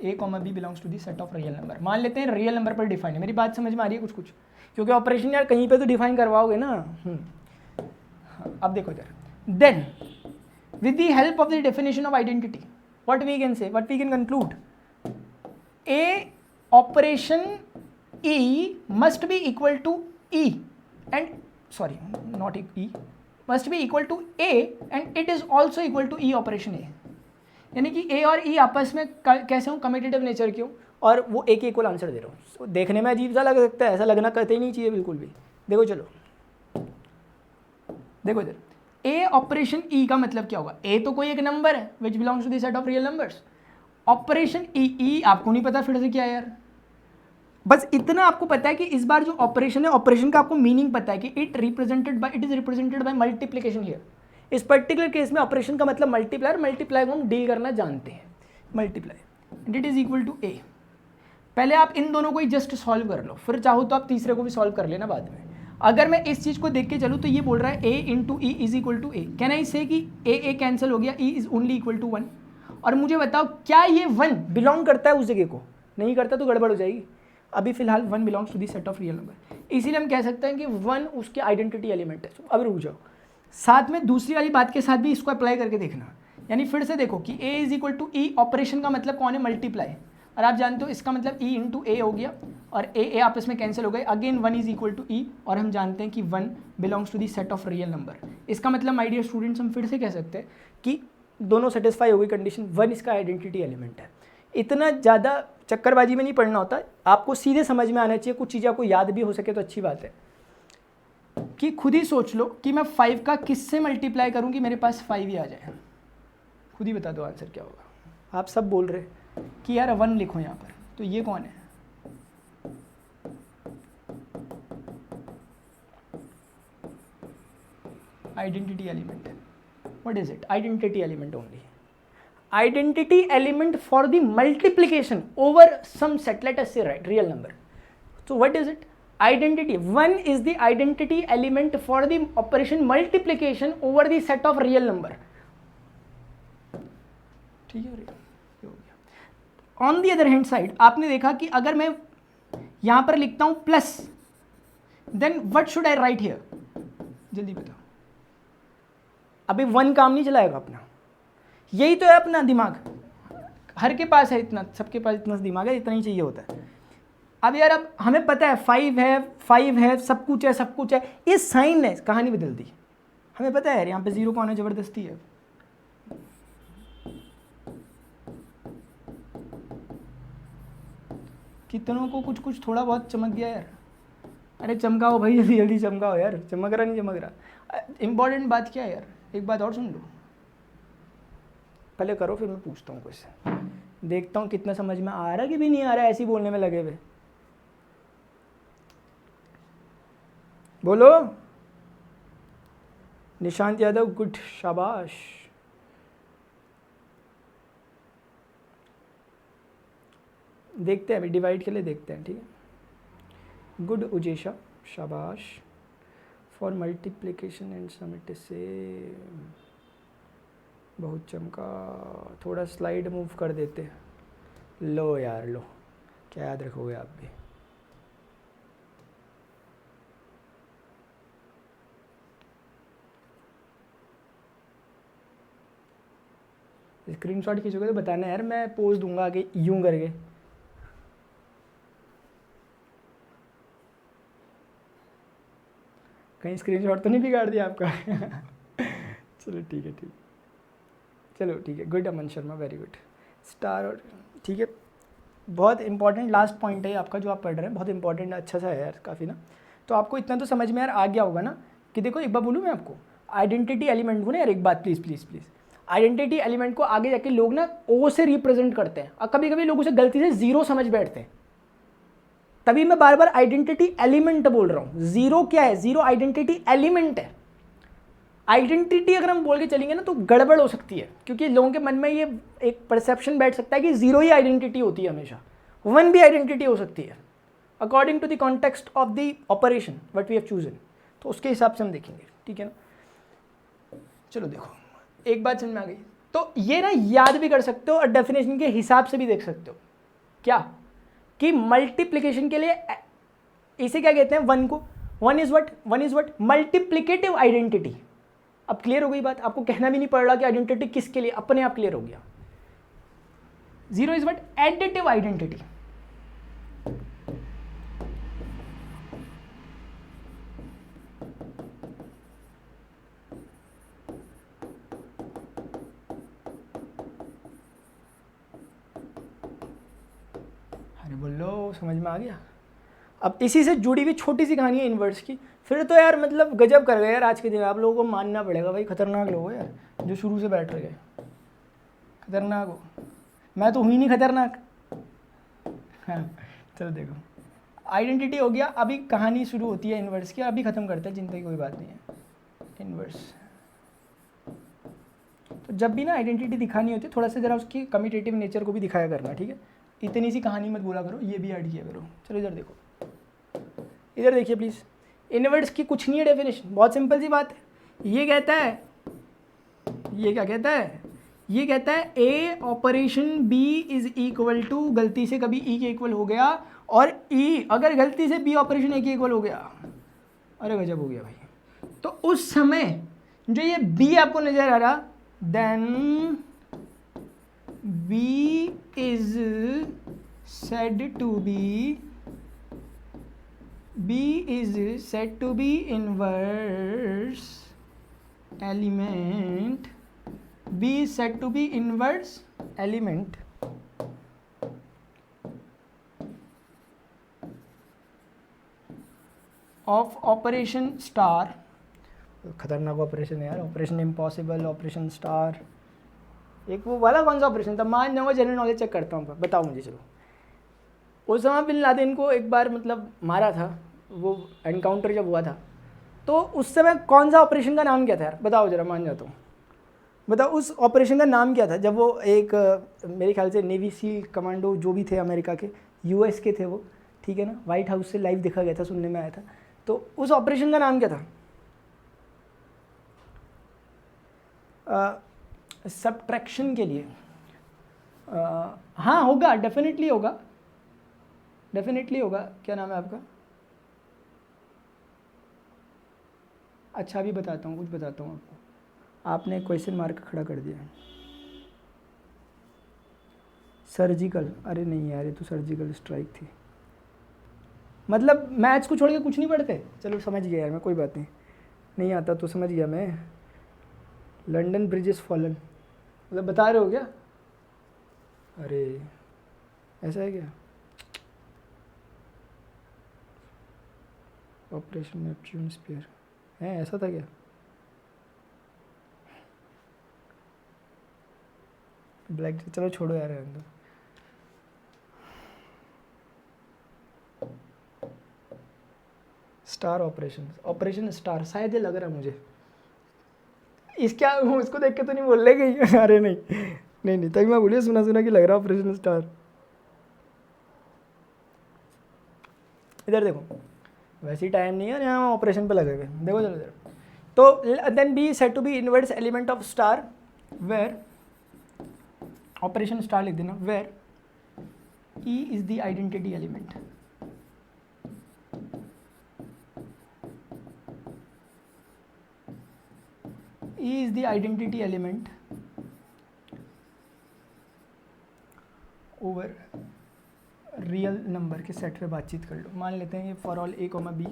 A comma B belongs to the set of real number. मान लेते हैं रियल नंबर पर डिफाइन है। मेरी बात समझ में आ रही है कुछ, क्योंकि ऑपरेशन यार कहीं पे तो डिफाइन करवाओगे ना। अब देखो इधर, then with the help of the definition of identity what we can say, what we can conclude, a operation e must be equal to e and, sorry not e, must be equal to a and it is also equal to e operation a. यानी कि ए और ई आपस में कैसे हूँ, commutative nature के हूँ, और वो ए के इक्वल आंसर दे रहा हूँ। तो देखने में अजीब सा लग सकता है, ऐसा लगना कहते ही नहीं चाहिए बिल्कुल भी। देखो चलो, देखो इधर, ए ऑपरेशन ई का मतलब क्या होगा, ए तो कोई एक नंबर है which belongs to the set of real numbers. Operation E आपको नहीं पता फिर से क्या है यार, बस इतना आपको पता है कि इस बार जो ऑपरेशन है, ऑपरेशन का आपको मीनिंग पता है कि it is represented by multiplication here. इस पर्टिकुलर केस में ऑपरेशन का मतलब मल्टीप्लाई, मल्टीप्लाई को हम डील करना जानते हैं, multiply, and it is equal to a. पहले आप इन दोनों को ही जस्ट सॉल्व कर लो, फिर चाहो तो आप तीसरे को भी सॉल्व कर लेना बाद में। अगर मैं इस चीज को देख के चलूँ तो ये बोल रहा है a into e is equal to a, can I say कि ए कैंसिल हो गया, e is only equal to 1। और मुझे बताओ क्या ये 1 बिलोंग करता है उस जगह को, नहीं करता तो गड़बड़ हो जाएगी। अभी फिलहाल 1 belongs to the set of real number, इसीलिए हम कह सकते हैं कि 1 उसके आइडेंटिटी एलिमेंट है। अब रुक जाओ, साथ में दूसरी वाली बात के साथ भी इसको अप्लाई करके देखना। यानी फिर से देखो कि a is equal to e, operation का मतलब कौन है, मल्टीप्लाई, और आप जानते हो इसका मतलब ई इंटू ए हो गया, और ए आपस में कैंसिल हो गए, again 1 is equal to E, और हम जानते हैं कि 1 belongs to the set of real number. इसका मतलब माय डियर स्टूडेंट्स, हम फिर से कह सकते हैं कि दोनों सेटिस्फाई हो गई कंडीशन, 1 इसका आइडेंटिटी एलिमेंट है। इतना ज़्यादा चक्करबाजी में नहीं पढ़ना होता, आपको सीधे समझ में आना चाहिए, कुछ चीज़ें आपको याद भी हो सके तो अच्छी बात है। कि खुद ही सोच लो कि मैं 5 का किससे मल्टीप्लाई करूं कि मेरे पास 5 ही आ जाए, खुद ही बता दो आंसर क्या होगा। आप सब बोल रहे कि यार 1 लिखो यहाँ पर, तो ये कौन है, आइडेंटिटी एलिमेंट है। What is it, identity element only, identity element for the multiplication over some set, let us say right real number. So what is it, identity 1 is the identity element for the operation multiplication over the set of real number, ठीक है, ये हो गया। On the other hand side आपने देखा कि अगर मैं यहाँ पर लिखता हूँ plus, then what should I write here, जल्दी बताओ। अभी 1 काम नहीं चलाएगा अपना, यही तो है अपना दिमाग, हर के पास है इतना, सबके पास इतना दिमाग है, इतना ही चाहिए होता है। अब यार अब हमें पता है 5 है, सब कुछ है, सब कुछ है, इस साइन ने कहानी बदल दी। हमें पता है यार यहाँ पे 0 को आना ज़बरदस्ती है। कितनों को कुछ कुछ थोड़ा बहुत चमक गया यार। अरे चमकाओ भाई, जल्दी जल्दी चमकाओ यार, चमक रहा नहीं चमक रहा। इंपॉर्टेंट बात क्या है यार, एक बात और सुन लो, पहले करो फिर मैं पूछता हूँ क्वेश्चन, देखता हूँ कितना समझ में आ रहा कि भी नहीं आ रहा, ऐसे ही बोलने में लगे हुए। बोलो। निशांत यादव, गुड, शाबाश। देखते हैं अभी, डिवाइड के लिए देखते हैं, ठीक है। गुड उजेशा, शाबाश। फॉर मल्टीप्लिकेशन एंड समिट से बहुत चमका, थोड़ा स्लाइड मूव कर देते हैं। लो यार लो, क्या याद रखोगे आप भी। स्क्रीनशॉट खींचोगे तो बताना यार, मैं पोज दूंगा आगे यूं करके। कहीं स्क्रीनशॉट तो नहीं बिगाड़ दिया आपका। चलो ठीक है, ठीक, चलो ठीक है, गुड अमन शर्मा, वेरी गुड। स्टार, और ठीक है, बहुत इंपॉर्टेंट लास्ट पॉइंट है आपका जो आप पढ़ रहे हैं, बहुत इंपॉर्टेंट, अच्छा सा है यार काफ़ी ना। तो आपको इतना तो समझ में यार आ गया होगा ना कि देखो, एक बार बोलूँ मैं आपको, आइडेंटिटी एलिमेंट को ना यार, एक बात please please please, identity element को आगे जाके लोग ना ओ से रिप्रेजेंट करते हैं, और कभी कभी लोग उसे गलती से 0 समझ बैठते हैं। तभी मैं बार बार आइडेंटिटी एलिमेंट बोल रहा हूँ। 0 क्या है? 0 आइडेंटिटी एलिमेंट है। आइडेंटिटी अगर हम बोल के चलेंगे ना तो गड़बड़ हो सकती है, क्योंकि लोगों के मन में ये एक परसेप्शन बैठ सकता है कि 0 ही आइडेंटिटी होती है हमेशा, 1 भी आइडेंटिटी हो सकती है, according to the context of the operation what we have chosen. तो उसके हिसाब से हम देखेंगे, ठीक है ना। चलो देखो, एक बात समझ में आ गई, तो ये ना याद भी कर सकते हो और डेफिनेशन के हिसाब से भी देख सकते हो। क्या कि मल्टीप्लिकेशन के लिए इसे क्या कहते हैं? 1 को, 1 इज व्हाट मल्टीप्लिकेटिव आइडेंटिटी। अब क्लियर हो गई बात, आपको कहना भी नहीं पड़ रहा कि आइडेंटिटी किसके लिए, अपने आप क्लियर हो गया। 0 इज व्हाट एडिटिव आइडेंटिटी। अरे बोलो, समझ में आ गया। अब इसी से जुड़ी हुई छोटी सी कहानी है इन्वर्स की, फिर तो यार मतलब गजब कर गए यार आज के दिन। आप लोगों को मानना पड़ेगा भाई, खतरनाक लोग हो यार जो शुरू से बैठ रहे, खतरनाक हो। मैं तो हुई नहीं खतरनाक। हाँ चलो देखो, आइडेंटिटी हो गया, अभी कहानी शुरू होती है इन्वर्स की, अभी ख़त्म करते हैं, चिंता की कोई बात नहीं है। इन्वर्स तो जब भी ना आइडेंटिटी दिखानी होती है, थोड़ा सा ज़रा उसकी कम्यूटेटिव नेचर को भी दिखाया करना, ठीक है। इतनी सी कहानी मत बोला करो, ये भी ऐड किया करो। चलो इधर देखो, इधर देखिए प्लीज़। इनवर्स की कुछ नहीं है डेफिनेशन, बहुत सिंपल सी बात है। ये कहता है, ये क्या कहता है? ये कहता है a operation B is equal to, गलती से कभी ई के इक्वल हो गया, और ई अगर गलती से बी ऑपरेशन ए के इक्वल हो गया, अरे गजब हो गया भाई। तो उस समय जो ये बी आपको नजर आ रहा, then B is said to be, B is said to be inverse element, B is said to be inverse element of operation star। खतरनाक ऑपरेशन है यार, ऑपरेशन इम्पॉसिबल, ऑपरेशन स्टार। एक वो वाला कौन सा ऑपरेशन था, मान जाऊँगा, जनरल नॉलेज चेक करता हूँ, बताओ मुझे। चलो, ओसामा बिन लादेन को एक बार मतलब मारा था, वो एनकाउंटर जब हुआ था, तो उस समय कौन सा ऑपरेशन का नाम क्या था यार, बताओ जरा, मान जाता हूँ, बताओ उस ऑपरेशन का नाम क्या था। जब वो एक मेरे ख्याल से नेवी सील कमांडो जो भी थे अमेरिका के, यूएस के थे वो, ठीक है ना, वाइट हाउस से लाइव देखा गया था, सुनने में आया था। तो उस ऑपरेशन का नाम क्या था? सब्ट्रैक्शन के लिए, हाँ होगा, डेफिनेटली होगा, डेफिनेटली होगा। क्या नाम है आपका? अच्छा अभी बताता हूँ, कुछ बताता हूँ आपको। आपने क्वेश्चन मार्क खड़ा कर दिया। सर्जिकल, अरे नहीं यार ये तो सर्जिकल स्ट्राइक थी। मतलब मैथ्स को छोड़ के कुछ नहीं पढ़ते? चलो समझ गया यार मैं, कोई बात नहीं, नहीं आता तो समझ गया मैं। लंदन ब्रिज इज फॉलन, मतलब बता रहे हो क्या? अरे ऐसा है क्या? ऑपरेशन नेपच्यून स्पीयर है, ऐसा था क्या? ब्लैक, चलो छोड़ो यार रहने दो। स्टार ऑपरेशन, ऑपरेशन स्टार शायद ये लग रहा है मुझे। इसका उसको देख के तो नहीं बोल रहे? अरे नहीं नहीं नहीं, तभी मैं बोलिए सुना सुना कि लग रहा है ऑपरेशन स्टार। इधर देखो, वैसे ही टाइम नहीं है यहाँ ऑपरेशन पे लगे हुए, देखो चलो इधर। तो then b set to b inverse element of star where, operation star लिख देना, where e is the identity element. E is the identity element over real number के सेट पे बातचीत कर लो। मान लेते हैं ये for all a, b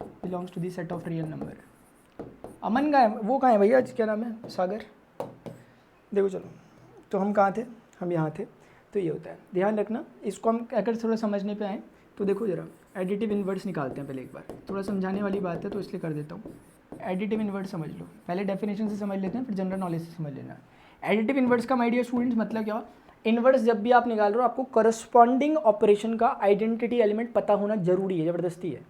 belongs to the set of real number. Aman का है वो, कहाँ है भैया, क्या नाम है? सागर। देखो चलो, तो हम कहाँ थे? हम यहाँ थे। तो ये होता है, ध्यान रखना इसको। हम अगर थोड़ा समझने पे आए तो देखो जरा, एडिटिव इन्वर्स निकालते हैं पहले एक बार। थोड़ा समझाने वाली बात है तो इसलिए कर देता हूँ। एडिटिव इन्वर्स समझ लो, पहले डेफिनेशन से समझ लेते हैं, फिर जनरल नॉलेज से समझ लेना। एडिटिव इन्वर्स का माय डियर स्टूडेंट्स मतलब क्या? इन्वर्स जब भी आप निकाल रहे हो आपको करस्पॉन्डिंग ऑपरेशन का आइडेंटिटी एलिमेंट पता होना जरूरी है, ज़बरदस्ती है।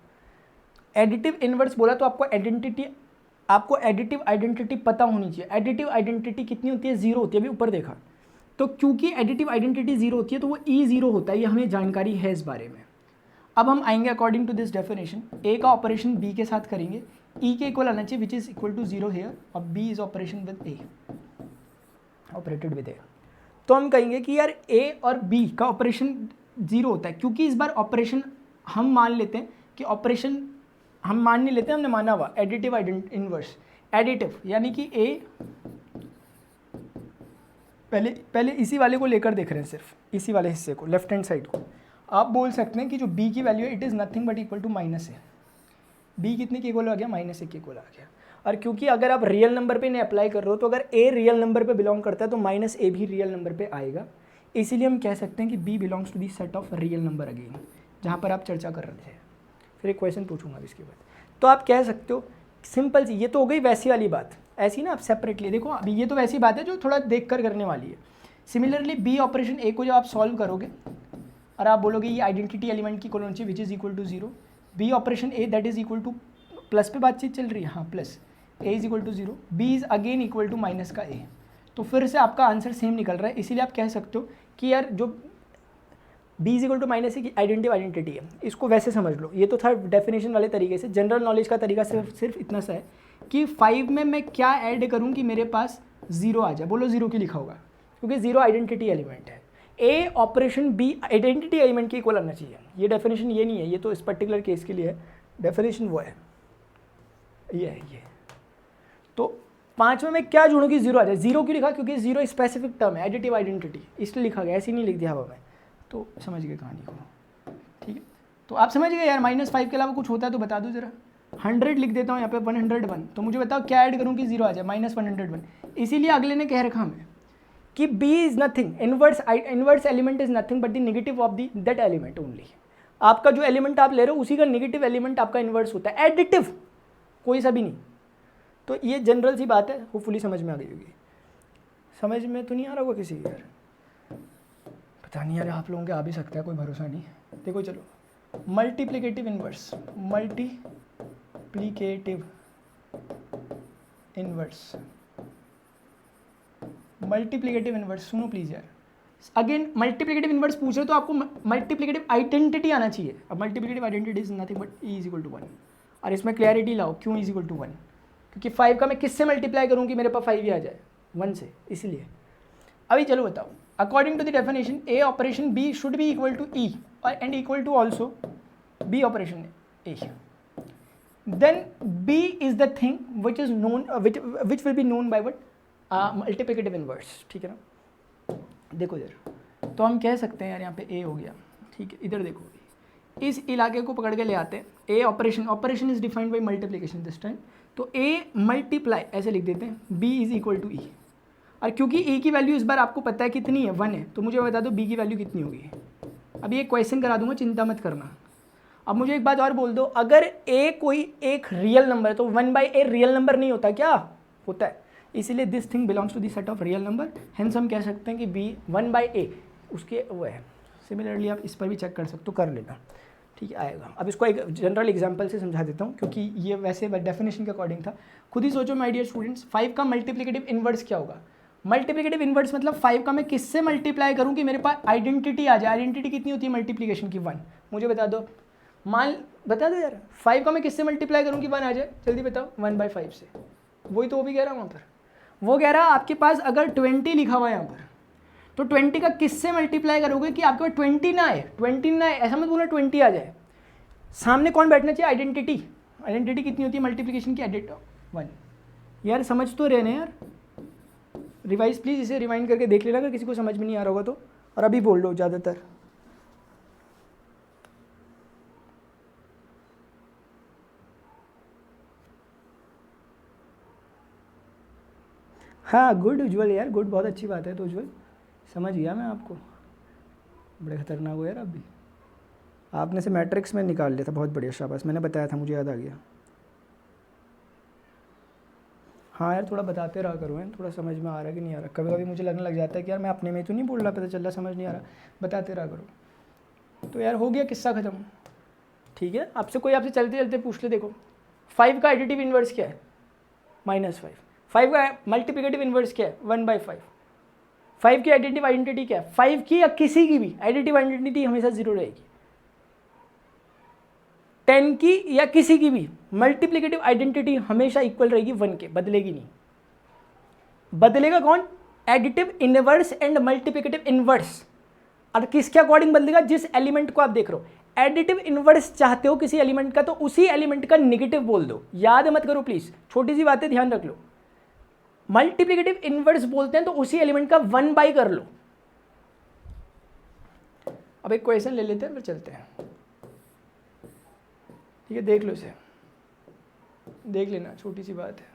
एडिटिव इन्वर्स बोला तो आपको एडिटिव आइडेंटिटी पता होनी चाहिए। एडिटिव आइडेंटिटी कितनी होती है? 0 होती है, अभी ऊपर देखा। तो क्योंकि एडिटिव आइडेंटिटी 0 होती है तो वो E0 होता है, ये हमें जानकारी है इस बारे में। अब हम आएंगे अकॉर्डिंग टू दिस डेफिनेशन, ए का ऑपरेशन बी के साथ करेंगे, ई के इक्वल आना चाहिए which is equal to 0 here, और b is operation with a, operated with a. तो हम कहेंगे कि यार ए और बी का ऑपरेशन 0 होता है, क्योंकि इस बार ऑपरेशन हम मान लेते हैं कि ऑपरेशन हम मान नहीं लेते, हमने माना हुआ एडिटिव इन्वर्स। एडिटिव यानी कि ए, पहले इसी वाले को लेकर देख रहे हैं, सिर्फ इसी वाले हिस्से को, लेफ्ट हैंड साइड को। आप बोल सकते हैं कि जो b की वैल्यू है it is nothing but equal to minus A. b कितने के इक्वल आ गया? -1 के इक्वल आ गया। और क्योंकि अगर आप रियल नंबर पे नहीं अप्लाई कर रहे हो तो अगर a रियल नंबर पे बिलोंग करता है तो -a भी रियल नंबर पे आएगा। इसीलिए हम कह सकते हैं कि b belongs to the set of real number again, जहाँ पर आप चर्चा कर रहे थे। फिर एक क्वेश्चन पूछूंगा इसके बाद। तो आप कह सकते हो सिंपल सी, ये तो हो गई वैसी वाली बात, ऐसी ना आप सेपरेटली देखो। अभी ये तो वैसी बात है जो थोड़ा देख कर करने वाली है। सिमिलरली बी ऑपरेशन ए को जब आप सॉल्व करोगे और आप बोलोगे ये आइडेंटिटी एलिमेंट की इक्वल होनी चाहिए which is equal to 0, B operation A that is equal to, plus पे बातचीत चल रही है, हाँ plus, A is equal to 0, B is again equal to minus का ए। तो फिर से आपका आंसर सेम निकल रहा है। इसीलिए आप कह सकते हो कि यार जो b is equal to minus a की आइडेंटिटी है, इसको वैसे समझ लो। ये तो था डेफिनेशन वाले तरीके से। जनरल नॉलेज का तरीका सिर्फ इतना सा है कि 5 में मैं क्या ऐड करूँ कि मेरे पास 0 आ जाए। बोलो 0 क्यों लिखा होगा? क्योंकि 0 आइडेंटिटी एलिमेंट है। A operation B identity element के इक्वल आना चाहिए। ये डेफिनेशन ये नहीं है, ये तो इस पर्टिकुलर केस के लिए है, डेफिनेशन वो है, ये है ये। तो 5 में मैं क्या जोड़ूँ कि 0 आ जाए? 0 क्यों लिखा? क्योंकि 0 स्पेसिफिक टर्म है, एडिटिव आइडेंटिटी, इसलिए लिखा गया, ऐसे नहीं लिख दिया हवा में। तो समझ गए कहानी को, ठीक है? तो आप समझ गए यार, -5 के अलावा कुछ होता है तो बता दो जरा। 100 लिख देता हूँ यहाँ पे, 101। तो मुझे बताओ क्या ऐड करूँ कि 0 आ जाए? -101। इसीलिए अगले ने कह रखा हमें कि b is nothing, inverse element is nothing but the negative of the that element only. आपका जो एलिमेंट आप ले रहे हो उसी का नेगेटिव एलिमेंट आपका इन्वर्स होता है, एडिटिव कोई सा भी नहीं। तो ये जनरल सी बात है, होपफुली समझ में आ गई होगी। समझ में तो नहीं आ रहा होगा किसी यार, पता नहीं यार, आप लोगों के आ भी सकता है, कोई भरोसा नहीं। देखो चलो, multiplicative inverse, multiplicative inverse, multiplicative inverse, सुनो प्लीज यार। अगेन मल्टीप्लिकेटिव इन्वर्स पूछ रहे तो आपको मल्टीप्लिकेटिव आइडेंटिटी आना चाहिए। अब multiplicative identity is nothing but e is equal to 1। और इसमें क्लैरिटी लाओ, क्यों इज इक्वल टू 1? क्योंकि 5 का मैं किससे मल्टीप्लाई करूँ कि मेरे पास 5 ही आ जाए? 1 से, इसलिए। अभी चलो बताओ, according to the definition A operation B should be equal to E and equal to also B operation A. Then B is the thing which is known which will be known by what multiplicative inverse. ठीक है ना, देखो इधर तो हम कह सकते हैं यार यहाँ पे A हो गया, ठीक है, इधर देखो इस इलाके को पकड़ के ले आते हैं. A operation is defined by multiplication this time, तो A मल्टीप्लाई ऐसे लिख देते हैं, B is equal to E. और क्योंकि A की वैल्यू इस बार आपको पता है कितनी है, 1 है, तो मुझे बता दो B की वैल्यू कितनी होगी. अभी एक क्वेश्चन करा दूंगा, चिंता मत करना. अब मुझे एक बात और बोल दो, अगर A कोई एक रियल नंबर है तो 1/a रियल नंबर नहीं होता क्या? होता है. इसीलिए this thing belongs to the set of real number, hence हम कह सकते हैं कि B 1/a उसके वो है. सिमिलरली आप इस पर भी चेक कर सकते हो, कर लेना, ठीक है, आएगा. अब इसको एक जनरल एग्जांपल से समझा देता हूँ, क्योंकि ये वैसे डेफिनेशन के अकॉर्डिंग था. खुद ही सोचो माय डियर स्टूडेंट्स, 5 का मल्टीप्लिकेटिव इन्वर्स क्या होगा? मल्टीप्लिकेटिव इन्वर्स मतलब 5 का मैं किससे मल्टीप्लाई करूँ कि मेरे पास आइडेंटिटी आ जाए. आइडेंटिटी कितनी होती है मल्टीप्लिकेशन की? 1. मुझे बता दो, बता दो यार, 5 का मैं किससे मल्टीप्लाई करूँ कि 1 आ जाए? जल्दी बताओ. 1/5 से. वही तो वो भी कह रहा हूँ वहाँ पर. वो कह रहा है आपके पास अगर 20 लिखा हुआ है यहाँ पर, तो 20 का किससे मल्टीप्लाई करोगे कि आपके पास 20 ना आए? 20 ना आए ऐसा मत बोलना 20 आ जाए. सामने कौन बैठना चाहिए? आइडेंटिटी. आइडेंटिटी कितनी होती है मल्टीप्लिकेशन की? 1. यार समझ तो रहे ना यार. रिवाइज प्लीज़, इसे रिवाइंड करके देख लेना अगर किसी को समझ में नहीं आ रहा होगा तो, और अभी बोल लो ज़्यादातर. हाँ गुड उज्ज्वल यार, गुड, बहुत अच्छी बात है. तो उज्ज्वल समझ गया मैं आपको. बड़े खतरनाक हो यार आप भी. आपने से मैट्रिक्स में निकाल लिया था, बहुत बढ़िया, शाबाश. मैंने बताया था, मुझे याद आ गया. हाँ यार थोड़ा बताते रहा करो यार, थोड़ा समझ में आ रहा है कि नहीं आ रहा. कभी कभी मुझे लगने लग जाता है कि यार मैं अपने में तो नहीं बोल रहा, पता चल रहा समझ नहीं आ रहा. बताते रहा करो. तो यार हो गया किस्सा ख़त्म, ठीक है. आपसे कोई आपसे चलते चलते पूछ ले, देखो 5 का एडिटिव इन्वर्स क्या है? -5. 5 का मल्टीप्लिकेटिव इन्वर्स क्या है? 1/5. 5 की एडिटिव आइडेंटिटी क्या है? 5 की या किसी की भी एडिटिव आइडेंटिटी हमेशा 0 रहेगी. 10 की या किसी की भी मल्टीप्लिकेटिव आइडेंटिटी हमेशा इक्वल रहेगी 1 के, बदलेगी नहीं. बदलेगा कौन? Additive inverse and multiplicative inverse. और किसके अकॉर्डिंग बदलेगा? जिस एलिमेंट को आप देख रहे हो. एडिटिव इनवर्स चाहते हो किसी एलिमेंट का, तो उसी एलिमेंट का नेगेटिव बोल दो. याद मत करो प्लीज, छोटी सी बातें ध्यान रख लो. मल्टीप्लिकेटिव इनवर्स बोलते हैं तो उसी एलिमेंट का 1/, कर लो. अब एक क्वेश्चन ले लेते हैं, फिर चलते हैं, ठीक है. देख लो इसे, देख लेना, छोटी सी बात है.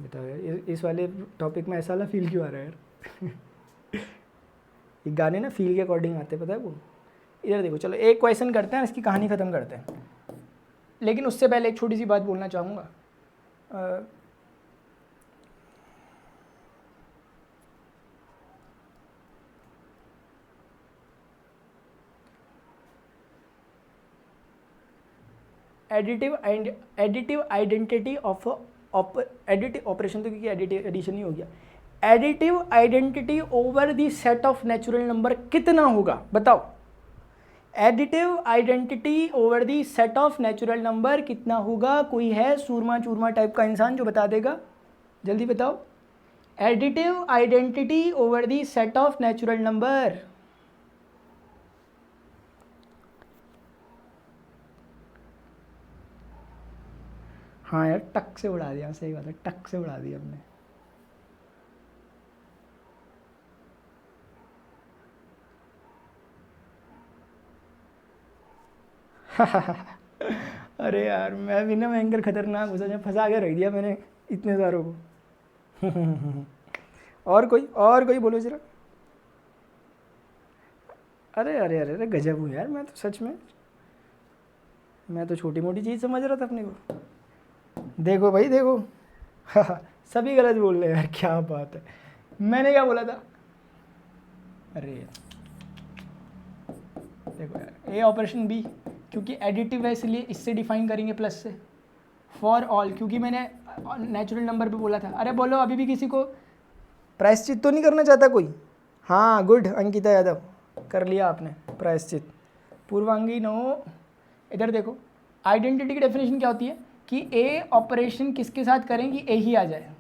बताओ यार, इस वाले टॉपिक में ऐसा वाला फील क्यों आ रहा है यार? ये गाने ना फील के अकॉर्डिंग आते हैं, पता है वो. इधर देखो, चलो एक क्वेश्चन करते हैं, इसकी कहानी ख़त्म करते हैं. लेकिन उससे पहले एक छोटी सी बात बोलना चाहूँगा. Additive identity of additive operation, तो क्योंकि एडिशन ही हो गया. Additive identity over the set of natural number कितना होगा? बताओ. Additive identity over the set of natural number कितना होगा? कोई है सूरमा चूरमा टाइप का इंसान जो बता देगा? जल्दी बताओ. Additive identity over the set of natural number. हाँ यार टक से उड़ा दिया, सही बात है, टक से उड़ा दिया हमने. अरे यार मैं भी ना भयंकर खतरनाक घुसा, जब फंसा के रख दिया मैंने इतने सारों को. और कोई बोलो जरा. अरे अरे अरे अरे गजब हूँ यार मैं तो, सच में. मैं तो छोटी मोटी चीज़ समझ रहा था अपने को. देखो भाई देखो. सभी गलत बोल रहे हैं यार, क्या बात है. मैंने क्या बोला था? अरे देखो यार, ए ऑपरेशन बी, क्योंकि एडिटिव है इसलिए इससे डिफाइन करेंगे प्लस से. फॉर ऑल, क्योंकि मैंने नेचुरल नंबर पे बोला था. अरे बोलो, अभी भी किसी को प्रायश्चित तो नहीं करना चाहता कोई? हाँ गुड अंकिता यादव, कर लिया आपने प्रायश्चित। पूर्वांगी नो, इधर देखो, आइडेंटिटी की डेफिनेशन क्या होती है कि ए ऑपरेशन किसके साथ करें कि ए ही आ जाए।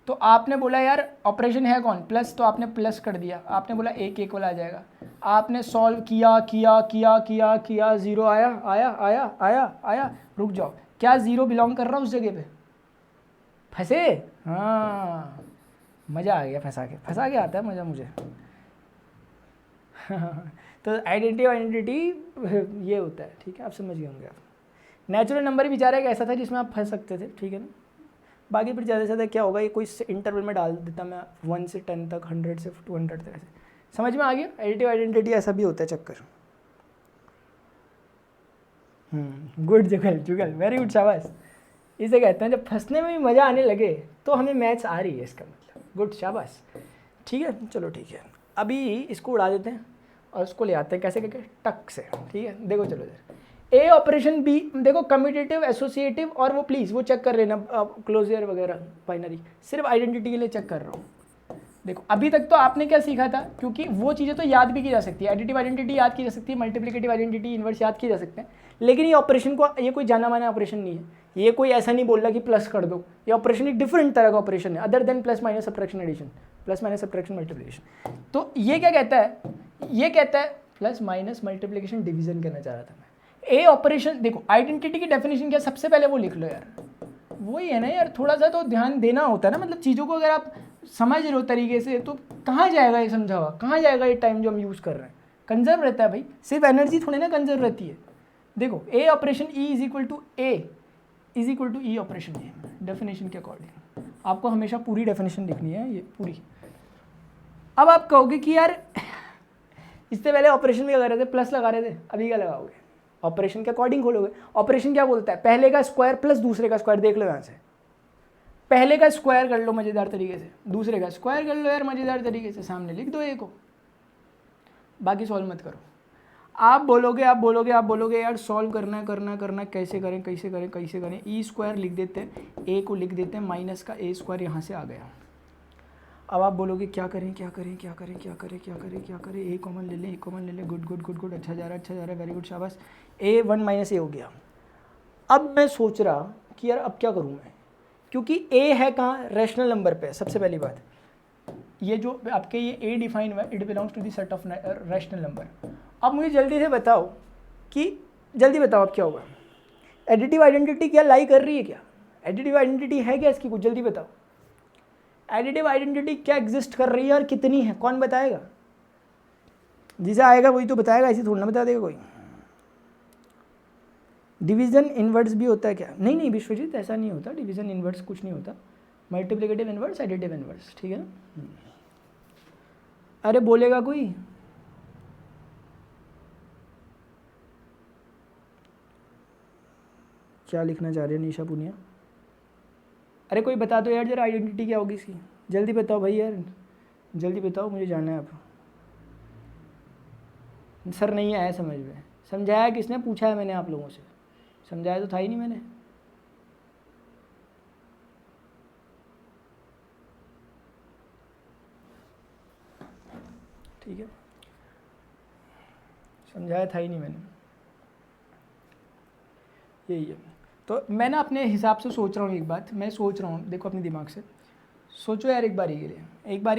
तो आपने बोला यार ऑपरेशन है कौन, प्लस, तो आपने प्लस कर दिया, आपने बोला ए के इक्वल आ जाएगा। आपने सॉल्व किया किया किया किया किया, जीरो आया आया आया आया आया, रुक जाओ, क्या जीरो बिलोंग कर रहा है उस जगह पे? फंसे? हाँ, मज़ा आ गया, फंसा के आता है मज़ा मुझे। तो आइडेंटिटी ये होता है, ठीक है, आप समझ गए होंगे। आप नेचुरल नंबर ही बेचारा एक ऐसा था जिसमें आप फंस सकते थे, ठीक है ना। बाकी फिर ज़्यादा से ज़्यादा क्या होगा, ये कोई इंटरवल में डाल देता मैं 1 से 10 तक, 100 से 200 तक, ऐसे समझ में आ गया। एडिटिव आइडेंटिटी ऐसा भी होता है चक्कर। गुड जुगल, जुगल वेरी गुड, शाबाश। इसे कहते हैं जब फंसने में भी मज़ा आने लगे तो हमें मैथ्स आ रही है, इसका मतलब। गुड, शाबाश। ठीक है, चलो ठीक है, अभी इसको उड़ा देते हैं और उसको ले आते हैं कैसे करके, टक से। ठीक है, देखो चलो इधर ए ऑपरेशन बी, देखो कम्यूटेटिव, एसोसिएटिव, और वो प्लीज़ वो चेक कर लेना, क्लोजर वगैरह बाइनरी, सिर्फ आइडेंटिटी के लिए चेक कर रहा हूँ। देखो अभी तक तो आपने क्या सीखा था, क्योंकि वो चीज़ें तो याद भी की जा सकती है, एडिटिव आइडेंटिटी याद की जा सकती है, मल्टीप्लिकेटिव आइडेंटिटी, इन्वर्स याद किए जा सकते हैं, लेकिन ये ऑपरेशन को, ये कोई जाना माना ऑपरेशन नहीं है। ये कोई ऐसा नहीं बोल रहा कि प्लस कर दो, ये ऑपरेशन एक डिफरेंट तरह का ऑपरेशन है, other than plus minus subtraction addition, plus minus subtraction multiplication. तो ये क्या कहता है, ये कहता है प्लस माइनस मल्टीप्लिकेशन डिवीजन करना चाह रहा था मैं। ए ऑपरेशन, देखो आइडेंटिटी की डेफिनेशन क्या, सबसे पहले वो लिख लो यार, वही है ना यार, थोड़ा सा तो ध्यान देना होता है ना, मतलब चीज़ों को अगर आप समझ रहे हो तरीके से तो कहाँ जाएगा ये समझा हुआ, कहाँ जाएगा ये टाइम जो हम यूज़ कर रहे हैं, कंजर्व रहता है भाई, सिर्फ एनर्जी थोड़ी ना कंजर्व रहती है। देखो a operation e is equal to a is equal to e operation a, definition के अकॉर्डिंग आपको हमेशा पूरी डेफिनेशन लिखनी है ये पूरी। अब आप कहोगे कि यार इससे पहले ऑपरेशन में क्या कर रहे थे, प्लस लगा रहे थे, अभी क्या लगाओगे, ऑपरेशन के अकॉर्डिंग खोलोगे। ऑपरेशन क्या बोलता है, पहले का स्क्वायर प्लस दूसरे का स्क्वायर, देख लो यहाँ से, पहले का स्क्वायर कर लो मज़ेदार तरीके से, दूसरे का स्क्वायर कर लो यार मज़ेदार तरीके से, सामने लिख दो ए को, बाकी सॉल्व मत करो। आप बोलोगे यार सॉल्व करना कैसे करें, ई स्क्वायर लिख देते हैं, ए को लिख देते हैं, माइनस का ए स्क्वायर यहाँ से आ गया। अब आप बोलोगे क्या करें, ए कॉमन ले लें, गुड, अच्छा जा रहा है, वेरी गुड, शाबाश, ए 1 माइनस ए हो गया। अब मैं सोच रहा कि यार अब क्या करूँ मैं, क्योंकि ए है कहाँ, रैशनल नंबर पे। सबसे पहली बात, ये जो आपके ये ए डिफाइन हुआ है, it belongs to the set of rational number. अब मुझे जल्दी से बताओ अब क्या होगा, एडिटिव आइडेंटिटी क्या लाई कर रही है, क्या एडिटिव आइडेंटिटी है क्या इसकी, कुछ जल्दी बताओ, एडिटिव आइडेंटिटी क्या एग्जिस्ट कर रही है और कितनी है, कौन बताएगा? जिसे आएगा वही तो बताएगा, ऐसे थोड़ा ना बता देगा कोई। डिवीज़न इनवर्स भी होता है क्या? नहीं विश्वजीत, ऐसा नहीं होता, डिवीज़न इनवर्स कुछ नहीं होता, मल्टीप्लिकेटिव इनवर्स, एडिटिव इनवर्स, ठीक है ना। अरे बोलेगा कोई? क्या लिखना चाह रहे हैं निशा पुनिया? अरे कोई बता दो यार जरा, आइडेंटिटी क्या होगी इसकी, जल्दी बताओ भाई यार, जल्दी बताओ, मुझे जानना है। अब सर नहीं आया समझ में, समझाया किसने, पूछा है मैंने आप लोगों से, समझाया तो था ही नहीं मैंने। ठीक है, समझाया था ही नहीं मैंने, यही है। तो मैं ना अपने हिसाब से सोच रहा हूँ, एक बात मैं सोच रहा हूँ, देखो अपने दिमाग से सोचो यार, एक बारी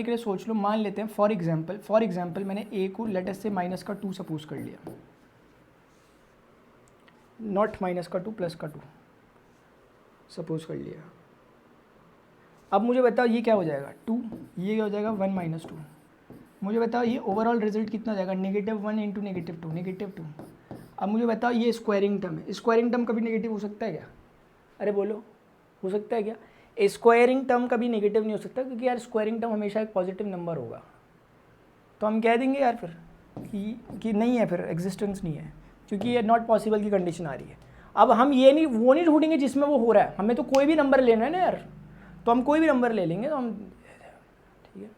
के लिए सोच लो। मान लेते हैं फॉर एग्जांपल मैंने ए को लेटेस्ट से माइनस का 2 सपोज कर लिया, नॉट माइनस का 2 प्लस का 2 सपोज कर लिया। अब मुझे बताओ ये क्या हो जाएगा, 2, ये क्या हो जाएगा 1 माइनस 2। मुझे बताओ ये ओवरऑल रिजल्ट कितना हो जाएगा, -1 इंटू -2। अब मुझे बताओ ये स्क्वायरिंग टर्म है, स्क्वायरिंग टर्म कभी नेगेटिव हो सकता है क्या? अरे बोलो, हो सकता है क्या? स्क्वायरिंग टर्म कभी नेगेटिव नहीं हो सकता, क्योंकि यार स्क्वायरिंग टर्म हमेशा एक पॉजिटिव नंबर होगा। तो हम कह देंगे यार फिर कि नहीं है, फिर एग्जिस्टेंस नहीं है, क्योंकि ये नॉट पॉसिबल की कंडीशन आ रही है। अब हम ये नहीं वो नहीं ढूंढेंगे जिसमें वो हो रहा है, हमें तो कोई भी नंबर लेना है ना यार, तो हम कोई भी नंबर ले लेंगे, तो हम ठीक है,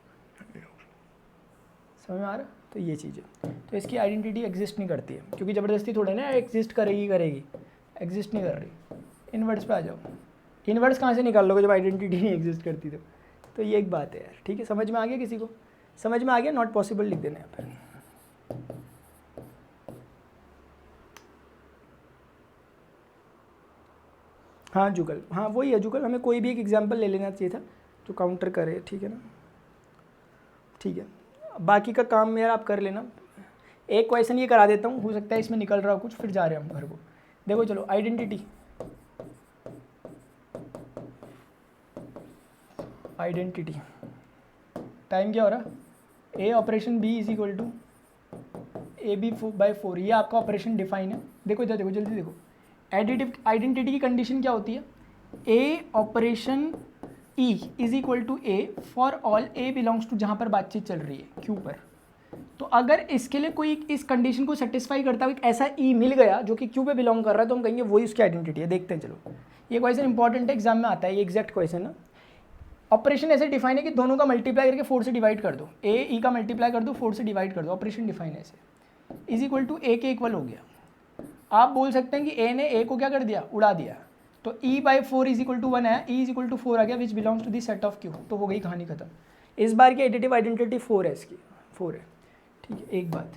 समझ में आ रहा? तो ये चीज़ है, तो इसकी आइडेंटिटी एग्जिस्ट नहीं करती है, क्योंकि ज़बरदस्ती थोड़े ना एग्जिस्ट करेगी, एग्जिस्ट नहीं कर रही। इनवर्स पे आ जाओ, इनवर्स कहाँ से निकाल लोगे जब आइडेंटिटी नहीं एग्जिस्ट करती तो ये एक बात है यार, ठीक है, समझ में आ गया किसी को? समझ में आ गया? नॉट पॉसिबल लिख देना यहाँ पर। हाँ जुगल, हाँ वही है जुगल, हमें कोई भी एक एग्जांपल ले लेना चाहिए था जो काउंटर करे, ठीक है ना? ठीक है, बाकी का काम यार आप कर लेना। एक क्वेश्चन ये करा देता हूँ, हो सकता है इसमें निकल रहा हो कुछ, फिर जा रहे हैं हम घर को। देखो चलो, आइडेंटिटी, आइडेंटिटी टाइम क्या हो रहा, a operation B is equal to a B by 4, ये आपका ऑपरेशन डिफाइन है। देखो इधर देखो, जल्दी देखो, एडिटिव आइडेंटिटी की कंडीशन क्या होती है, a operation e is equal to a for all a belongs to, जहाँ पर बातचीत चल रही है क्यू पर। तो अगर इसके लिए कोई इस कंडीशन को सेटिस्फाई करता हुआ ऐसा ई मिल गया जो कि क्यू पे बिलोंग कर रहा है, तो हम कहेंगे वही उसकी आइडेंटिटी है। देखते हैं चलो, ये क्वेश्चन इंपॉर्टेंट है, एग्जाम में आता है, ये एग्जैक्ट क्वेश्चन है। ऑपरेशन ऐसे डिफाइन है कि दोनों का मल्टीप्लाई करके 4 से डिवाइड कर दो, ए ई का मल्टीप्लाई कर दो 4 से डिवाइड कर दो, ऑपरेशन डिफाइन है ऐसे, इज इक्वल टू ए के इक्वल हो गया। आप बोल सकते हैं कि ए ने ए को क्या कर दिया, उड़ा दिया, तो E by 4 is equal to 1 है, ई इज इक्वल टू 4 आ गया, which belongs to the set of Q, तो हो गई कहानी खत्म। इस बार की एडिटिव आइडेंटिटी 4 है, इसकी 4 है, ठीक है। एक बात,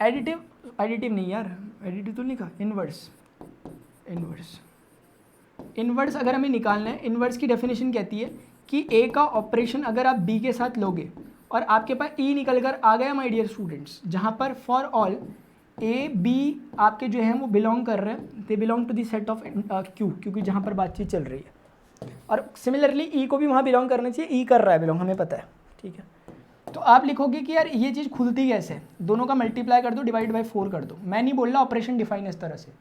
एडिटिव नहीं यार, एडिटिव तो लिखा, इनवर्स, इनवर्स अगर हमें निकालना है, इनवर्स की डेफिनेशन कहती है कि ए का ऑपरेशन अगर आप बी के साथ लोगे और आपके पास ई निकल कर आ गया माय डियर स्टूडेंट्स, जहाँ पर फॉर ऑल ए बी आपके जो हैं वो बिलोंग कर रहे हैं, they belong to the set of Q, क्योंकि जहाँ पर बातचीत चल रही है, और सिमिलरली ई को भी वहाँ बिलोंग करना चाहिए, ई कर रहा है बिलोंग, हमें पता है, ठीक है। तो आप लिखोगे कि यार ये चीज़ खुलती कैसे, दोनों का मल्टीप्लाई कर दो, डिवाइड बाई 4 कर दो। मैं नहीं बोल रहा, ऑपरेशन डिफाइन इस तरह से,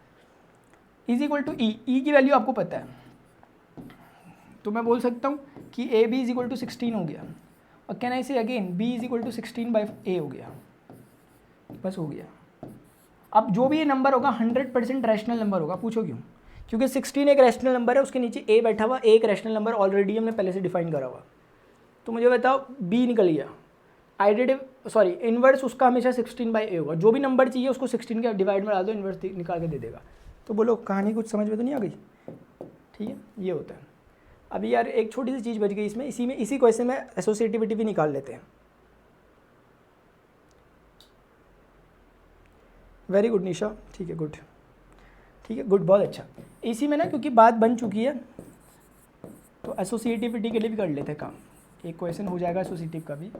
इज इक्वल टू ई, ई की वैल्यू आपको पता है, तो मैं बोल सकता हूँ कि ए बी इज इक्वल टू 16 हो गया, और can I say again b is equal to 16 by a हो गया, बस हो गया। अब जो भी ये नंबर होगा 100% रैशनल नंबर होगा, पूछो क्यों? क्योंकि 16 एक रैशनल नंबर है, उसके नीचे ए बैठा हुआ, एक रैशनल नंबर ऑलरेडी हमने पहले से डिफाइन करा हुआ। तो मुझे बताओ, बी निकल गया, आइडेंटिव सॉरी इन्वर्स उसका हमेशा 16 बाई ए होगा, जो भी नंबर चाहिए उसको 16 के डिवाइड में डाल दो, इन्वर्स निकाल के दे देगा। तो बोलो कहानी कुछ समझ में तो नहीं आ गई? ठीक है, ये होता है। अभी यार एक छोटी सी चीज़ बच गई इसमें, इसी क्वेश्चन में एसोसिएटिविटी भी निकाल लेते हैं। वेरी गुड निशा, ठीक है, गुड, ठीक है, गुड, बहुत अच्छा। इसी में ना क्योंकि बात बन चुकी है, तो एसोसिएटिविटी के लिए भी कर लेते हैं काम, एक क्वेश्चन हो जाएगा एसोसिएटिव का भी।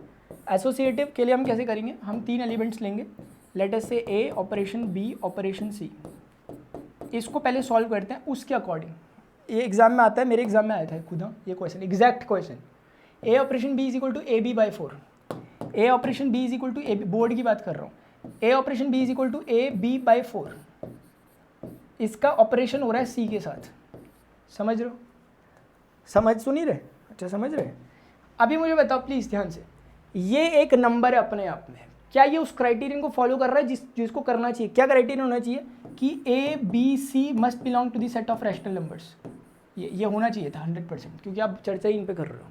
एसोसिएटिव के लिए हम कैसे करेंगे, हम 3 एलिमेंट्स लेंगे, लेट अस से ए ऑपरेशन बी ऑपरेशन सी, इसको पहले सॉल्व करते हैं उसके अकॉर्डिंग। ये एग्जाम में आता है, मेरे एग्जाम में आया था खुद, ये question exact question, a operation B is equal to a B by 4, a operation B is equal to a, board की बात कर रहा हूँ, a operation B is equal to a B by 4, इसका ऑपरेशन हो रहा है सी के साथ, समझ रहे हो? समझ सुन ही रहे? अच्छा समझ रहे। अभी मुझे बताओ प्लीज़ ध्यान से, ये एक नंबर है अपने आप में, क्या ये उस क्राइटेरियन को फॉलो कर रहा है जिसको करना चाहिए? क्या क्राइटेरियन होना चाहिए कि ए B C must belong to the set of rational numbers, ये होना चाहिए था 100%, क्योंकि आप चर्चा ही इन पे कर रहे हो।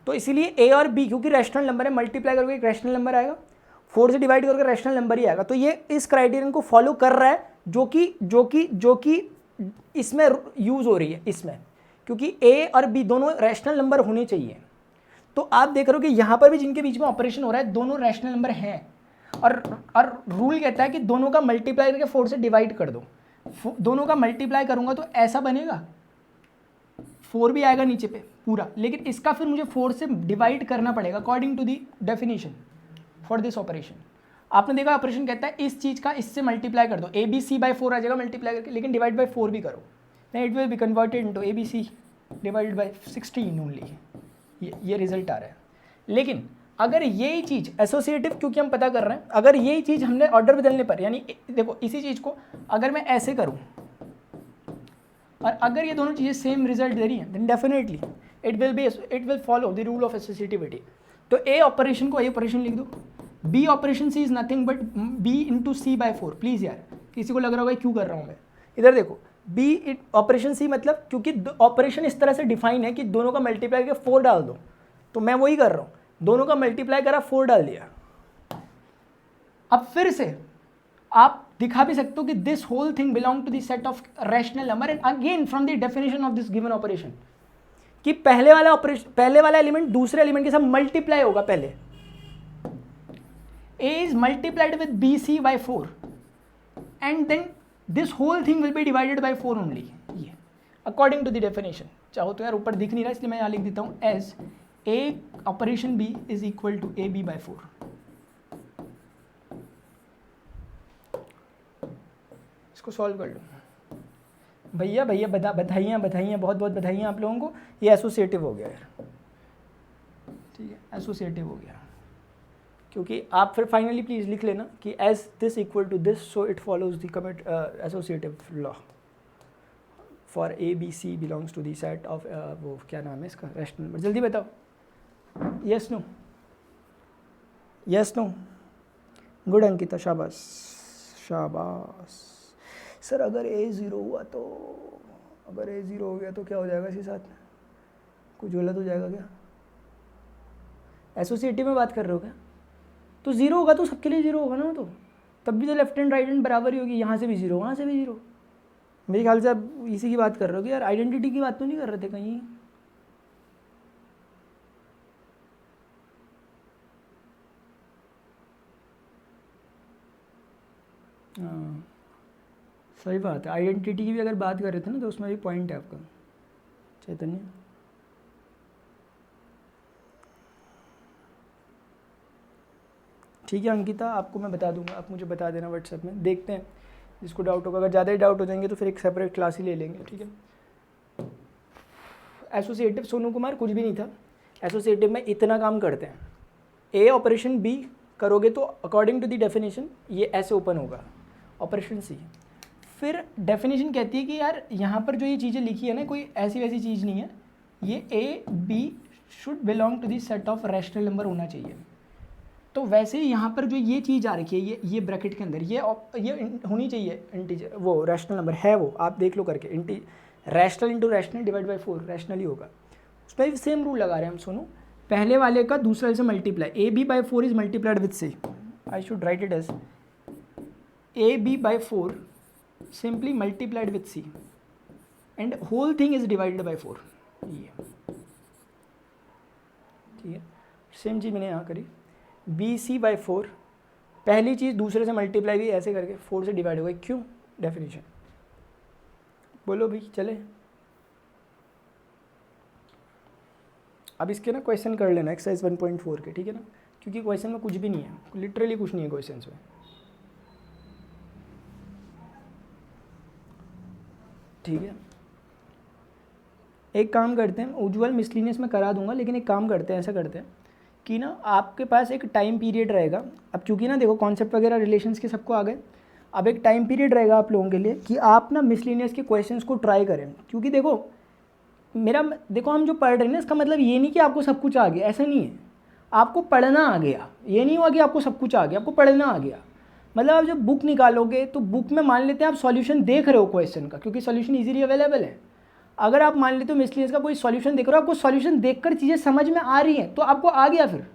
तो इसीलिए ए और बी क्योंकि रैशनल नंबर है, मल्टीप्लाई करोगे एक रैशनल नंबर आएगा, 4 से डिवाइड करके रैशनल नंबर ही आएगा, तो ये इस क्राइटेरियन को फॉलो कर रहा है जो कि इसमें यूज़ हो रही है इसमें, क्योंकि ए और बी दोनों रैशनल नंबर होने चाहिए। तो आप देख रहे हो कि यहाँ पर भी जिनके बीच में ऑपरेशन हो रहा है दोनों रैशनल नंबर हैं, और रूल कहता है कि दोनों का मल्टीप्लाई करके 4 से डिवाइड कर दो, दोनों का मल्टीप्लाई करूँगा तो ऐसा बनेगा, 4 भी आएगा नीचे पे पूरा, लेकिन इसका फिर मुझे 4 से डिवाइड करना पड़ेगा according to the definition for this operation. आपने देखा ऑपरेशन कहता है इस चीज़ का इससे मल्टीप्लाई कर दो, ए बी सी बाई 4 आ जाएगा मल्टीप्लाई करके, लेकिन डिवाइड बाई 4 भी करो, नहीं it will be converted into A B C divide by 16 only, ये रिजल्ट आ रहा है। लेकिन अगर यही चीज़ एसोसिएटिव, क्योंकि हम पता कर रहे हैं, अगर यही चीज़ हमने ऑर्डर बदलने पर, यानी देखो इसी चीज़ को अगर मैं ऐसे करूँ और अगर ये दोनों चीज़ें सेम रिजल्ट दे रही हैं, then definitely it will follow the rule of associativity. तो ए ऑपरेशन को ए ऑपरेशन लिख दो, B operation C is nothing but B into C by 4। Please यार किसी को लग रहा होगा क्यों कर रहा हूँ मैं, इधर देखो, बी ऑपरेशन सी मतलब क्योंकि ऑपरेशन इस तरह से डिफाइन है कि दोनों का मल्टीप्लाई करके 4 डाल दो, तो मैं वही कर रहा हूँ, दोनों का मल्टीप्लाई करा 4 डाल दिया। अब फिर से आप दिखा भी सकते हो कि this whole thing belong to the set of rational number, and again from the definition of this given operation कि पहले वाला एलिमेंट दूसरे एलिमेंट के साथ मल्टीप्लाई होगा पहले, A is multiplied with BC by 4 and then this whole thing will be divided by 4 only, ये according to the definition. चाहो तो यार ऊपर दिख नहीं रहा इसलिए मैं यहाँ लिख देता हूँ as A operation B is equal to AB by 4. इसको सॉल्व कर लो भैया भैया, बधाइयाँ बहुत बहुत बधाइयाँ आप लोगों को, ये एसोसिएटिव हो गया यार, ठीक है एसोसिएटिव हो गया, क्योंकि आप फिर फाइनली प्लीज़ लिख लेना कि as this equal to this so it follows the commit associative law for A B C belongs to the set of वो क्या नाम है इसका रैशनल नंबर, जल्दी बताओ yes no yes no, good Ankita, शाबाश शाबाश। सर अगर ए ज़ीरो हुआ तो, अगर ए ज़ीरो हो गया तो क्या हो जाएगा इसके साथ, कुछ गलत हो जाएगा क्या? एसोसिएटिव में बात कर रहे हो क्या? तो ज़ीरो होगा तो सबके लिए ज़ीरो होगा ना, तो तब भी तो लेफ्ट हैंड राइट हैंड बराबर ही होगी, यहाँ से भी ज़ीरो वहाँ से भी ज़ीरो। मेरे ख्याल से आप इसी की बात कर रहे हो कि यार आइडेंटिटी की बात तो नहीं कर रहे थे कहीं? हाँ सही बात है, आइडेंटिटी की भी अगर बात कर रहे थे ना तो उसमें भी पॉइंट है आपका चैतन्य। ठीक है अंकिता, आपको मैं बता दूंगा, आप मुझे बता देना व्हाट्सएप में, देखते हैं जिसको डाउट होगा, अगर ज़्यादा ही डाउट हो जाएंगे तो फिर एक सेपरेट क्लास ही ले लेंगे, ठीक है। एसोसिएटिव सोनू कुमार कुछ भी नहीं था, एसोसिएटिव में इतना काम करते हैं, ए ऑपरेशन बी करोगे तो अकॉर्डिंग टू द डेफिनेशन ये ऐसे ओपन होगा ऑपरेशन सी, फिर डेफिनेशन कहती है कि यार यहाँ पर जो ये चीज़ें लिखी है ना कोई ऐसी वैसी चीज़ नहीं है, ये A B should belong to the set of rational number होना चाहिए। तो वैसे ही यहाँ पर जो ये चीज़ आ रखी है ये ब्रैकेट के अंदर ये होनी चाहिए इंटीजर, वो रैशनल नंबर है, वो आप देख लो करके, rational into rational divide by 4 rational ही होगा। उसमें भी सेम रूल लगा रहे हैं हम, सुनो पहले वाले का दूसरे से multiply, A B by 4 is multiplied with C, I should write it as A B by 4 simply multiplied with c and whole thing is divided by 4, ये ठीक है। सेम चीज़ मैंने यहाँ करी, बी सी बाई 4, पहली चीज़ दूसरे से मल्टीप्लाई भी ऐसे करके 4 से डिवाइड हो गई, क्यों? डेफिनेशन बोलो भाई चले। अब इसके ना क्वेश्चन कर लेना एक्सरसाइज 1.4 के, ठीक है ना, क्योंकि क्वेश्चन में कुछ भी नहीं है, लिटरली कुछ नहीं है क्वेश्चन में, ठीक है। एक काम करते हैं, उज्ज्वल मिसलिनियस में करा दूंगा, लेकिन एक काम करते हैं, ऐसा करते हैं कि ना आपके पास एक टाइम पीरियड रहेगा, अब चूंकि ना देखो कॉन्सेप्ट वगैरह रिलेशंस के सबको आ गए, अब एक टाइम पीरियड रहेगा आप लोगों के लिए कि आप ना मिसलिनियस के क्वेश्चंस को ट्राई करें, क्योंकि देखो देखो हम जो पढ़ रहे हैं ना इसका मतलब ये नहीं कि आपको सब कुछ आ गया, ऐसा नहीं है, आपको पढ़ना आ गया, ये नहीं हुआ कि आपको सब कुछ आ गया, आपको पढ़ना आ गया। मतलब आप जब बुक निकालोगे तो बुक में मान लेते हैं आप सॉल्यूशन देख रहे हो क्वेश्चन का, क्योंकि सॉल्यूशन इजीली अवेलेबल है। अगर आप मान लेते हो मिसलिनियस का कोई सॉल्यूशन देख रहे हो, आपको सॉल्यूशन देखकर चीज़ें समझ में आ रही हैं तो आपको आ गया, फिर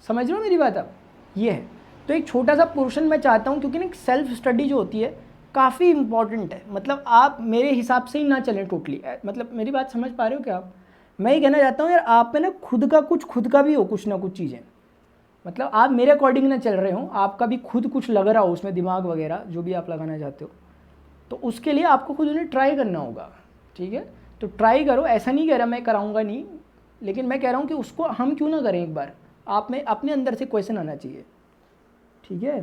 समझ रहे हो मेरी बात आप, ये है। तो एक छोटा सा पोर्शन मैं चाहता हूँ, क्योंकि ना सेल्फ स्टडी जो होती है काफ़ी इंपॉर्टेंट है, मतलब आप मेरे हिसाब से ही ना चलें टोटली, मतलब मेरी बात समझ पा रहे हो क्या आप? मैं ये कहना चाहता हूँ यार आप में ना खुद का भी हो कुछ ना कुछ चीज़ें, मतलब आप मेरे अकॉर्डिंग ना चल रहे हो, आपका भी खुद कुछ लग रहा हो उसमें, दिमाग वगैरह जो भी आप लगाना चाहते हो, तो उसके लिए आपको खुद उन्हें ट्राई करना होगा, ठीक है। तो ट्राई करो, ऐसा नहीं कह रहा मैं कराऊंगा नहीं, लेकिन मैं कह रहा हूँ कि उसको हम क्यों ना करें, एक बार आप में अपने अंदर से क्वेश्चन आना चाहिए, ठीक है।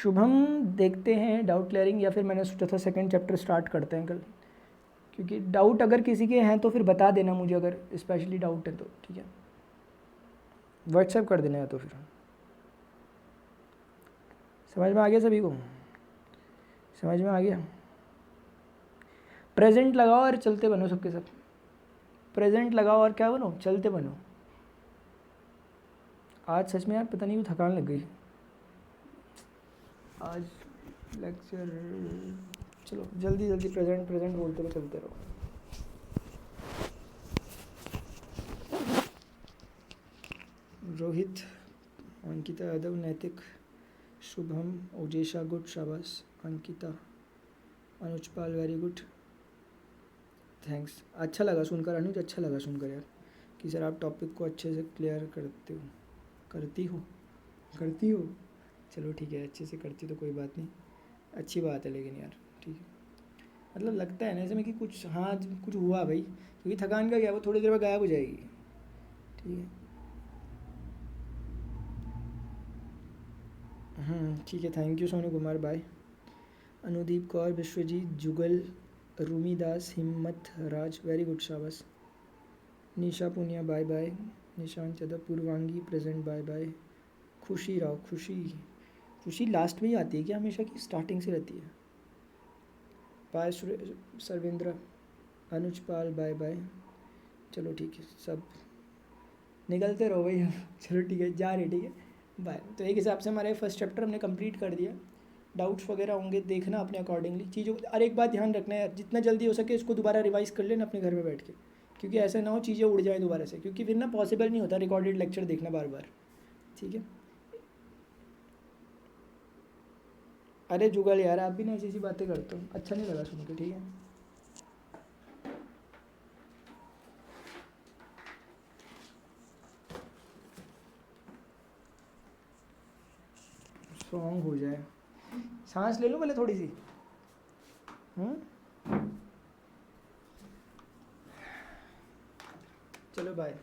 शुभम देखते हैं डाउट क्लियरिंग, या फिर मैंने सोचा था सेकंड चैप्टर स्टार्ट करते हैं कल, क्योंकि डाउट अगर किसी के हैं तो फिर बता देना मुझे, अगर स्पेशली डाउट है तो, ठीक है, व्हाट्सएप कर देना है तो फिर। समझ में आ गया सभी को? समझ में आ गया? प्रेजेंट लगाओ और चलते बनो सबके सब, प्रेजेंट लगाओ और क्या बनो, चलते बनो। आज सच में यार पता नहीं क्यों थकान लग गई आज लेक्चर, चलो जल्दी जल्दी प्रेजेंट बोलते रहो, चलते रहो। रोहित, अंकिता यादव नैतिक, शुभम, ओजेशा गुड, शाबाश, अंकिता, अनुजपाल वेरी गुड, थैंक्स, अच्छा लगा सुनकर अनुज, अच्छा लगा सुनकर यार कि सर आप टॉपिक को अच्छे से क्लियर करते हो, करती हो। चलो ठीक है, अच्छे से करती तो कोई बात नहीं, अच्छी बात है लेकिन यार ठीक है। मतलब लगता है ना ऐसे में कि कुछ हाँ कुछ हुआ भाई, क्योंकि थकान का क्या, वो थोड़ी देर में गायब हो जाएगी। ठीक है, ठीक है, thank you Sonu Kumar, bye. Anudeep Kaur, Vishwajeet, Jugal, Rumi Das, Himmat Raj, very good, शाबाश। Nisha Punia, bye bye. Nishant Yadav, Purvangi present, bye bye. Khushi Rao, खुशी लास्ट में ही आती है क्या हमेशा, की स्टार्टिंग से रहती है? बाय सर्वेंद्र, अनुज पाल, बाय बाय। चलो ठीक है, सब निकलते रहो भाई अब। चलो ठीक है, जा रहे, ठीक है, बाय। तो एक हिसाब से हमारे फर्स्ट चैप्टर हमने कंप्लीट कर दिया। डाउट्स वगैरह होंगे देखना अपने अकॉर्डिंगली चीज़ों को। और एक बात ध्यान रखना है, जितना जल्दी हो सके इसको दोबारा रिवाइज कर लेना अपने घर में बैठ के, क्योंकि ऐसा ना हो चीज़ें उड़ जाए दोबारा से, क्योंकि फिर ना पॉसिबल नहीं होता रिकॉर्डेड लेक्चर देखना बार बार। ठीक है, अरे जुगल यार, आप भी ना ऐसी ऐसी बातें करते हो, अच्छा नहीं लगा सुन के, ठीक है। सॉन्ग हो जाए, सांस ले लो पहले थोड़ी सी। चलो बाय।